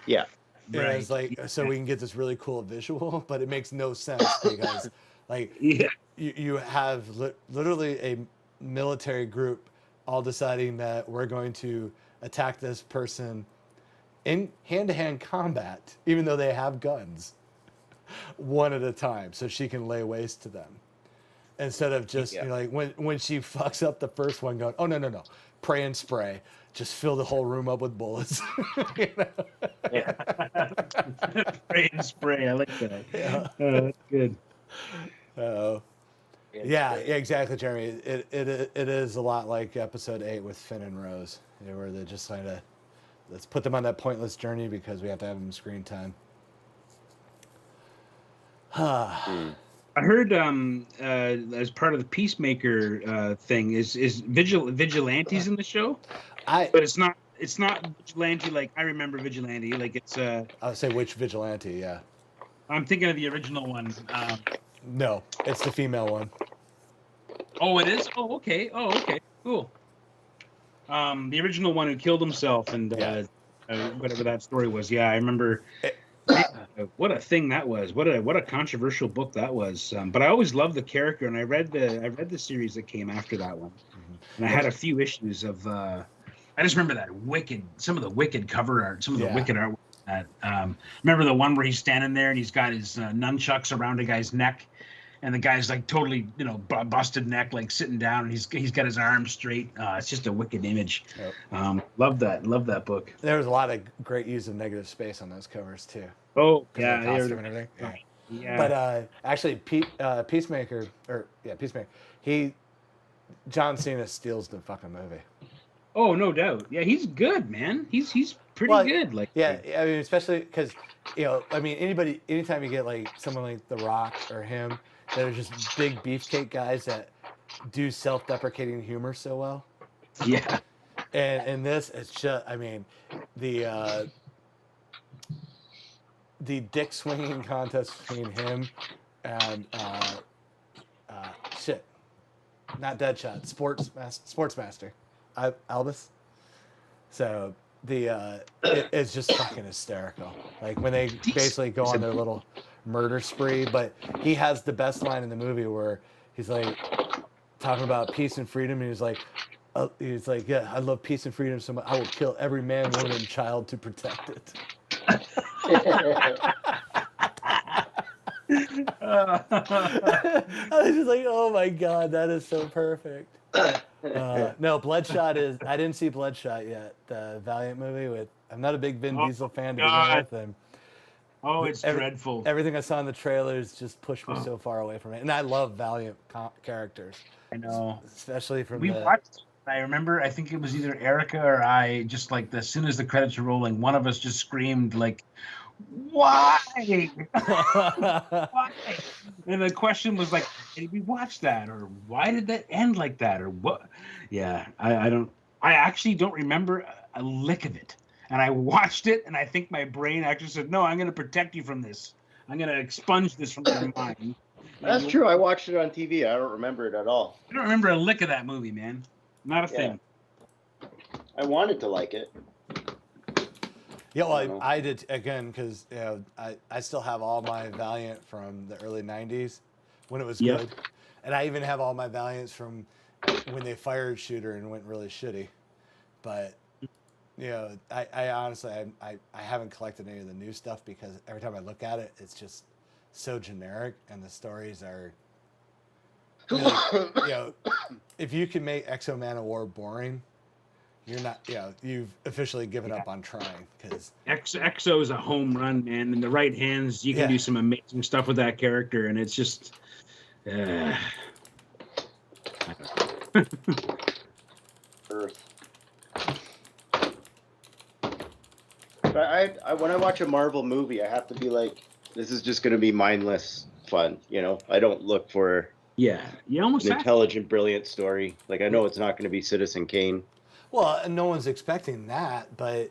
Yeah. And it's like so we can get this really cool visual, but it makes no sense because you have literally a military group all deciding that we're going to attack this person in hand-to-hand combat, even though they have guns, one at a time, so she can lay waste to them. Instead of just when she fucks up the first one, going, oh no, pray and spray, just fill the whole room up with bullets. Yeah. Pray and spray. I like that. Yeah. That's good. Yeah, exactly, Jeremy. It is a lot like episode 8 with Finn and Rose, where they're just kind of let's put them on that pointless journey because we have to have them screen time. I heard as part of the Peacemaker thing is vigilantes in the show, but it's not vigilante like I remember vigilante, like it's I would say which vigilante, yeah. I'm thinking of the original one. No, it's the female one. Oh, it is? Oh, okay. Cool. The original one who killed himself and whatever that story was. Yeah, I remember. What a thing that was! What a controversial book that was. But I always loved the character, and I read the series that came after that one, and I had a few issues of. I just remember some of the wicked cover art, some of the wicked art. Remember the one where he's standing there and he's got his nunchucks around a guy's neck, and the guy's like totally, busted neck, like sitting down, and he's got his arms straight. It's just a wicked image. Yep. Love that book. There was a lot of great use of negative space on those covers too. Oh yeah, costume and everything. Yeah. But actually, Peacemaker. John Cena steals the fucking movie. Oh, no doubt. Yeah, he's good, man. He's pretty good. Like, I mean, especially because anytime you get like someone like The Rock or him, that are just big beefcake guys that do self-deprecating humor so well. Yeah. And in this, it's just, I mean, the dick swinging contest between him and not Deadshot, Sportsmaster. Albus. So it's just fucking hysterical. Like when they basically go on their little murder spree, but he has the best line in the movie where he's like talking about peace and freedom, and he's like, yeah, I love peace and freedom so much, I will kill every man, woman, and child to protect it. I was just like, oh my god, that is so perfect. No, Bloodshot is. I didn't see Bloodshot yet. The Valiant movie I'm not a big Vin Diesel fan to begin with, and it's dreadful. Everything I saw in the trailers just pushed me so far away from it, and I love Valiant characters. I know, especially from watched. I remember. I think it was either Erica or I. Just like as soon as the credits were rolling, one of us just screamed like, "Why? Why?" And the question was like, "Did we watch that, or why did that end like that, or what?" Yeah, I actually don't remember a lick of it. And I watched it, and I think my brain actually said, "No, I'm going to protect you from this. I'm gonna expunge this from their mind. That's true. I watched it on TV. I don't remember it at all. I don't remember a lick of that movie, man. Not a thing. I wanted to like it. Yeah, well, I did again because I still have all my Valiant from the early '90s when it was good, and I even have all my Valiants from when they fired Shooter and went really shitty. But I honestly I haven't collected any of the new stuff because every time I look at it, it's just so generic, and the stories are. Really, if you can make Exo Man of War boring, you're not. You've officially given up on trying because Exo is a home run, man. In the right hands, you can do some amazing stuff with that character, and it's just. Earth. But I when I watch a Marvel movie, I have to be like, this is just going to be mindless fun. I don't look for you almost an intelligent, brilliant story. Like I know it's not going to be Citizen Kane. Well, no one's expecting that, but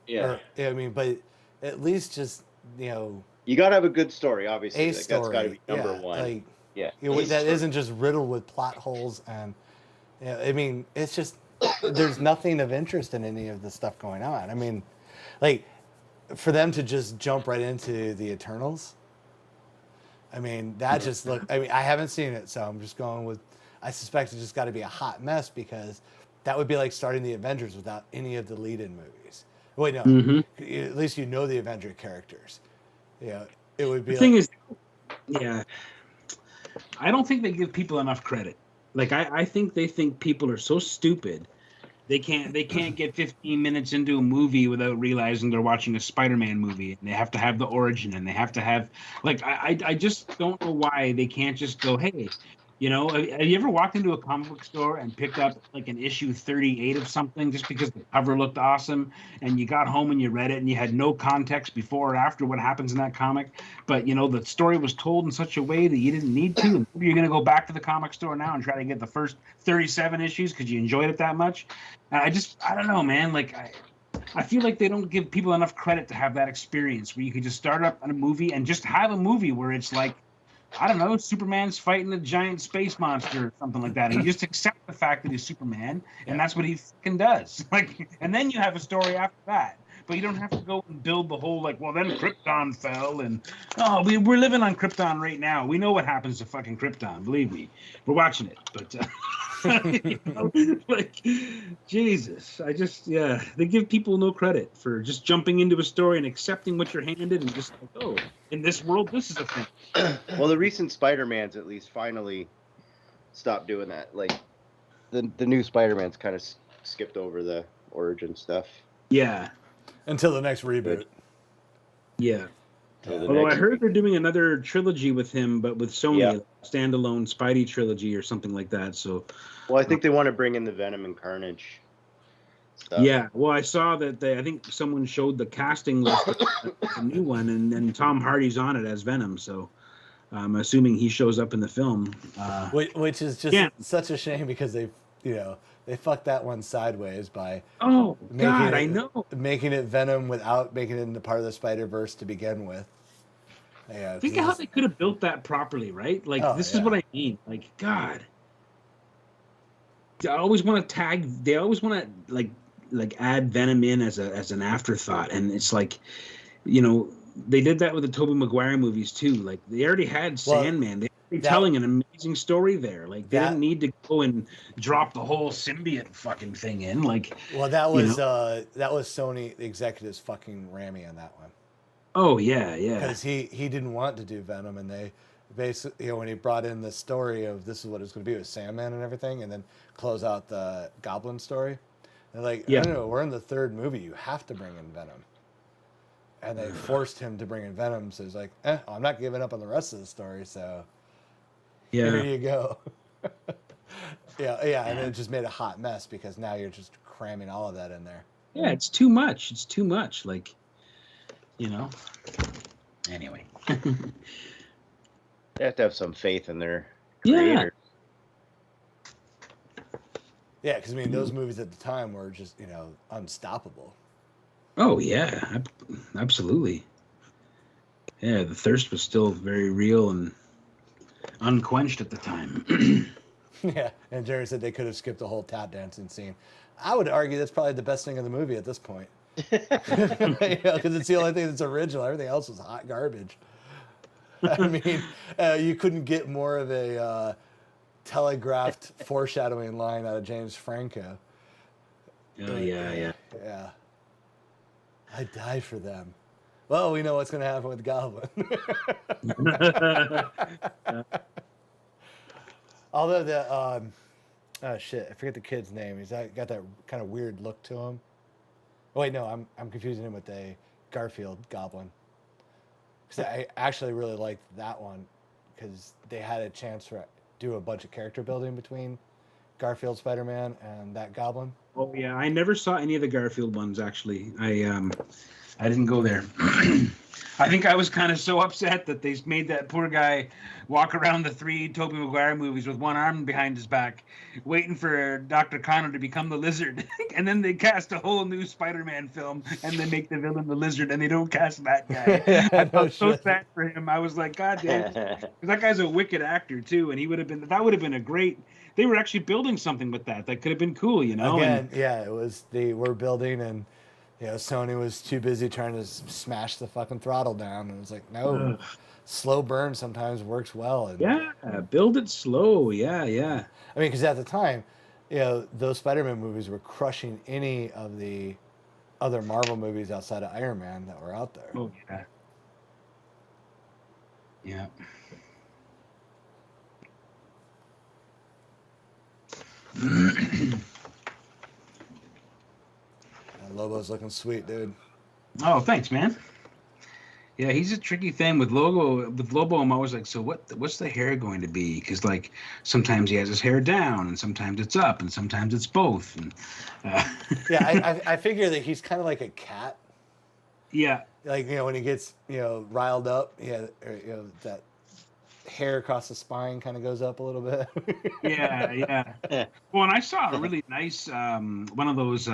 but at least just you got to have a good story, obviously. That's got to be number one. That isn't just riddled with plot holes and. I mean, it's just there's nothing of interest in any of the stuff going on. I mean, like for them to just jump right into the Eternals. I mean, that just look. I mean, I haven't seen it, so I'm just going with. I suspect it's just got to be a hot mess because that would be like starting the Avengers without any of the lead-in movies. Wait, no. At least the Avenger characters. It would be. The thing is, I don't think they give people enough credit. Like I think they think people are so stupid, they can't get 15 minutes into a movie without realizing they're watching a Spider-Man movie, and they have to have the origin, and they have to have I just don't know why they can't just go, hey, have you ever walked into a comic book store and picked up like an issue 38 of something just because the cover looked awesome, and you got home and you read it and you had no context before or after what happens in that comic, but the story was told in such a way that you didn't need to, and maybe you're going to go back to the comic store now and try to get the first 37 issues because you enjoyed it that much. And I don't know, man. Like I feel like they don't give people enough credit to have that experience where you could just start up on a movie and just have a movie where it's like, I don't know, Superman's fighting a giant space monster or something like that. And you just accept the fact that he's Superman, and that's what he fucking does. And then you have a story after that. But you don't have to go and build the whole, well, then Krypton fell, and, we're living on Krypton right now. We know what happens to fucking Krypton, believe me. We're watching it. But, Jesus. They give people no credit for just jumping into a story and accepting what you're handed and just in this world, this is a thing. Well, the recent Spider-Mans at least finally stopped doing that. Like, the new Spider-Man's kind of skipped over the origin stuff. Yeah. Until the next reboot. Yeah. Although I heard they're doing another trilogy with him, but with Sony, standalone Spidey trilogy or something like that. So, well, I think they want to bring in the Venom and Carnage stuff. Yeah, well, I saw that I think someone showed the casting list of the new one, and then Tom Hardy's on it as Venom. So, I'm assuming he shows up in the film. Which is just such a shame because they fucked that one sideways by making it Venom without making it into part of the Spider-Verse to begin with. Yeah, think of how they could have built that properly, right? Like this is what I mean. Like, God, I always want to tag. They always want to like add Venom in as an afterthought, and it's like, they did that with the Tobey Maguire movies too. Like they already had Sandman. They were telling an amazing story there. Like they didn't need to go and drop the whole symbiote fucking thing in. Like, well, that was Sony executives fucking Raimi on that one. Oh yeah. Because he didn't want to do Venom, and they basically, when he brought in the story of this is what it's going to be with Sandman and everything, and then close out the Goblin story, they're like, I don't know, we're in the third movie, you have to bring in Venom, and they forced him to bring in Venom. So he's like, I'm not giving up on the rest of the story, so here you go. And it just made a hot mess because now you're just cramming all of that in there. Yeah, it's too much. It's too much. Like. Anyway. They have to have some faith in their creator. Yeah, because those movies at the time were just unstoppable. Oh yeah, absolutely. Yeah, the thirst was still very real and unquenched at the time. Yeah, and Jerry said they could have skipped the whole tap dancing scene. I would argue that's probably the best thing in the movie at this point. Because it's the only thing that's original. Everything else was hot garbage. I mean, you couldn't get more of a telegraphed foreshadowing line out of James Franco. Oh, yeah. Yeah. I die for them. Well, we know what's going to happen with Goblin. Although oh shit, I forget the kid's name. He's got that kind of weird look to him. Oh wait, no, I'm confusing him with a Garfield Goblin. Because I actually really liked that one because they had a chance to do a bunch of character building between Garfield Spider-Man and that Goblin. Oh yeah, I never saw any of the Garfield ones actually. I didn't go there. I think I was kind of so upset that they made that poor guy walk around the 3 Tobey Maguire movies with one arm behind his back, waiting for Dr. Connor to become the Lizard. And then they cast a whole new Spider-Man film, and they make the villain the Lizard, and they don't cast that guy. I felt so sad for him. I was like, God damn, that guy's a wicked actor too, and that would have been a great. They were actually building something with that. That could have been cool, you know. Again, yeah, it was. They were building and. Sony was too busy trying to smash the fucking throttle down, and it was like, no, slow burn sometimes works well. And, yeah, build it slow. Yeah. I mean, because at the time, those Spider-Man movies were crushing any of the other Marvel movies outside of Iron Man that were out there. Oh yeah. Lobo's looking sweet, dude. Oh, thanks, man. Yeah, he's a tricky thing with Lobo. I'm always like, so what's the hair going to be? Because like sometimes he has his hair down, and sometimes it's up, and sometimes it's both. And yeah, I figure that he's kind of like a cat. Yeah. Like when he gets riled up, that hair across the spine kind of goes up a little bit. yeah. Well, and I saw a really nice one of those.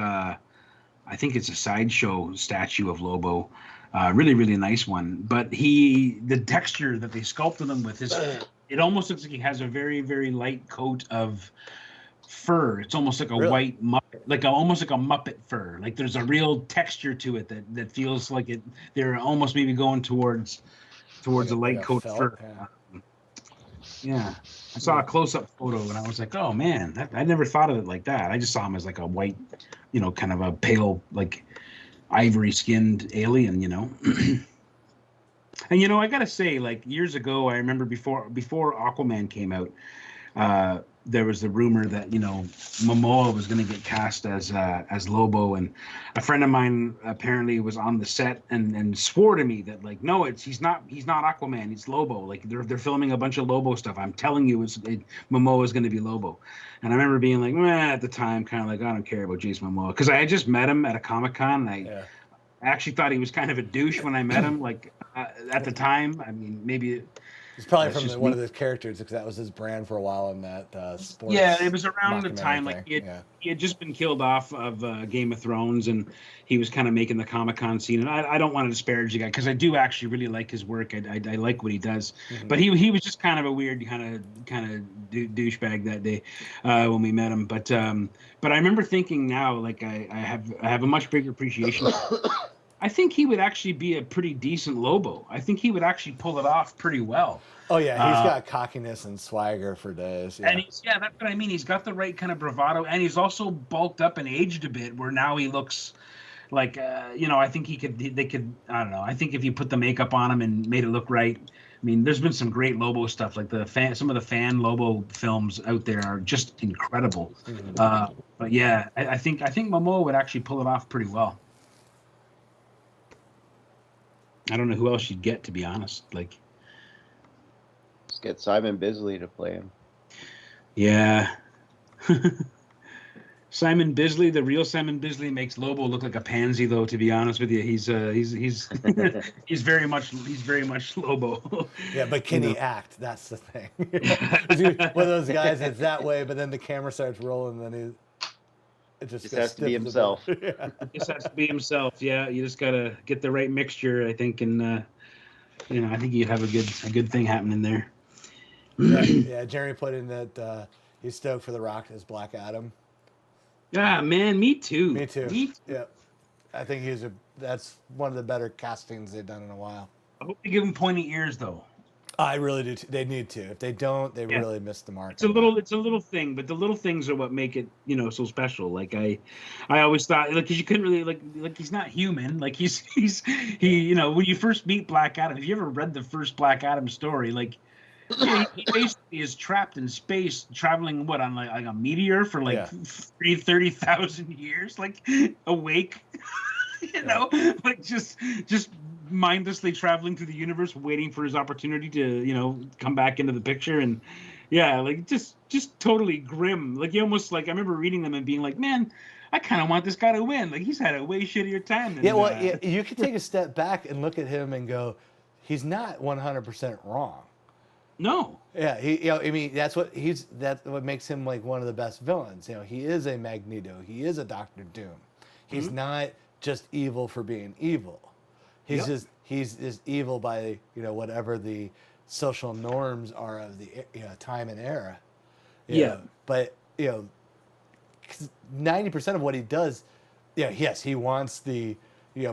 I think it's a sideshow statue of Lobo. Really, really nice one. But the texture that they sculpted him with it almost looks like he has a very, very light coat of fur. It's almost like a white Muppet, almost like a Muppet fur. Like there's a real texture to it that feels like they're almost maybe going towards a light coat felt, fur. Yeah. I saw a close-up photo and I was like, oh man, I never thought of it like that. I just saw him as like a white, kind of a pale, like ivory-skinned alien, And I gotta say, like years ago, I remember before Aquaman came out, there was the rumor that Momoa was going to get cast as Lobo, and a friend of mine apparently was on the set and swore to me that like no, he's not Aquaman, he's Lobo. Like they're filming a bunch of Lobo stuff. I'm telling you, Momoa is going to be Lobo. And I remember being like, at the time, kind of like I don't care about Jason Momoa because I had just met him at a Comic-Con. I actually thought he was kind of a douche when I met him. Like at the time, I mean maybe. It's probably from one of the characters because that was his brand for a while in that sports. Yeah, it was around the time like he had just been killed off of Game of Thrones, and he was kind of making the Comic-Con scene. And I don't want to disparage the guy because I do actually really like his work. I like what he does, but he was just kind of a weird kind of douchebag that day when we met him. But I remember thinking now like I have a much bigger appreciation. I think he would actually be a pretty decent Lobo. I think he would actually pull it off pretty well. Oh yeah, he's got cockiness and swagger for days. Yeah. And that's what I mean. He's got the right kind of bravado, and he's also bulked up and aged a bit. Where now he looks like, I think they could. I don't know. I think if you put the makeup on him and made it look right. I mean, there's been some great Lobo stuff. Like some of the fan Lobo films out there are just incredible. But yeah, I think Momoa would actually pull it off pretty well. I don't know who else you'd get, to be honest. Like, Just get Simon Bisley to play him. Yeah. Simon Bisley, the real Simon Bisley, makes Lobo look like a pansy, though. To be honest with you, he's he's very much Lobo. Yeah, but can he act? That's the thing. One of those guys that's that way, but then the camera starts rolling, and then it just has to be himself. Yeah. Just has to be himself. Yeah, you just gotta get the right mixture, I think, and I think you'd have a good thing happening there. Yeah, Jeremy put in that he's stoked for The Rock as Black Adam. Yeah, man, me too. Me too. Yeah, I think that's one of the better castings they've done in a while. I hope they give him pointy ears though. I really do. They need to. If they don't, they really miss the mark. It's a little thing, but the little things are what make it, so special. Like I always thought, like, 'cause you couldn't really like he's not human. Like he when you first meet Black Adam, have you ever read the first Black Adam story? Like, he basically is trapped in space, traveling on like a meteor for 30,000 years, like awake. Like just mindlessly traveling through the universe, waiting for his opportunity to come back into the picture. And like just totally grim. Like you almost, like, I remember reading them and being like, man, I kind of want this guy to win. Like he's had a way shittier time than you could take a step back and look at him and go, he's not 100% wrong. No. Yeah, I mean, that's what makes him like one of the best villains. He is a Magneto. He is a Doctor Doom. He's not just evil for being evil. He's just evil by whatever the social norms are of the time and era. But 90% of what he does, yes, he wants the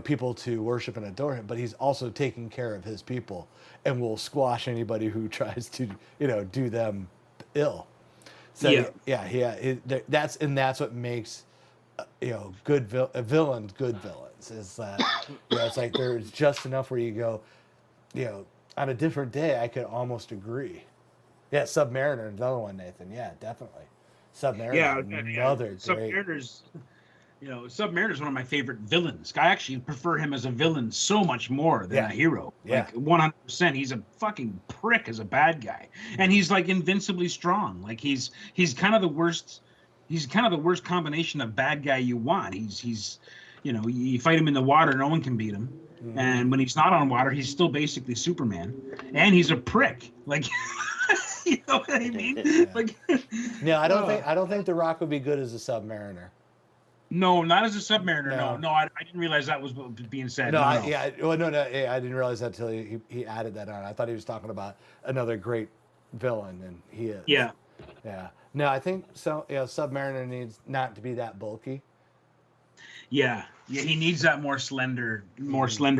people to worship and adore him, but he's also taking care of his people and will squash anybody who tries to do them ill. So that's what makes good villains good villains, is that it's like there's just enough where you go, on a different day I could almost agree. Yeah, Submariner, another one, Nathan. Yeah, definitely. Submariner, another great. Submariner's one of my favorite villains. I actually prefer him as a villain so much more than a hero. Like 100%. He's a fucking prick as a bad guy, and he's like invincibly strong. Like he's kind of the worst. He's kind of the worst combination of bad guy you want. He's you fight him in the water, no one can beat him. Mm-hmm. And when he's not on water, he's still basically Superman. And he's a prick. Like, you know what I mean? Yeah. Like, no, I don't think The Rock would be good as a Submariner. No, not as a Submariner. No, I didn't realize that was being said. I didn't realize that until he added that on. I thought he was talking about another great villain, and he is. Yeah. Yeah. No, I think so. Submariner needs not to be that bulky. Yeah, he needs that more slender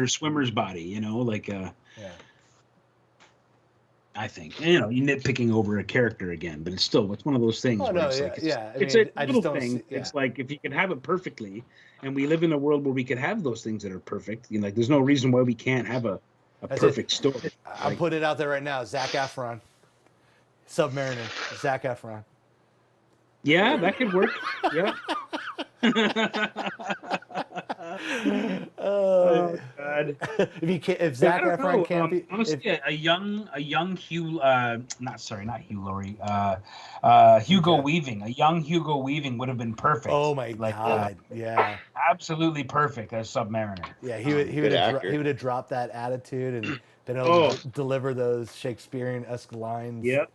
swimmer's body. I think you're nitpicking over a character again, but it's one of those things. It's a little thing. It's like if you could have it perfectly, and we live in a world where we could have those things that are perfect. Like there's no reason why we can't have a perfect story. I'll put it out there right now. Zac Efron, Submariner, Zac Efron. Yeah, that could work. Yeah. Oh God! If Zac Efron can't be honestly, a young Hugh, not Hugh Laurie, Hugo Weaving, a young Hugo Weaving would have been perfect. Oh my God! Yeah, absolutely perfect as Submariner. Yeah, he would have dropped that attitude and been able to deliver those Shakespearean-esque lines. Yep.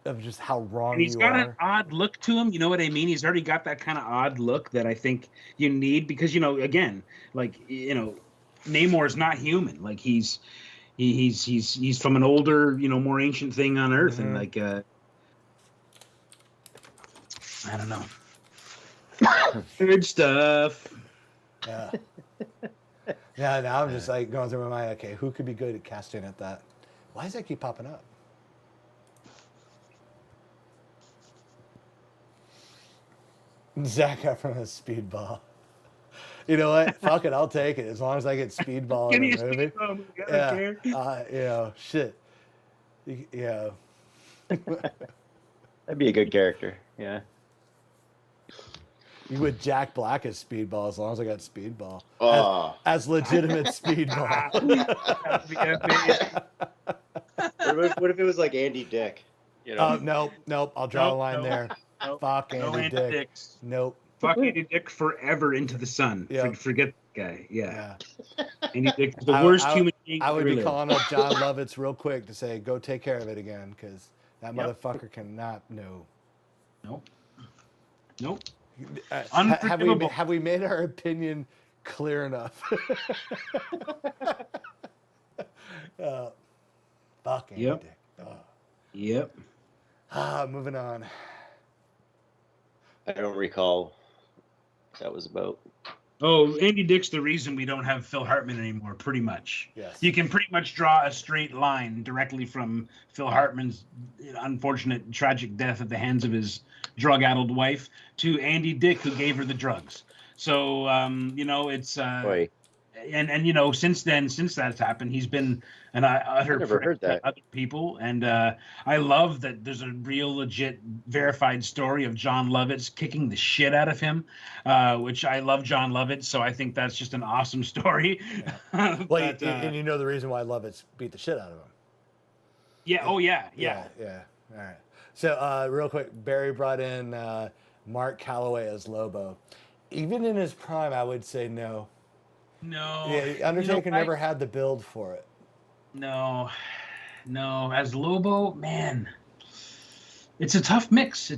Of just how wrong he's got an odd look to him. You know what I mean? He's already got that kind of odd look that I think you need because again, like Namor's not human. Like he's from an older, more ancient thing on Earth, and like I don't know. Good stuff. Yeah. Yeah. Now I'm just like going through my mind. Okay, who could be good at casting at that? Why does that keep popping up? Zac Efron has Speedball. You know what? Fuck it, I'll take it as long as I get Speedball in the movie. Shit. Yeah. That'd be a good character. Yeah. You would Jack Black as Speedball as long as I got Speedball. Oh. As legitimate Speedball. What if it was like Andy Dick? Nope. I'll draw a line there. Nope. Fuck Andy Dick. Dicks. Nope. Fuck Andy Dick forever into the sun. Yep. Forget that guy. Yeah. Andy Dick is the worst human being. I would be calling up John Lovitz real quick to say, go take care of it again, because that motherfucker cannot. No. Nope. Have we made our opinion clear enough? Fuck Andy Yep. Dick. Oh. Yep. Moving on. I don't recall what that was about. Oh, Andy Dick's the reason we don't have Phil Hartman anymore, pretty much. Yes. You can pretty much draw a straight line directly from Phil Hartman's unfortunate, tragic death at the hands of his drug-addled wife to Andy Dick, who gave her the drugs. So, it's... Boy, And since that's happened, he's been an utter I never prick heard to that. other people. And I love that there's a real, legit, verified story of John Lovitz kicking the shit out of him, which I love John Lovitz, so I think that's just an awesome story. Well, But, and you know the reason why Lovitz beat the shit out of him. yeah, oh yeah. Yeah. All right. So, real quick, Barry brought in Mark Calloway as Lobo. Even in his prime, I would say no. No, Yeah, Undertaker never had the build for it. No, as Lobo, man, it's a tough mix.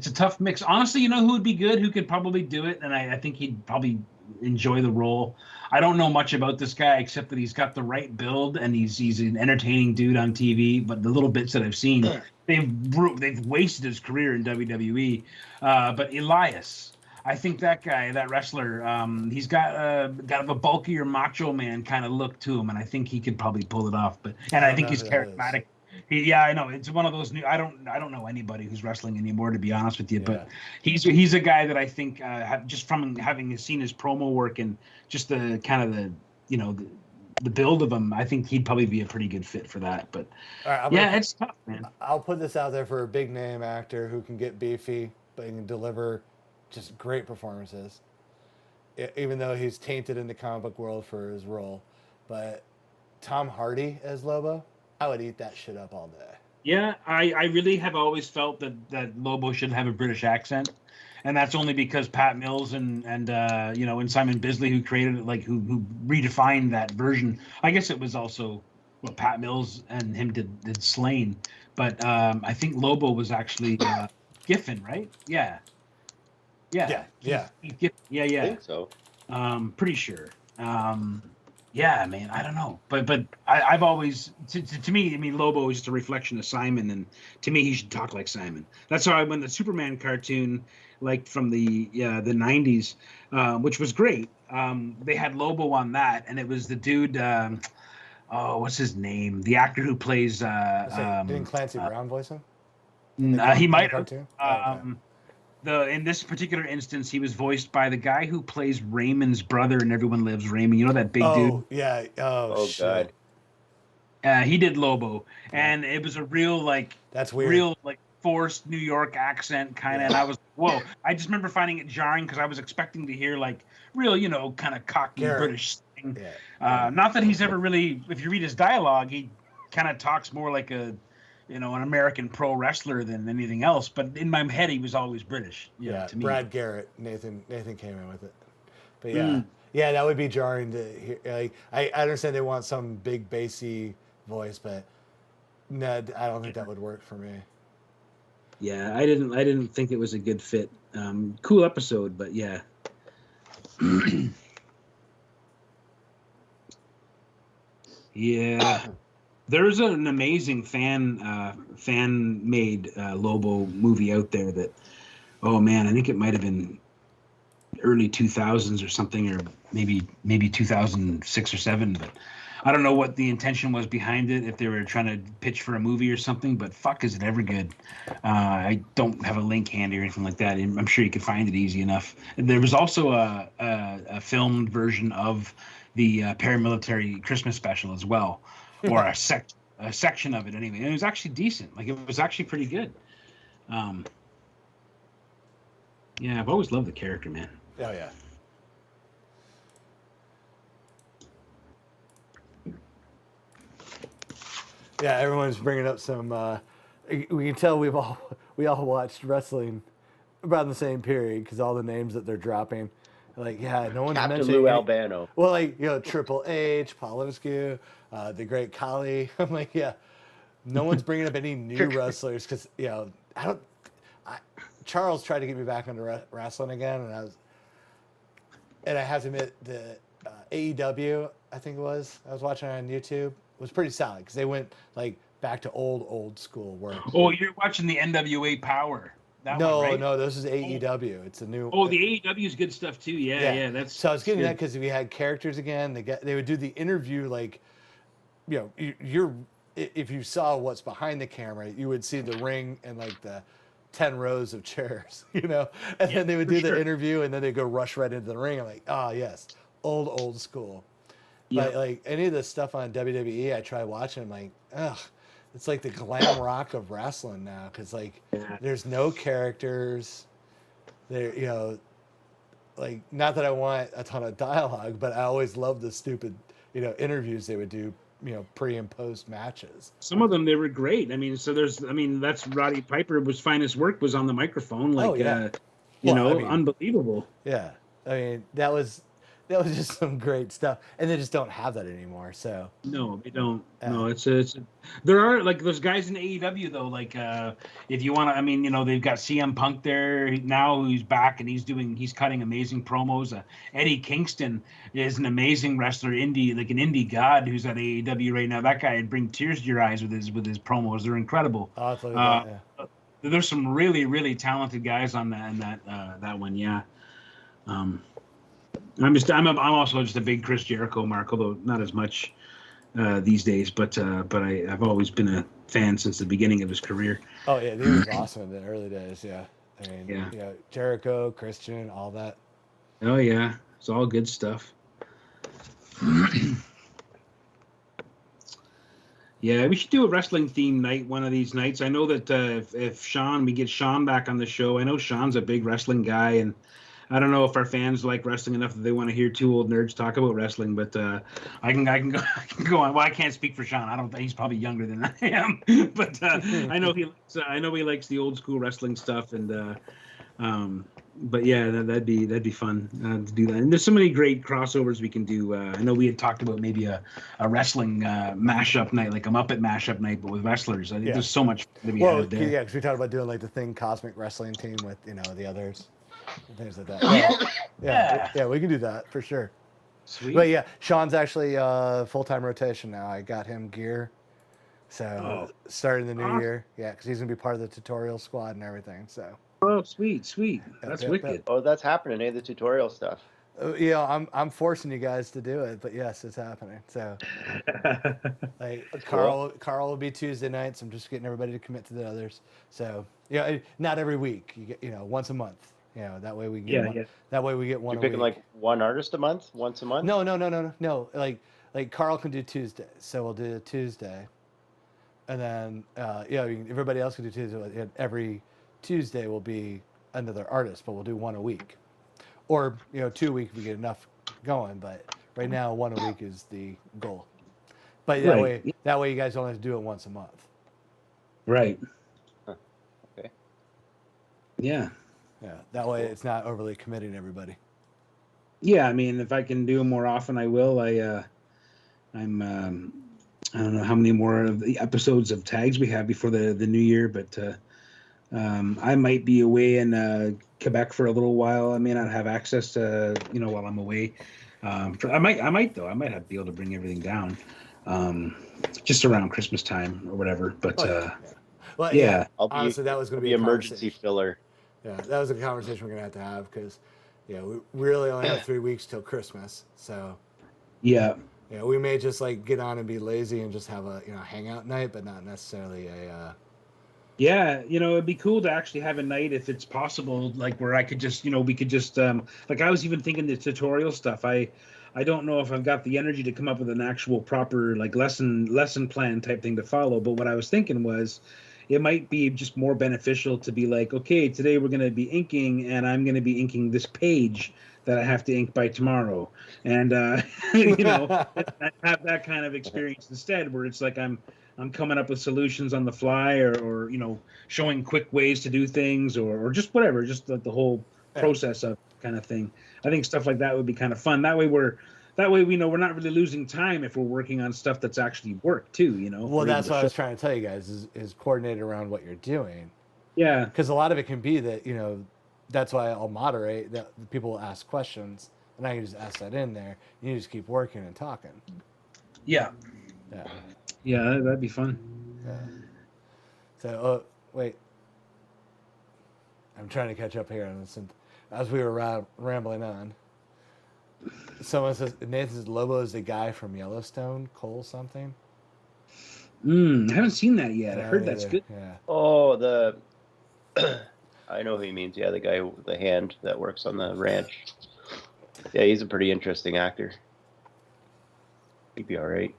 Honestly, you know who would be good, who could probably do it, and I think he'd probably enjoy the role. I don't know much about this guy except that he's got the right build and he's an entertaining dude on TV. But the little bits that I've seen, they've wasted his career in WWE. But Elias. I think that guy, that wrestler, he's got a bulkier Macho Man kind of look to him, and I think he could probably pull it off. I think he's charismatic. I know it's one of those new. I don't know anybody who's wrestling anymore, to be honest with you. Yeah. But he's a guy that I think just from having seen his promo work and just the kind of the build of him, I think he'd probably be a pretty good fit for that. But it's tough, man. I'll put this out there for a big name actor who can get beefy but he can deliver just great performances, even though he's tainted in the comic book world for his role. But Tom Hardy as Lobo, I would eat that shit up all day. Yeah, I really have always felt that Lobo should have a British accent, and that's only because Pat Mills and Simon Bisley, who created it, who redefined that version. I guess it was also Pat Mills and him did Slain, but I think Lobo was actually Giffen, right? Yeah. Yeah. I think so. Pretty sure. Yeah, man, I don't know, but I've always to me, I mean, Lobo is just a reflection of Simon, and to me, he should talk like Simon. That's why when the Superman cartoon, like from the '90s, which was great, they had Lobo on that, and it was the dude. What's his name? The actor who plays. Didn't Clancy Brown voice him? He might have. Okay. In this particular instance, he was voiced by the guy who plays Raymond's brother in Everyone Loves Raymond. You know that big dude? Yeah. Oh shit. God. He did Lobo, and it was a real that's weird. Real forced New York accent kind of. And I was whoa. I just remember finding it jarring because I was expecting to hear real kind of cocky British thing. Yeah. Not that he's ever really. If you read his dialogue, he kind of talks more like an American pro wrestler than anything else. But in my head, he was always British. Yeah, to me. Brad Garrett, Nathan came in with it. But yeah, that would be jarring to hear. I understand they want some big bassy voice, but no, I don't think that would work for me. Yeah, I didn't think it was a good fit. Cool episode, but yeah. Yeah. There's an amazing fan-made Lobo movie out there that, oh man, I think it might have been early 2000s or something, or maybe 2006 or 7. But I don't know what the intention was behind it, if they were trying to pitch for a movie or something. But fuck, is it ever good? I don't have a link handy or anything like that. I'm sure you could find it easy enough. There was also a filmed version of the paramilitary Christmas special as well. Or a section of it anyway. And it was actually decent. It was actually pretty good. Yeah, I've always loved the character, man. Oh yeah. Yeah, everyone's bringing up some. We can tell we all watched wrestling about the same period because all the names that they're dropping. No one's Captain mentioning Lou Albano. Well, Triple H, Paulinski, the Great Khali. I'm no one's bringing up any new wrestlers because Charles tried to get me back into wrestling again, and I have to admit the AEW, I think it was, I was watching it on YouTube, was pretty solid because they went like back to old school where. Oh, you're watching the NWA Power. That No, one, right? no, this is AEW. It's a new. Oh, the AEW is good stuff too. Yeah. That's so I was getting good. that because we had characters again. They would do the interview like, you're if you saw what's behind the camera, you would see the ring and like the 10 rows of chairs, and then they would do the interview and then they go rush right into the ring. I'm like, oh yes, old school. Yeah. But like any of the stuff on WWE, I try watching. I'm like, ugh, it's like the glam rock of wrestling now because like there's no characters. There, like not that I want a ton of dialogue, but I always love the stupid, interviews they would do, pre and post matches. Some of them they were great. I mean, that's Roddy Piper was finest work was on the microphone. Like, unbelievable. Yeah, I mean that was just some great stuff, and they just don't have that anymore. So no, they don't. No, it's there are like those guys in AEW though. Like if you want to, I mean, they've got CM Punk there now who's back and he's cutting amazing promos. Eddie Kingston is an amazing wrestler, an indie god who's at AEW right now. That guy would bring tears to your eyes with his promos. They're incredible. There's some really really talented guys on that one. Yeah. I'm also just a big Chris Jericho mark, although not as much these days. But I've always been a fan since the beginning of his career. Oh yeah, he was awesome in the early days. Yeah, I mean, Jericho, Christian, all that. Oh yeah, it's all good stuff. Yeah, we should do a wrestling theme night one of these nights. I know that if we get Sean back on the show, I know Sean's a big wrestling guy, and I don't know if our fans like wrestling enough that they want to hear two old nerds talk about wrestling, but I can go on. Well, I can't speak for Sean. I don't think he's probably younger than I am, but I know he likes the old school wrestling stuff, and but yeah, that'd be fun to do that. And there's so many great crossovers we can do. I know we had talked about maybe a wrestling mashup night, like a Muppet mashup night, but with wrestlers. I think there's so much to be had there. Yeah, because we talked about doing like the Thing Cosmic Wrestling team with the others. Things like that. Yeah, we can do that for sure. Sweet. But yeah, Sean's actually full-time rotation now. I got him gear, so starting the new year. Yeah, because he's gonna be part of the tutorial squad and everything. So. Oh, sweet. That's wicked. Oh, that's happening, the tutorial stuff. I'm forcing you guys to do it, but yes, it's happening. So, like Carl will be Tuesday nights. I'm just getting everybody to commit to the others. So, not every week. You get, once a month. That way we can get one. That way we get one. You're picking like one artist a month, once a month. No. Like Carl can do Tuesday, so we'll do Tuesday, and then everybody else can do Tuesday. Every Tuesday will be another artist, but we'll do one a week, or 2 a week if we get enough going. But right now, one a week is the goal. But that way you guys only have to do it once a month. Right. Huh. Okay. Yeah. Yeah, that way it's not overly committing everybody. Yeah, I mean, if I can do them more often, I will. I'm I don't know how many more of the episodes of tags we have before the new year, but I might be away in Quebec for a little while. I may not have access to while I'm away. I might have to be able to bring everything down, just around Christmas time or whatever. But honestly, that was going to be emergency filler. Yeah, that was a conversation we're going to have because, we really only have 3 weeks till Christmas. So, we may just like get on and be lazy and just have a hangout night, but not necessarily a. It'd be cool to actually have a night if it's possible, like where I could just, we could just, like I was even thinking the tutorial stuff. I don't know if I've got the energy to come up with an actual proper like lesson plan type thing to follow. But what I was thinking was, it might be just more beneficial to be like, okay, today we're going to be inking, and I'm going to be inking this page that I have to ink by tomorrow, and have that kind of experience instead, where it's like I'm coming up with solutions on the fly, or showing quick ways to do things, or just whatever, just the whole process of kind of thing. I think stuff like that would be kind of fun. That way we know we're not really losing time if we're working on stuff that's actually work too, Well, that's what I was trying to tell you guys is coordinate around what you're doing. Yeah. Because a lot of it can be that, that's why I'll moderate, that people will ask questions and I can just ask that in there. You just keep working and talking. Yeah. Yeah. Yeah, that'd be fun. Yeah. So, oh, wait. I'm trying to catch up here. As we were rambling on, someone says, Nathan says Lobo is the guy from Yellowstone, Cole something. I haven't seen that yet. I Yeah, heard me that's either. good. Yeah. Oh, the I know who he means. Yeah, the guy with the hand that works on the ranch. Yeah, he's a pretty interesting actor. He'd be all right.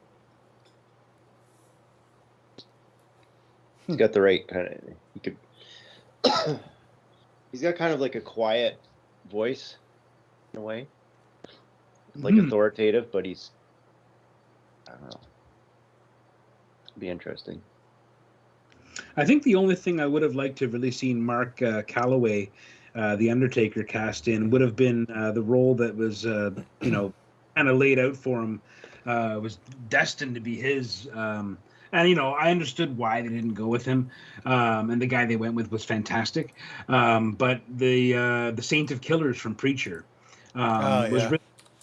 He's got the right kind of. He could. He's got kind of like a quiet voice, in a way, like authoritative, but he's. I don't know. It'd be interesting. I think the only thing I would have liked to have really seen Mark Calloway, the Undertaker, cast in would have been the role that was, kind of laid out for him, was destined to be his. And I understood why they didn't go with him, and the guy they went with was fantastic. But the Saint of Killers from Preacher was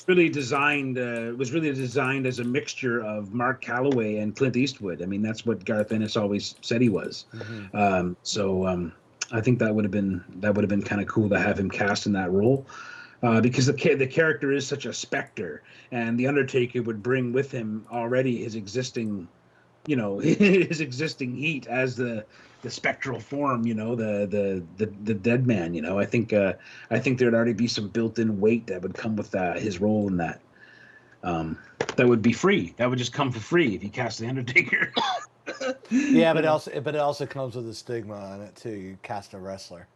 really designed as a mixture of Mark Calloway and Clint Eastwood. I mean, that's what Garth Ennis always said he was. Mm-hmm. I think that would have been kind of cool to have him cast in that role, because the character is such a specter, and the Undertaker would bring with him already his existing heat as the spectral form, the dead man. I think there'd already be some built-in weight that would come with his role in that. That would be free. That would just come for free if you cast the Undertaker. Yeah, but it also comes with a stigma on it too. You cast a wrestler,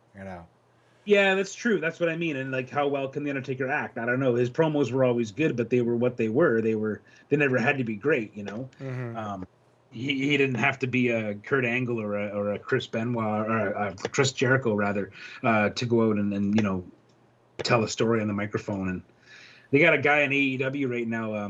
Yeah, that's true. That's what I mean. And like, how well can the Undertaker act? I don't know. His promos were always good, but they were what they were. They never had to be great. Mm-hmm. He didn't have to be a Kurt Angle or a Chris Benoit or a Chris Jericho rather to go out and tell a story on the microphone. And they got a guy in AEW right now,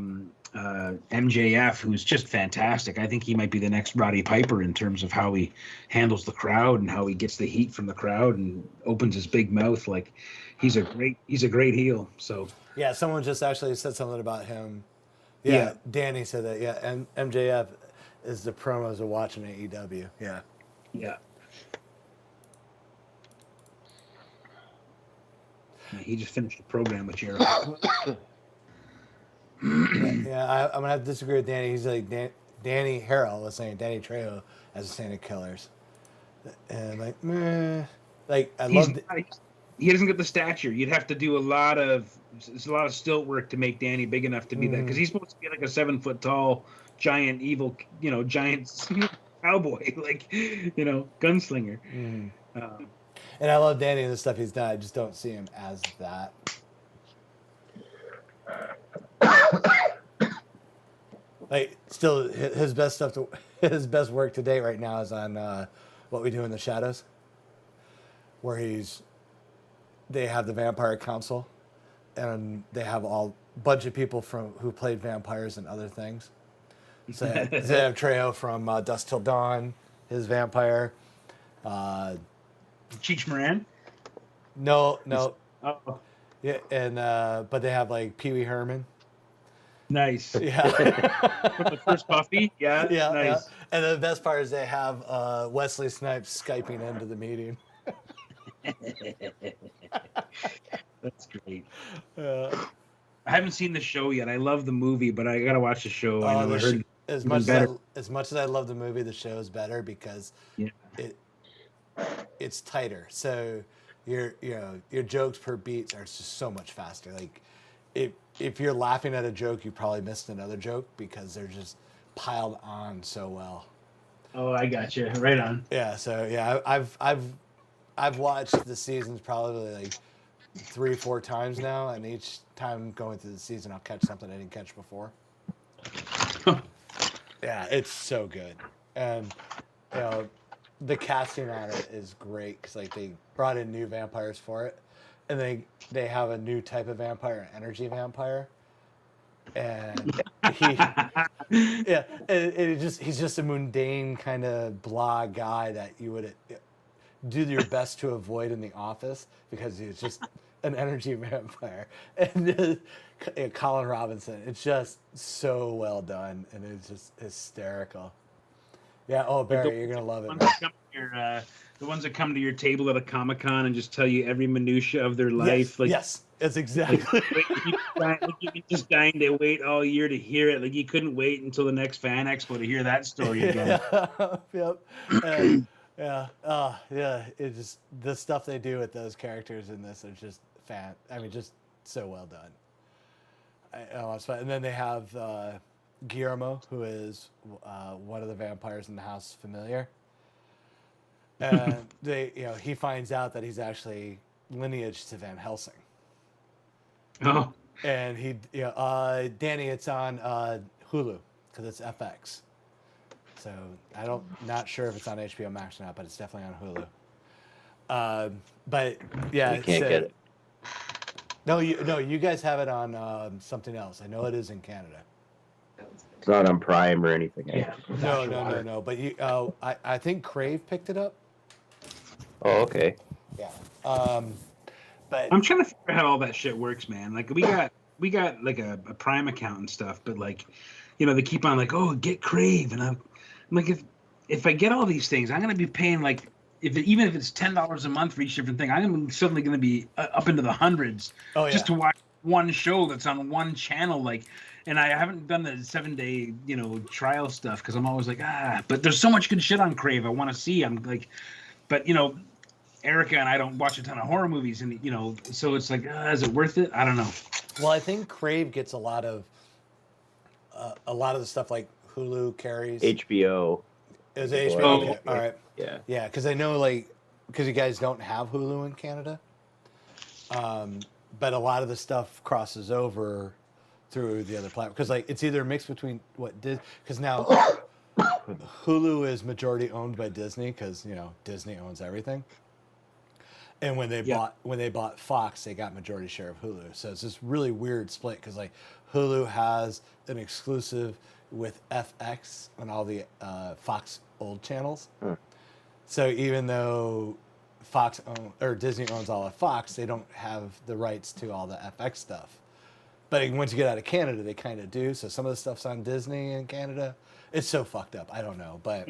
MJF, who's just fantastic. I think he might be the next Roddy Piper in terms of how he handles the crowd and how he gets the heat from the crowd and opens his big mouth. Like he's a great heel. So yeah, someone just actually said something about him. Yeah. Danny said that. Yeah, and MJF is the promos of watching AEW. Yeah. Yeah. He just finished the program with Jericho. Yeah, I'm gonna have to disagree with Danny. He's like Danny Harrell was saying Danny Trejo as a Saint of Killers, and like meh. Like he doesn't get the stature. You'd have to do a lot of stilt work to make Danny big enough to be that, because he's supposed to be like a 7 foot tall giant evil giant cowboy, like gunslinger. And I love Danny and the stuff he's done. I just don't see him as that. Like, still, his best his best work to date right now is on What We Do in the Shadows, where they have the Vampire Council, and they have a bunch of people who played vampires and other things. So they have Trejo from Dusk Till Dawn, his vampire. Cheech Moran? No. Oh. Yeah, and but they have like Pee Wee Herman. Nice. Yeah. From the first Buffy? Yeah. Nice. Yeah. And the best part is they have Wesley Snipes Skyping into the meeting. That's great. I haven't seen the show yet. I love the movie, but I gotta watch the show. As much as I love the movie, the show is better because it's tighter. So your jokes per beats are just so much faster. Like if you're laughing at a joke, you probably missed another joke because they're just piled on so well. Oh, I got you. Right on. Yeah. So yeah, I've watched the seasons probably like 3-4 times now, and each time going through the season, I'll catch something I didn't catch before. Yeah, it's so good, and the casting on it is great because like they brought in new vampires for it, and they have a new type of vampire, an energy vampire, and he's just a mundane kind of blah guy that you would do your best to avoid in the office because he's just an energy vampire, and Colin Robinson. It's just so well done, and it's just hysterical. Yeah. Oh, Barry, you're gonna love it. The ones that come to your table at a Comic-Con and just tell you every minutia of their life. Yes, it's exactly. You've been just dying to wait all year to hear it. Like you couldn't wait until the next Fan Expo to hear that story again. Yep. Yeah. Yeah. It's just the stuff they do with those characters in this is just just so well done. And then they have Guillermo, who is one of the vampires in the House Familiar. And he finds out that he's actually lineage to Van Helsing. Oh. And Danny, it's on Hulu because it's FX. So not sure if it's on HBO Max or not, but it's definitely on Hulu. But yeah, I can't get it. No, you guys have it on something else. I know it is in Canada. It's not on Prime or anything. Yeah. No. But I think Crave picked it up. Oh, okay. Yeah. But I'm trying to figure out how all that shit works, man. Like we got like a Prime account and stuff, but like, they keep on like, oh, get Crave, and I'm like, if I get all these things, I'm gonna be paying like, even if it's $10 a month for each different thing, I'm suddenly gonna be up into the hundreds just to watch one show that's on one channel, like. And I haven't done the 7-day, trial stuff because I'm always like, but there's so much good shit on Crave I want to see. I'm like, but Erica and I don't watch a ton of horror movies, and so it's like, is it worth it? I don't know. Well, I think Crave gets a lot of the stuff like Hulu carries. HBO. Is it HBO? Okay. Okay. All right. Yeah. Yeah, because I know because you guys don't have Hulu in Canada, but a lot of the stuff crosses over through the other platform because it's either a mix between because now Hulu is majority owned by Disney because Disney owns everything. And when they bought Fox, they got majority share of Hulu. So it's this really weird split because Hulu has an exclusive with FX on all the Fox old channels. So even though Disney owns all of Fox, they don't have the rights to all the FX stuff. But once you get out of Canada, they kind of do. So some of the stuff's on Disney in Canada. It's so fucked up. I don't know, but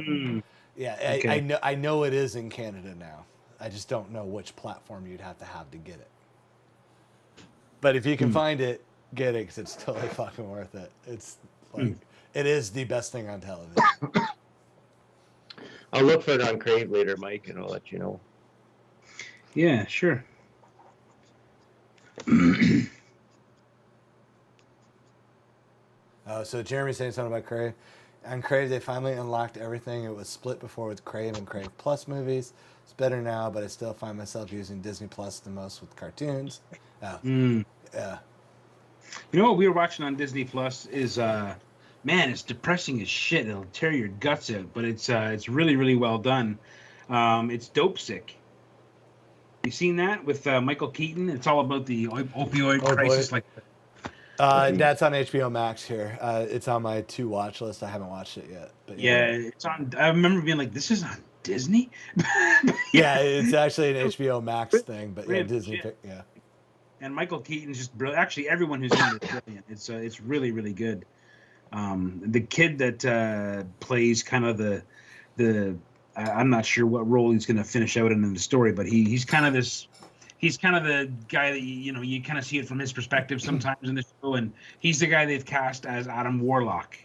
yeah, okay. I know it is in Canada now. I just don't know which platform you'd have to get it. But if you can find it, get it because it's totally fucking worth it. It's it is the best thing on television. I'll look for it on Crave later, Mike, and I'll let you know. Yeah, sure. So Jeremy's saying something about Crave. On Crave, they finally unlocked everything. It was split before with Crave and Crave Plus movies. It's better now, but I still find myself using Disney Plus the most with cartoons. Yeah. You know what we were watching on Disney Plus is, man, it's depressing as shit. It'll tear your guts out, but it's really, really well done. It's Dope Sick. You seen that with Michael Keaton? It's all about the opioid crisis. Boy. That's on HBO Max here. It's on my to watch list. I haven't watched it yet. But yeah, it's on. I remember being like, "This is on Disney." Yeah, it's actually an HBO Max thing, but yeah, Disney. Yeah. And Michael Keaton's just brilliant. Actually, everyone who's in it is brilliant. It's really, really good. The kid that plays kind of the I'm not sure what role he's going to finish out in the story, but he's kind of the guy that you kind of see it from his perspective sometimes in the show, and he's the guy they've cast as Adam Warlock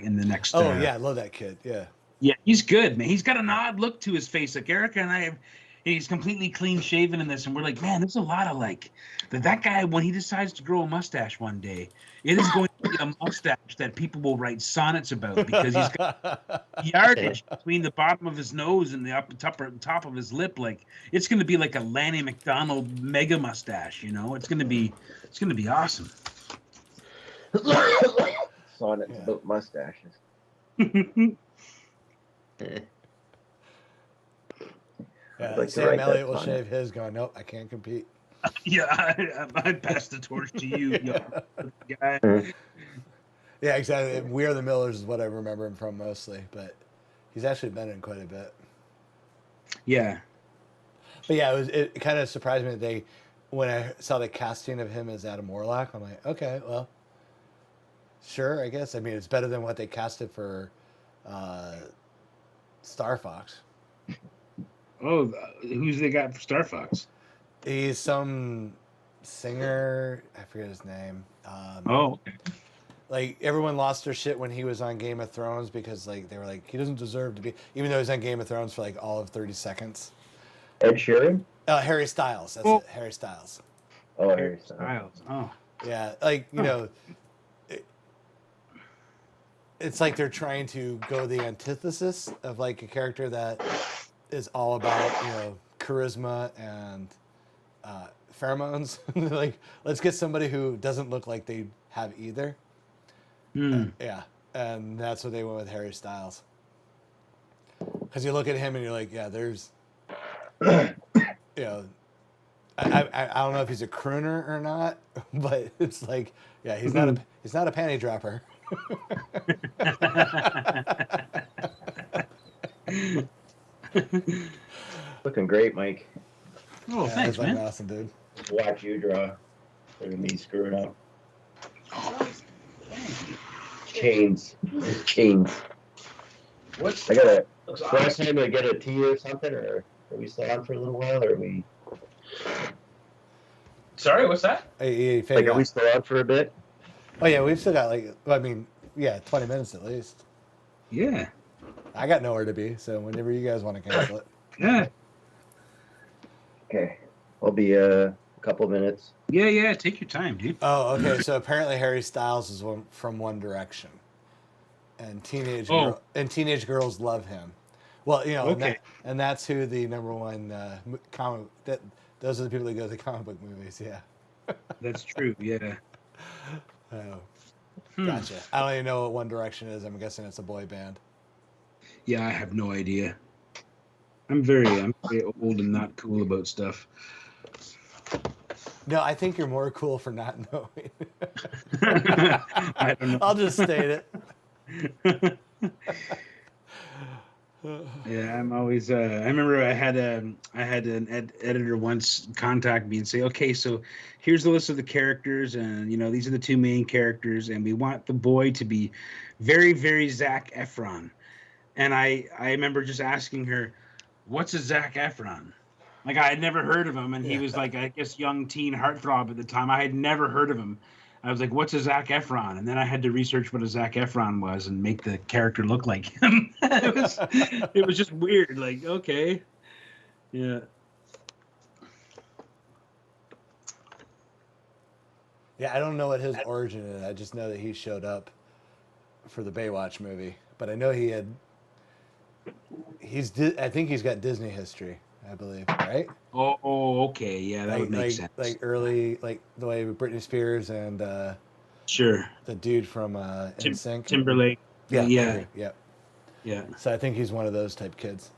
in the next. Oh yeah, I love that kid. Yeah, he's good, man. He's got an odd look to his face. Like Erica and I, he's completely clean shaven in this, and we're like, man, there's a lot of that guy when he decides to grow a mustache one day, it is going to be a mustache that people will write sonnets about because he's got yardage between the bottom of his nose and the top of his lip. Like it's going to be like a Lanny McDonald mega mustache. It's going to be awesome. Sonnets about mustaches. Yeah, Sam Elliott will shave his. Going, nope, I can't compete. Yeah, I pass the torch to you, guy. Yeah, exactly. We Are the Millers is what I remember him from mostly, but he's actually been in quite a bit. Yeah. But yeah, it kind of surprised me that when I saw the casting of him as Adam Warlock, I'm like, okay, well, sure, I guess. I mean, it's better than what they casted for Star Fox. Oh, who's they got for Star Fox? He's some singer. I forget his name. Oh, okay. Like everyone lost their shit when he was on Game of Thrones because like they were like he doesn't deserve to be, even though he's on Game of Thrones for like all of 30 seconds. Ed Sheeran? Harry Styles. That's Oh. it. Harry Styles. Oh, Harry Harry Styles. Styles. Oh, Yeah, like you know, it's like they're trying to go the antithesis of like a character that is all about charisma and pheromones. Like, let's get somebody who doesn't look like they have either. Yeah, and that's what they went with Harry Styles. Because you look at him and you're like, yeah, there's, I don't know if he's a crooner or not, but it's like, yeah, he's not a panty dropper. Looking great, Mike. oh, Yeah, thanks, that's man. awesome, dude. Just watch you draw. Look at me screwing up. Chains. Chains. What's I gotta. Last time I get a tea or something, or are we still on for a little while, or are we? Sorry, what's that? Hey, Like, are we still on for a bit? oh yeah, we've still got 20 minutes at least. Yeah. I got nowhere to be, so whenever you guys want to cancel it. Yeah. Okay, I'll be a couple minutes. Yeah. Take your time, dude. Oh, okay. So apparently Harry Styles is from One Direction, and teenage girls love him. Well, Okay. and that's who the number one comic. Those are the people that go to the comic book movies. Yeah. That's true. Yeah. Oh, gotcha. I don't even know what One Direction is. I'm guessing it's a boy band. Yeah, I have no idea. I'm very old and not cool about stuff. No, I think you're more cool for not knowing. I don't know. I'll just state it. Yeah, I'm always. I remember I had an editor once contact me and say, "Okay, so here's the list of the characters, and these are the two main characters, and we want the boy to be very, very Zac Efron." And I remember just asking her, "What's a Zac Efron?" Like, I had never heard of him, and he was like, I guess, young teen heartthrob at the time. I had never heard of him. I was like, "What's a Zac Efron?" And then I had to research what a Zac Efron was and make the character look like him. It was just weird. Like, okay, yeah. Yeah, I don't know what his origin is. I just know that he showed up for the Baywatch movie, but I know I think he's got Disney history, I believe, right? Oh, okay, yeah, that would make sense. Like early, like the way Britney Spears and Sure, the dude from NSYNC. Timberlake. Yeah. Yeah. So I think he's one of those type kids.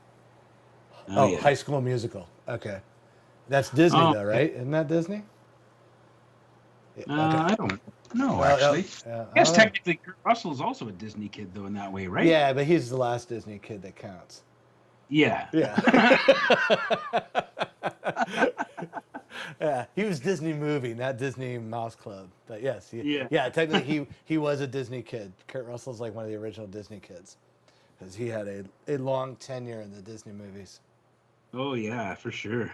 Yeah. High School Musical. Okay, that's Disney though, right? Isn't that Disney? Yeah, I don't know, Well, actually. I I guess don't know. technically Kurt Russell is also a Disney kid, though, in that way, right? Yeah, but he's the last Disney kid that counts. Yeah. Yeah. Yeah, he was Disney movie, not Disney Mouse Club. But yes, Yeah. technically he was a Disney kid. Kurt Russell's like one of the original Disney kids because he had a long tenure in the Disney movies. Oh, yeah, for sure.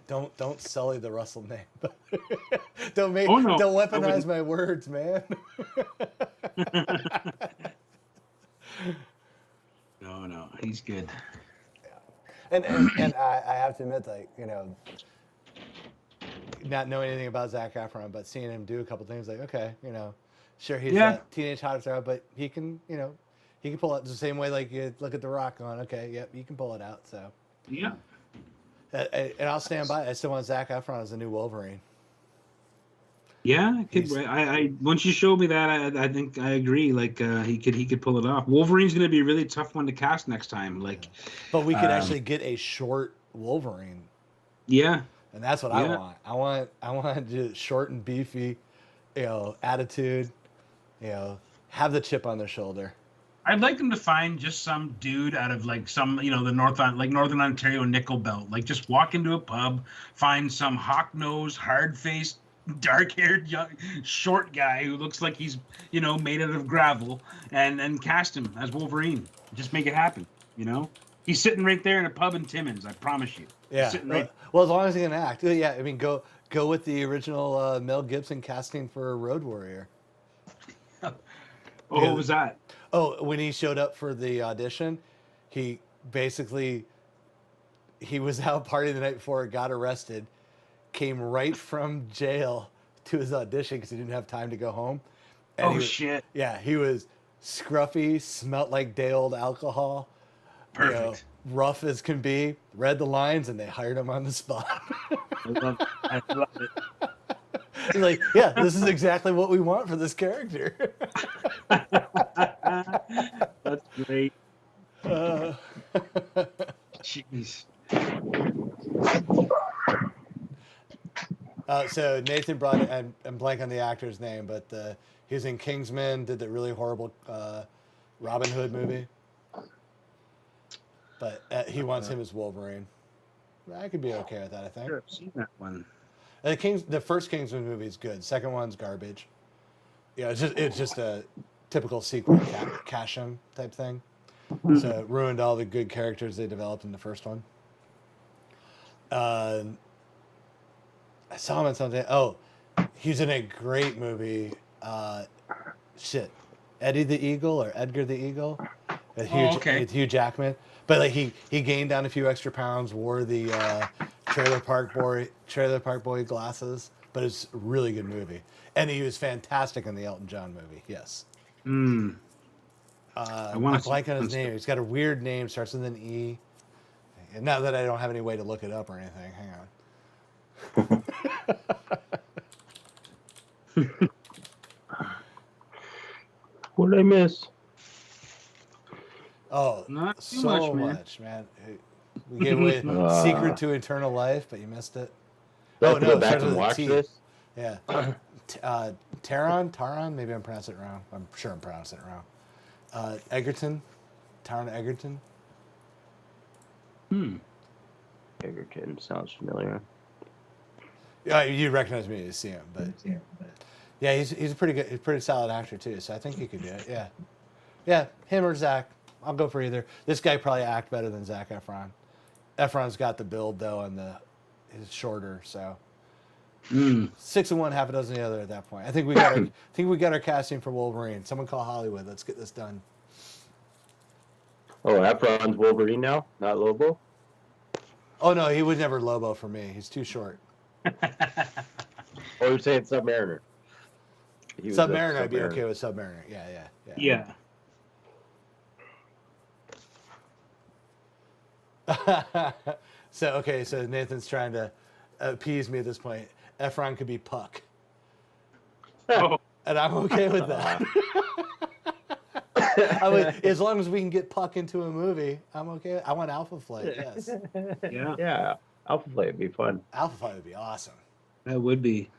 Don't sully the Russell name. Don't No, don't I weaponize wouldn't. my words, man. No, he's good. And I have to admit, like, not knowing anything about Zac Efron, but seeing him do a couple things, like, okay, sure he's a teenage heartthrob, but he can pull it the same way, like you look at The Rock going, okay, yep, you can pull it out. So Yeah. and I'll stand by it. I still want Zac Efron as a new Wolverine. Yeah, He's- I once you showed me that, I think I agree. Like, he could pull it off. Wolverine's going to be a really tough one to cast next time. Like, But we could actually get a short Wolverine, yeah, and that's what I Yeah. want. I want just short and beefy, attitude, have the chip on their shoulder. I'd like them to find just some dude out of like some, the Northern Ontario nickel belt. Like just walk into a pub, find some hawk-nosed, hard-faced, dark-haired, young, short guy who looks like he's, made out of gravel, and cast him as Wolverine. Just make it happen. He's sitting right there in a pub in Timmins. I promise you. Yeah. He's sitting right. Well, as long as he can act. Yeah. I mean, go with the original Mel Gibson casting for Road Warrior. What was that? Oh, when he showed up for the audition, he was out partying the night before, got arrested, came right from jail to his audition because he didn't have time to go home. And Shit. Yeah, he was scruffy, smelt like day old alcohol. Perfect. Rough as can be. Read the lines, and they hired him on the spot. I love it. He's like, yeah, this is exactly what we want for this character. That's great. Jeez. So Nathan brought it, I'm blank on the actor's name, but he was in Kingsman, did the really horrible Robin Hood movie. But he wants him as Wolverine. I could be okay with that, I think. Sure, I've seen that one. The first Kingsman movie is good. Second one's garbage. Yeah, it's just a typical sequel cash-in type thing. So it ruined all the good characters they developed in the first one. I saw him in something. Oh, he's in a great movie. Eddie the Eagle or Edgar the Eagle. With Hugh Jackman. But like he gained down a few extra pounds, wore the Trailer Park Boy glasses. But it's a really good movie, and he was fantastic in the Elton John movie. Yes. I I'm blank on his name. He's got a weird name, starts with an E. And now that I don't have any way to look it up or anything, hang on. What did I miss? Oh, Not too so much, man. We gave away Secret to Eternal Life, but you missed it. Do I Oh have to no, go it back starts and with a watch T. this? Yeah. Taron, maybe I'm pronouncing it wrong. I'm sure I'm pronouncing it wrong. Egerton, Taron Egerton. Egerton sounds familiar. Yeah, you recognize me to see him, but yeah, he's a pretty solid actor too. So I think he could do it. Yeah, him or Zach. I'll go for either. This guy probably act better than Zac Efron. Efron's got the build though, and he's shorter, so 6 of one, half a dozen the other at that point. I think we got our casting for Wolverine. Someone call Hollywood. Let's get this done. Oh, Efron's Wolverine now, not Lobo? Oh no, he would never Lobo for me. He's too short. Oh, you're saying Submariner. Submariner, I'd be okay with Submariner. Yeah. So Nathan's trying to appease me at this point. Efron could be Puck. Oh. And I'm okay with that. As long as we can get Puck into a movie, I'm okay. I want Alpha Flight, yes. Yeah, Alpha Flight would be fun. Alpha Flight would be awesome. That would be.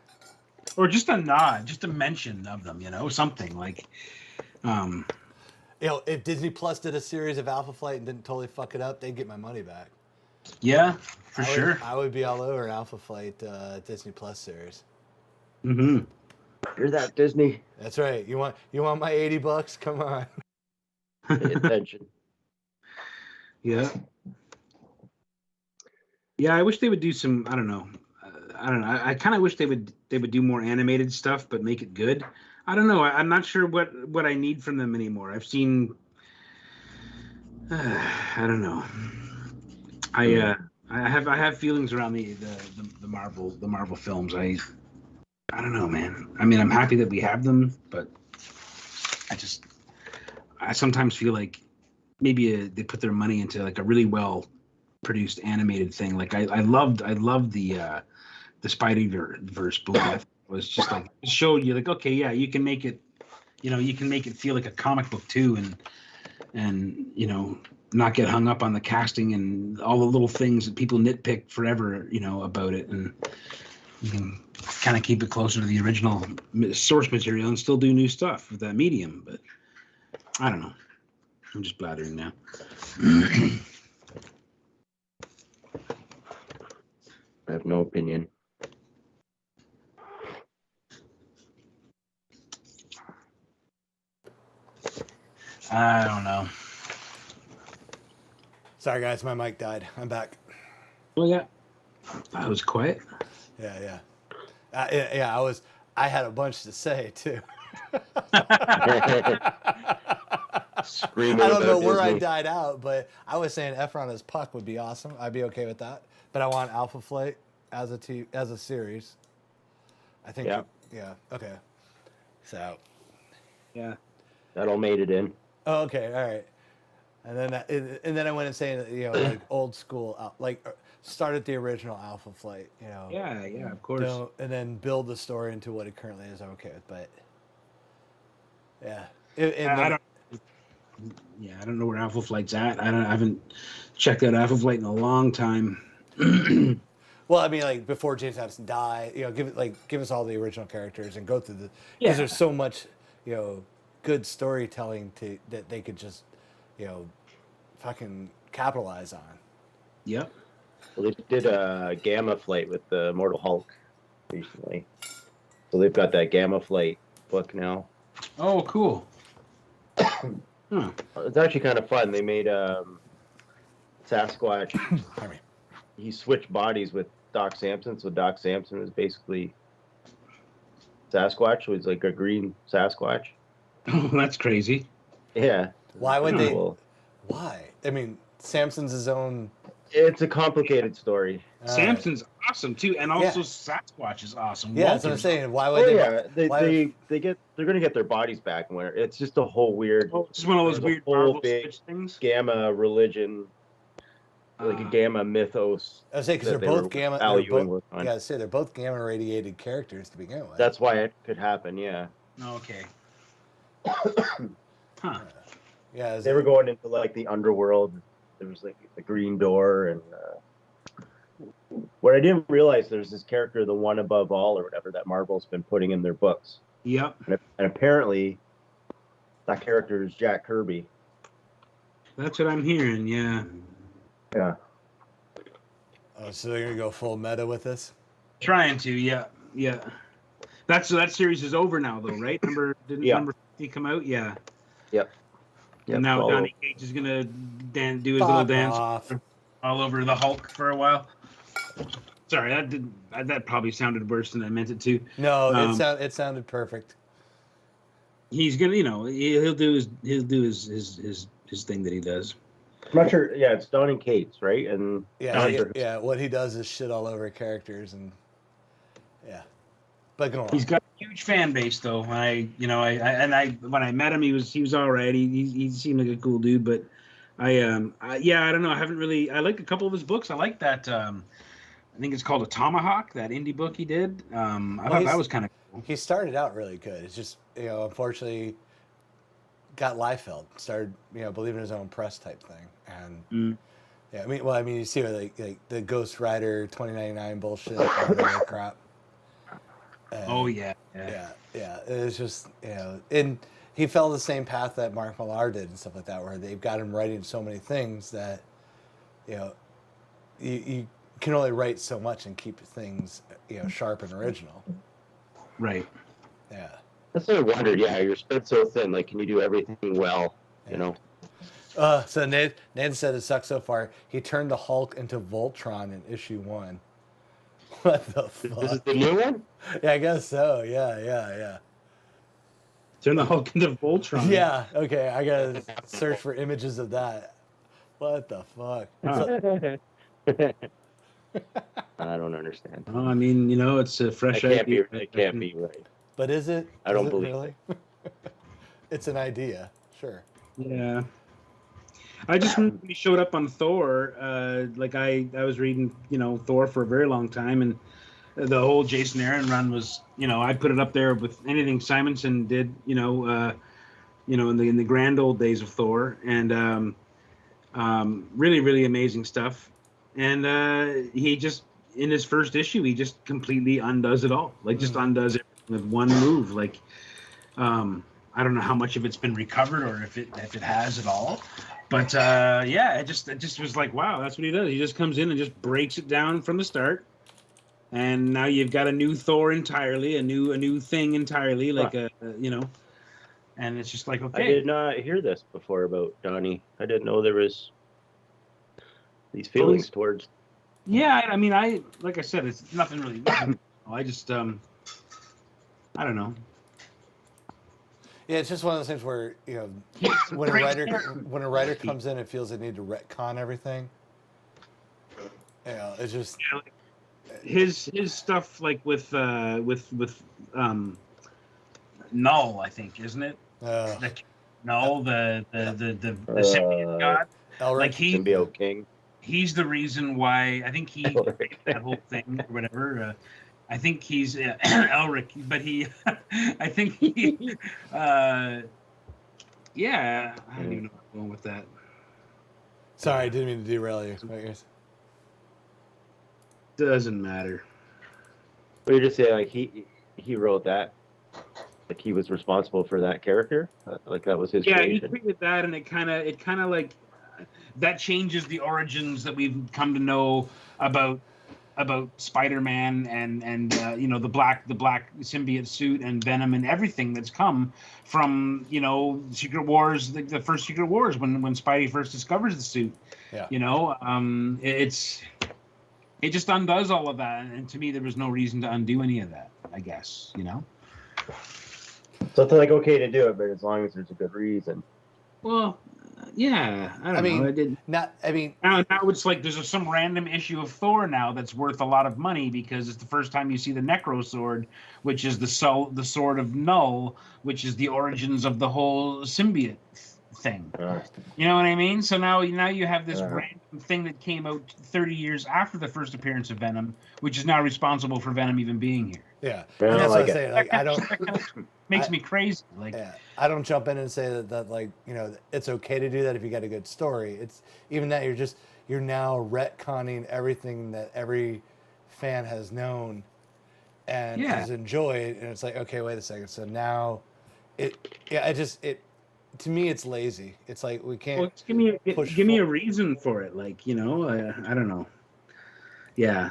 Or just a nod, just a mention of them, something like. If Disney Plus did a series of Alpha Flight and didn't totally fuck it up, they'd get my money back. Yeah, for sure. I would be all over an Alpha Flight Disney Plus series. Mm-hmm. Hear that, Disney? That's right. You want my $80? Come on. Pay attention. Yeah. Yeah, I wish they would do some. I don't know. I kind of wish they would do more animated stuff, but make it good. I don't know. I'm not sure what I need from them anymore. I've seen. I don't know. I have feelings around the Marvel films. I don't know, man. I mean, I'm happy that we have them, but I sometimes feel like maybe they put their money into like a really well produced animated thing. Like I loved the Spideyverse movie. It was just like it showed you like, okay, yeah, you can make it, you can make it feel like a comic book too, and not get hung up on the casting and all the little things that people nitpick forever, about it, and you can kind of keep it closer to the original source material and still do new stuff with that medium. But I don't know. I'm just blathering now. I have no opinion. I don't know. Sorry, guys, my mic died. I'm back. Oh yeah, that was quiet. Yeah. I had a bunch to say too. Screaming I don't know about where I Disney. died out, but I was saying Efron as Puck would be awesome. I'd be okay with that. But I want Alpha Flight as a series. I think. Yeah. Yeah. Okay. So. Yeah. That all made it in. Oh, okay. All right. And then I went and saying like old school start at the original Alpha Flight. Yeah, of course. And then build the story into what it currently is. I'm okay with, but yeah. I don't know where Alpha Flight's at. I haven't checked out Alpha Flight in a long time. Well, I mean, like before James Madison died, give us all the original characters and go through because there's so much, good storytelling that they could just, fucking capitalize on. Yep. Well, they did a Gamma Flight with the Immortal Hulk recently, so they've got that Gamma Flight book now. Oh, cool. It's actually kind of fun. They made Sasquatch. He switched bodies with Doc Samson, so Doc Samson was basically Sasquatch. Was like a green Sasquatch. Oh, that's crazy. Yeah. Why would they? Cool. Why? I mean, Samson's his own. It's a complicated story. Samson's awesome too, and also Sasquatch is awesome. Yeah, that's what I'm saying. Why would they're gonna get their bodies back. Where it's just a whole weird. It's just one of those weird Marvel big things. Gamma religion, like a Gamma mythos. I was saying because they're both Gamma. They're both Gamma radiated characters to begin with. That's why it could happen. Yeah. Okay. Huh. Yeah. They were going into like the underworld. There was like the Green Door, and what I didn't realize, there's this character, the One Above All, or whatever, that Marvel's been putting in their books. Yep. And apparently, that character is Jack Kirby. That's what I'm hearing. Yeah. Yeah. Oh, so they're gonna go full meta with this? Trying to. Yeah. That series is over now, though, right? Number 50 come out? Yeah. Yep. And now Donny Cates is gonna do his little dance all over the Hulk for a while. Sorry, that probably sounded worse than I meant it to. No, it sounded perfect. He's gonna, he'll do his thing that he does. I'm not sure. Yeah, it's Donny Cates, right? And what he does is shit all over characters, and but go on. He's got a huge fan base, though. When I met him, he was all right. He seemed like a cool dude, but I don't know. I haven't really. I like a couple of his books. I like that. I think it's called A Tomahawk, that indie book he did. I thought that was kind of cool. He started out really good. It's just unfortunately got Liefeld, started believing in his own press type thing, and I mean you see like the Ghost Rider 2099 bullshit, all that crap. Yeah. It's just and he fell the same path that Mark Millar did and stuff like that, where they've got him writing so many things that you can only write so much and keep things sharp and original. Right. Yeah. That's what I wondered. Yeah, you're spread so thin. Like, can you do everything well? So Ned said it sucks so far. He turned the Hulk into Voltron in issue 1. What the fuck? This is the new one? Yeah, I guess so. Yeah. Turn the Hulk into Voltron. Yeah. Okay, I gotta search for images of that. What the fuck? I don't understand. Well, I mean, it's a fresh idea. It can't be right. But is it? I don't is it believe really? It's an idea, sure. Yeah. I just remember when he showed up on Thor. I was reading, Thor for a very long time, and the whole Jason Aaron run was, I put it up there with anything Simonson did, in the grand old days of Thor, and really, really amazing stuff. And he just, in his first issue, he just completely undoes it all, just undoes everything with one move, I don't know how much of it's been recovered or if it has at all. But yeah, it just was like, wow, that's what he does. He just comes in and just breaks it down from the start. And now you've got a new Thor entirely, a new thing entirely, like and it's just like, okay. I did not hear this before about Donnie. I didn't know there was these feelings towards. Yeah, I mean, like I said, it's nothing really. I just I don't know. Yeah, it's just one of those things where when a writer comes in and feels they need to retcon everything. It's just his stuff like with Null, I think, isn't it? Null, the symbiote god. Elric. Like Symbiote King. He's the reason why I think he that whole thing or whatever. I think he's Elric, but I think he, yeah, I don't even know where I'm going with that. Sorry, I didn't mean to derail you. Doesn't matter. But you're just saying like he wrote that, like he was responsible for that character, like that was his creation. He created that, and it kind of like that changes the origins that we've come to know about Spider-Man and the black symbiote suit and Venom and everything that's come from Secret Wars, the first Secret Wars when Spidey first discovers the suit. Yeah. It just undoes all of that, and to me there was no reason to undo any of that, I guess. So it's like okay to do it, but as long as there's a good reason. Well, yeah, I don't know. I didn't. Now it's like there's some random issue of Thor now that's worth a lot of money because it's the first time you see the Necro Sword, which is the sword of Null, which is the origins of the whole symbiote thing. You know what I mean? So now you have this random thing that came out 30 years after the first appearance of Venom, which is now responsible for Venom even being here. Yeah, and that's what I'm saying. Like, I don't. Makes me crazy. Like, I don't jump in and say that like it's okay to do that if you got a good story. It's even that you're now retconning everything that every fan has known and has enjoyed, and it's like, okay, wait a second. So now, to me it's lazy. It's like we can't. Well, give me a reason for it. Like I don't know. Yeah,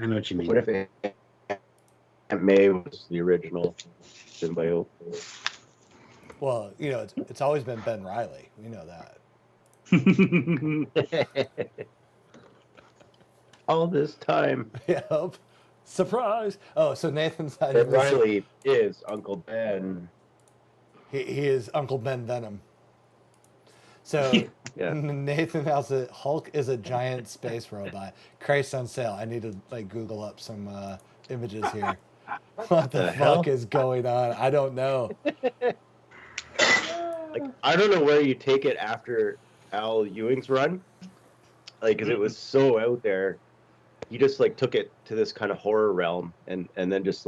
I know what you mean. What if Aunt May was the original symbiote? Well, it's always been Ben Reilly. We know that. All this time. Yep. Surprise. Oh, so Nathan's Ben Reilly is Uncle Ben. He is Uncle Ben Venom. So Nathan has Hulk is a giant space robot. Christ on sale. I need to Google up some images here. What the fuck is going on? I don't know. I don't know where you take it after Al Ewing's run. Because it was so out there. He just took it to this kind of horror realm and then just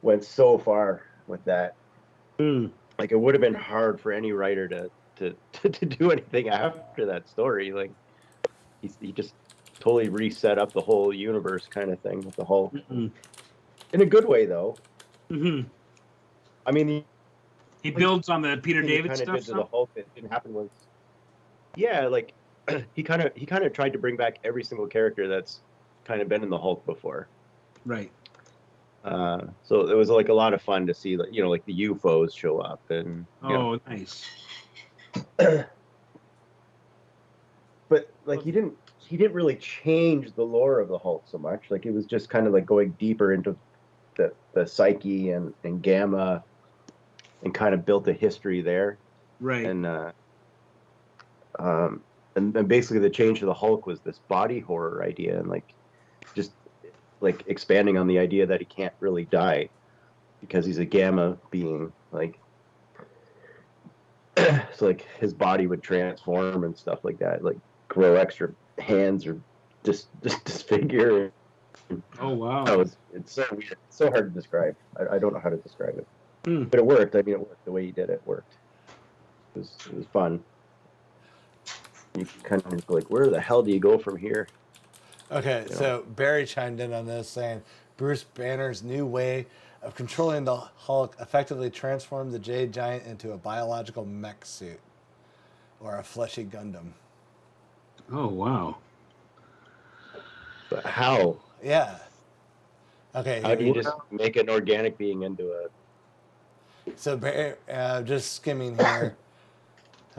went so far with that. It would have been hard for any writer to do anything after that story. He just totally reset up the whole universe kind of thing with the Hulk. In a good way, though. I mean, he builds on the Peter David stuff. Did to the Hulk that didn't happen was, he kind of tried to bring back every single character that's kind of been in the Hulk before. Right. So it was a lot of fun to see the UFOs show up and. Nice. But he didn't really change the lore of the Hulk so much. It was just kind of going deeper into the psyche and Gamma, and kind of built a history there. Right. And basically the change of the Hulk was this body horror idea and just expanding on the idea that he can't really die because he's a Gamma being. So his body would transform and stuff like that, grow extra hands or just disfigure. Oh wow! It's so weird. It's so hard to describe. I don't know how to describe it, but it worked. I mean, it worked. The way he did it worked. It was fun. You kind of where the hell do you go from here? Okay, so Barry chimed in on this saying Bruce Banner's new way of controlling the Hulk effectively transformed the Jade Giant into a biological mech suit or a fleshy Gundam. Oh wow. But how? Yeah. Okay. How do you here- just make an organic being into a? So just skimming here.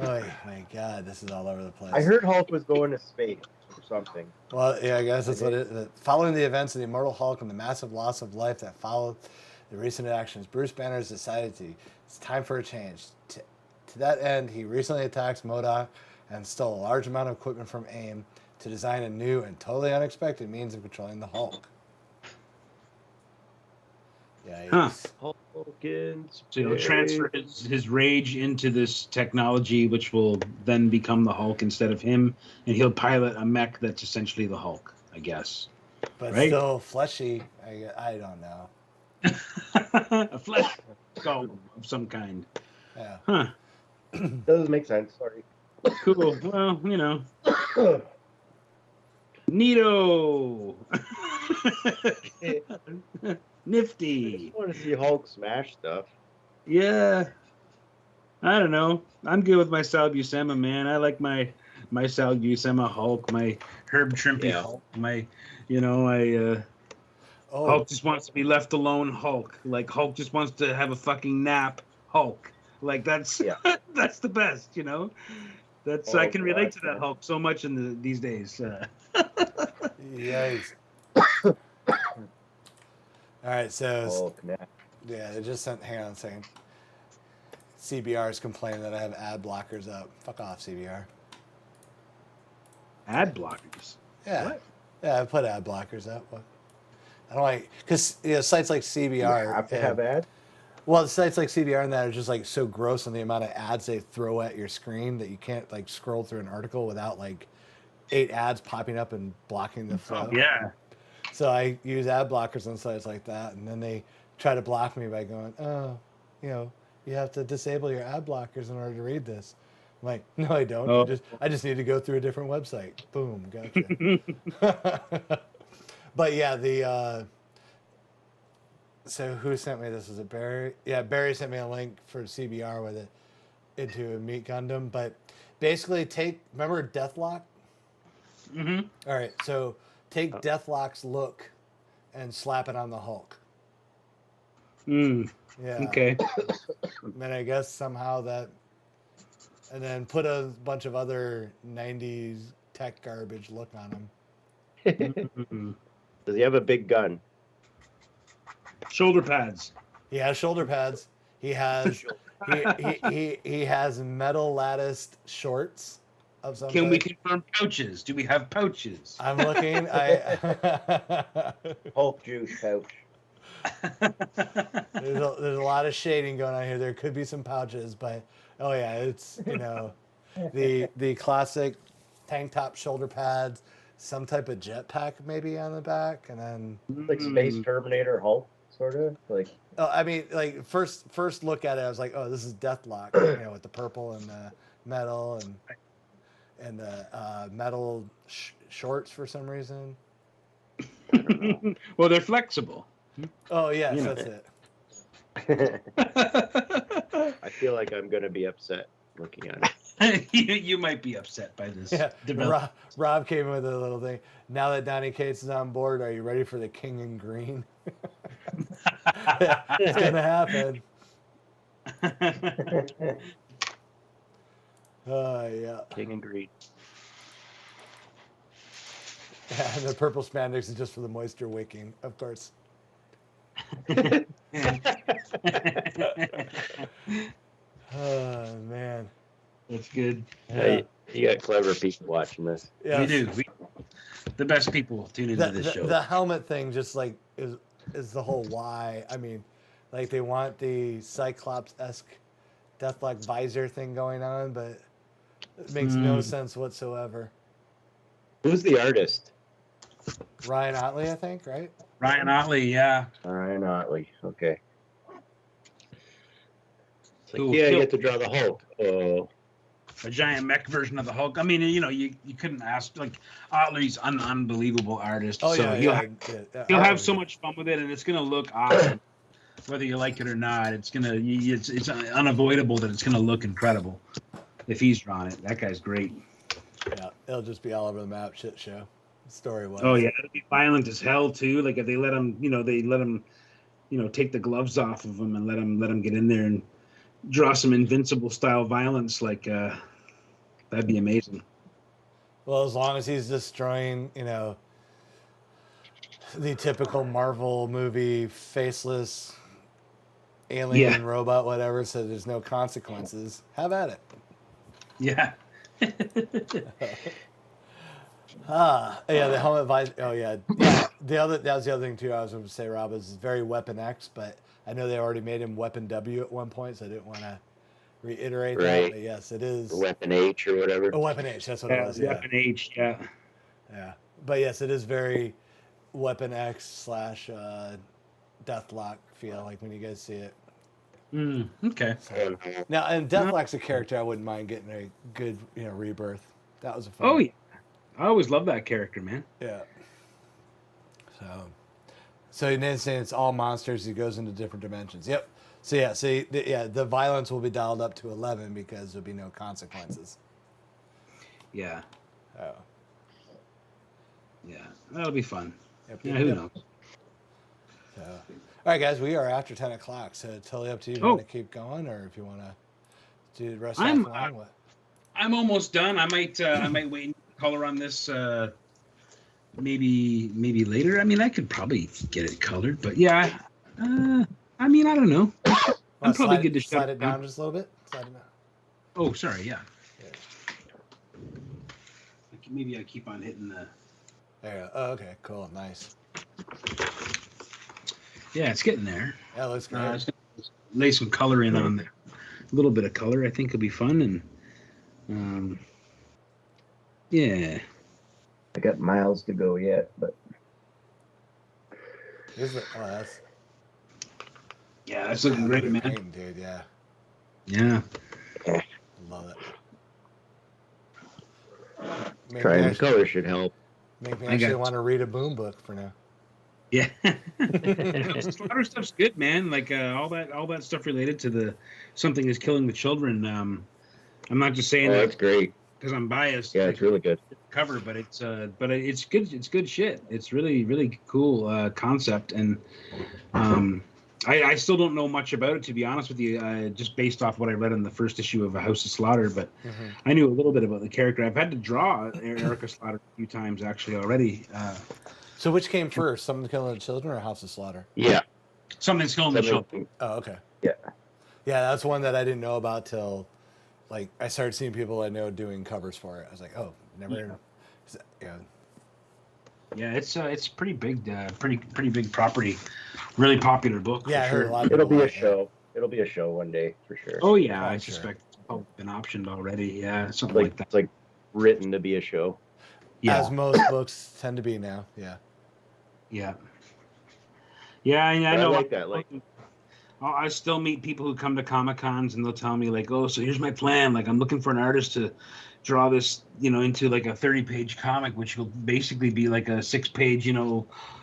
Oh my God, this is all over the place. I heard Hulk was going to space or something. Well, yeah, I guess that's what it is. Following the events of the Immortal Hulk and the massive loss of life that followed the recent actions, Bruce Banner has decided it's time for a change. To that end, he recently attacked MODOK and stole a large amount of equipment from AIM to design a new and totally unexpected means of controlling the Hulk. Yikes. Huh. Hulk in space. So he'll transfer his rage into this technology, which will then become the Hulk instead of him, and he'll pilot a mech that's essentially the Hulk, I guess. But right? still fleshy. I don't know. A flesh skull of some kind. Yeah. Huh. Doesn't make sense. Sorry. Cool. Well, you know. Neato. I Nifty. just want to see Hulk smash stuff. Yeah. I don't know. I'm good with my Sal Buscema, man. I like my Sal Buscema Hulk, my Herb Trimpe Hulk, my, Hulk just wants to be left alone Hulk. Like Hulk just wants to have a fucking nap Hulk. Like that's that's the best, That's I can relate to that Hulk so much in these days. Yikes. All right, so Hulk, nah. yeah, they just sent. Hang on a second. CBR is complaining that I have ad blockers up. Fuck off, CBR. Ad blockers. Yeah, What? yeah, I put ad blockers up. I don't like because sites like CBR You have to have ads. Well, the sites like CBR and that are just like so gross on the amount of ads they throw at your screen that you can't like scroll through an article without like 8 ads popping up and blocking the flow. Yeah. So I use ad blockers on sites like that, and then they try to block me by going, "Oh, you have to disable your ad blockers in order to read this." I'm like, "No, I don't. Oh. I just need to go through a different website." Boom, gotcha. But yeah, so who sent me this? Was it Barry? Yeah, Barry sent me a link for CBR with it into a Meat Gundam. But basically, remember Deathlock? Mm-hmm. All right, so take Deathlock's look and slap it on the Hulk. Mm. Yeah. Okay. And I guess somehow and then put a bunch of other 90s tech garbage look on him. Mm-hmm. Does he have a big gun? Shoulder pads. He has shoulder pads. He has he has metal latticed shorts of some Can we type. confirm pouches? Do we have pouches? I'm looking. Hulk juice pouch. There's a lot of shading going on here. There could be some pouches, but oh yeah, it's the classic tank top shoulder pads, some type of jetpack maybe on the back, and then Like Space Terminator Hulk, sort of like. I mean, like first look at it, I was like, oh, this is Deathlock, with the purple and the metal and the metal shorts for some reason. Well, they're flexible. Oh yes, You know. that's it. I feel like I'm gonna be upset looking at it. You might be upset by this. Yeah, development. Rob came in with a little thing. Now that Donnie Cates is on board, are you ready for the King in Green? It's gonna happen. Yeah. King and Green. Yeah, and the purple spandex is just for the moisture wicking, of course. Oh man. That's good. Hey, you got clever people watching this. Yeah. We do. The best people tune into this show. The helmet thing just like is the whole why. I mean, like they want the Cyclops-esque Deathlock visor thing going on, but it makes no sense whatsoever. Who's the artist? Ryan Otley, I think, right? Ryan Otley, yeah. Ryan Otley. Okay. It's like, Cool. yeah, you get to draw the Hulk. Oh, A giant mech version of the Hulk. I mean, you couldn't ask. Like, Otley's an unbelievable artist. Oh so yeah, he'll yeah. have so much fun with it, and it's gonna look awesome. whether you like it or not. It's unavoidable that it's gonna look incredible if he's drawn it. That guy's great. Yeah, it'll just be all over the map shit show. Story wise. Oh yeah, it'll be violent as hell too. Like if they let him, take the gloves off of him and let him get in there and draw some Invincible style violence. Like that'd be amazing. Well, as long as he's destroying, the typical Marvel movie faceless alien robot, whatever, so there's no consequences. Have at it. Yeah. Yeah, the helmet visor. Oh yeah. That was the other thing too. I was going to say, Rob, is very Weapon X, but I know they already made him Weapon W at one point, so I didn't want to reiterate that. But yes, it is Weapon H or whatever. a Weapon H. That's what it was. Yeah. Weapon H. Yeah. Yeah, but yes, it is very Weapon X / Deathlock feel like when you guys see it. Okay. So, now, and Deathlock's a character I wouldn't mind getting a good, rebirth. That was a fun. Oh yeah, I always love that character, man. Yeah. So you're saying it's all monsters. He goes into different dimensions. Yep. So yeah, the violence will be dialed up to 11 because there'll be no consequences. Yeah. Oh. Yeah, that'll be fun. Yep, Yeah, who knows? So, all right, guys, we are after 10 o'clock, so it's totally up to you if you want to keep going or if you want to do the rest offline. I'm almost done. I might wait and color on this maybe later. I mean, I could probably get it colored, but yeah. I don't know. I'm probably good to slide it down just a little bit. Slide it down. Oh, sorry. Yeah. Maybe I keep on hitting the. There you go. Oh, okay, cool, nice. Yeah, it's getting there. Yeah, looks great. Just gonna lay some color in on there. A little bit of color, I think, will be fun, and yeah. I got miles to go yet, but that's looking great, man. Painting, dude, yeah. Yeah. Love it. trying the color should help. Make me actually want to read a Boom book for now. Yeah. Slaughter stuff's good, man. Like all that stuff related to something is killing the children. I'm not just saying that's great because I'm biased. Yeah, it's really good. Cover, but it's good. It's good shit. It's really, really cool concept, and I still don't know much about it, to be honest with you, just based off what I read in the first issue of A House of Slaughter, but I knew a little bit about the character. I've had to draw Erica Slaughter a few times, actually, already. So which came first, Something's Killing the Children or House of Slaughter? Yeah. Something's Killing the Children. Oh, okay. Yeah. Yeah, that's one that I didn't know about till, like, I started seeing people I know doing covers for it. I was like, oh, never. Yeah. Yeah, it's pretty big, pretty big property. Really popular book. Yeah, I heard a lot of It'll be people a show. It'll be a show one day for sure. Oh yeah, I suspect it's probably been optioned already. Yeah, something like that. It's like written to be a show. Yeah. As most books tend to be now. Yeah. Yeah. Yeah, I know. I like that. Like, I still meet people who come to Comic Cons and they'll tell me like, "Oh, so here's my plan. Like, I'm looking for an artist to draw this, into like a 30-page comic, which will basically be like a 6-page,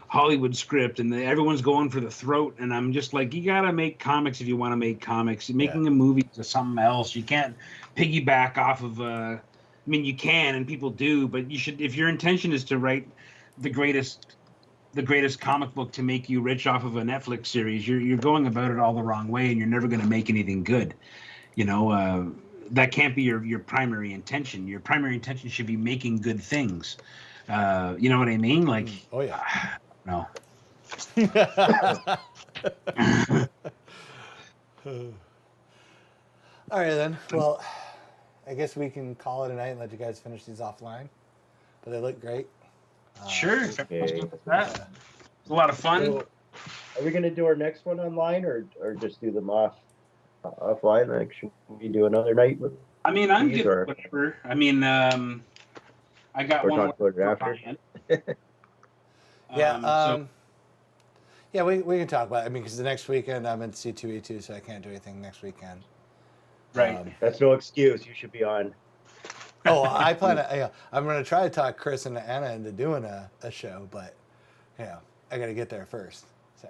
Hollywood script, and everyone's going for the throat." And I'm just like, you gotta make comics if you want to make comics. Making a movie is something else. You can't piggyback off of. You can, and people do, but you should. If your intention is to write the greatest comic book to make you rich off of a Netflix series, you're going about it all the wrong way, and you're never going to make anything good. That can't be your primary intention. Your primary intention should be making good things. You know what I mean? Like, oh yeah. No. All right then. Well, I guess we can call it a night and let you guys finish these offline. But they look great. Sure. Okay. It's a lot of fun. So, are we gonna do our next one online or just do them offline? Like, should we do another night with? I'm these, good or- with whatever. I got Or one talk about it after? Yeah, we can talk about it. Because the next weekend I'm in C2E2, so I can't do anything next weekend. Right. That's no excuse. You should be on. I plan to. I'm going to try to talk Chris and Anna into doing a show, but I got to get there first. So,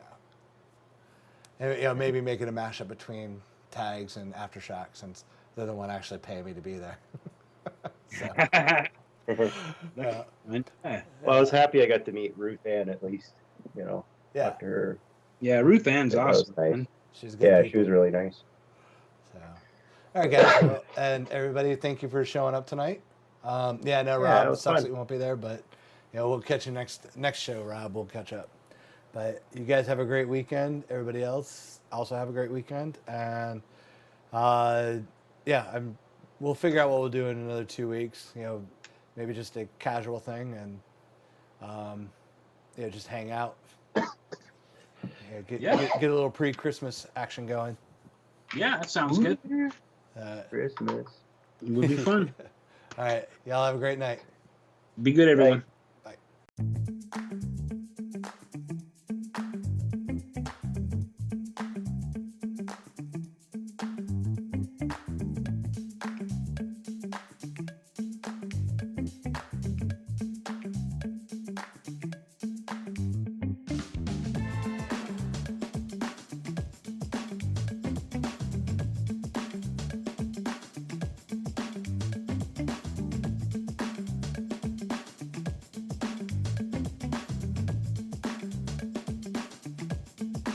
And, you know, maybe make it a mashup between Tags and Aftershock, since they're the one actually paying me to be there. So, Yeah. Well, I was happy I got to meet Ruth Ann at least, you know, yeah, after her. Yeah, Ruth Ann's That was awesome. nice. Man. she's good. Yeah, people. she was really nice. So, all right, guys, well, and everybody, thank you for showing up tonight. Yeah, no, Yeah, it Rob was sucks fun. that you won't be there, but you know, we'll catch you next show. Rob, we'll catch up. But you guys have a great weekend. Everybody else also have a great weekend, and yeah, we'll figure out what we'll do in another 2 weeks. You know, maybe just a casual thing, and yeah, just hang out. Get a little pre-Christmas action going. Yeah, that sounds good. Christmas. It would be fun. All right, y'all have a great night. Be good, everyone. Bye.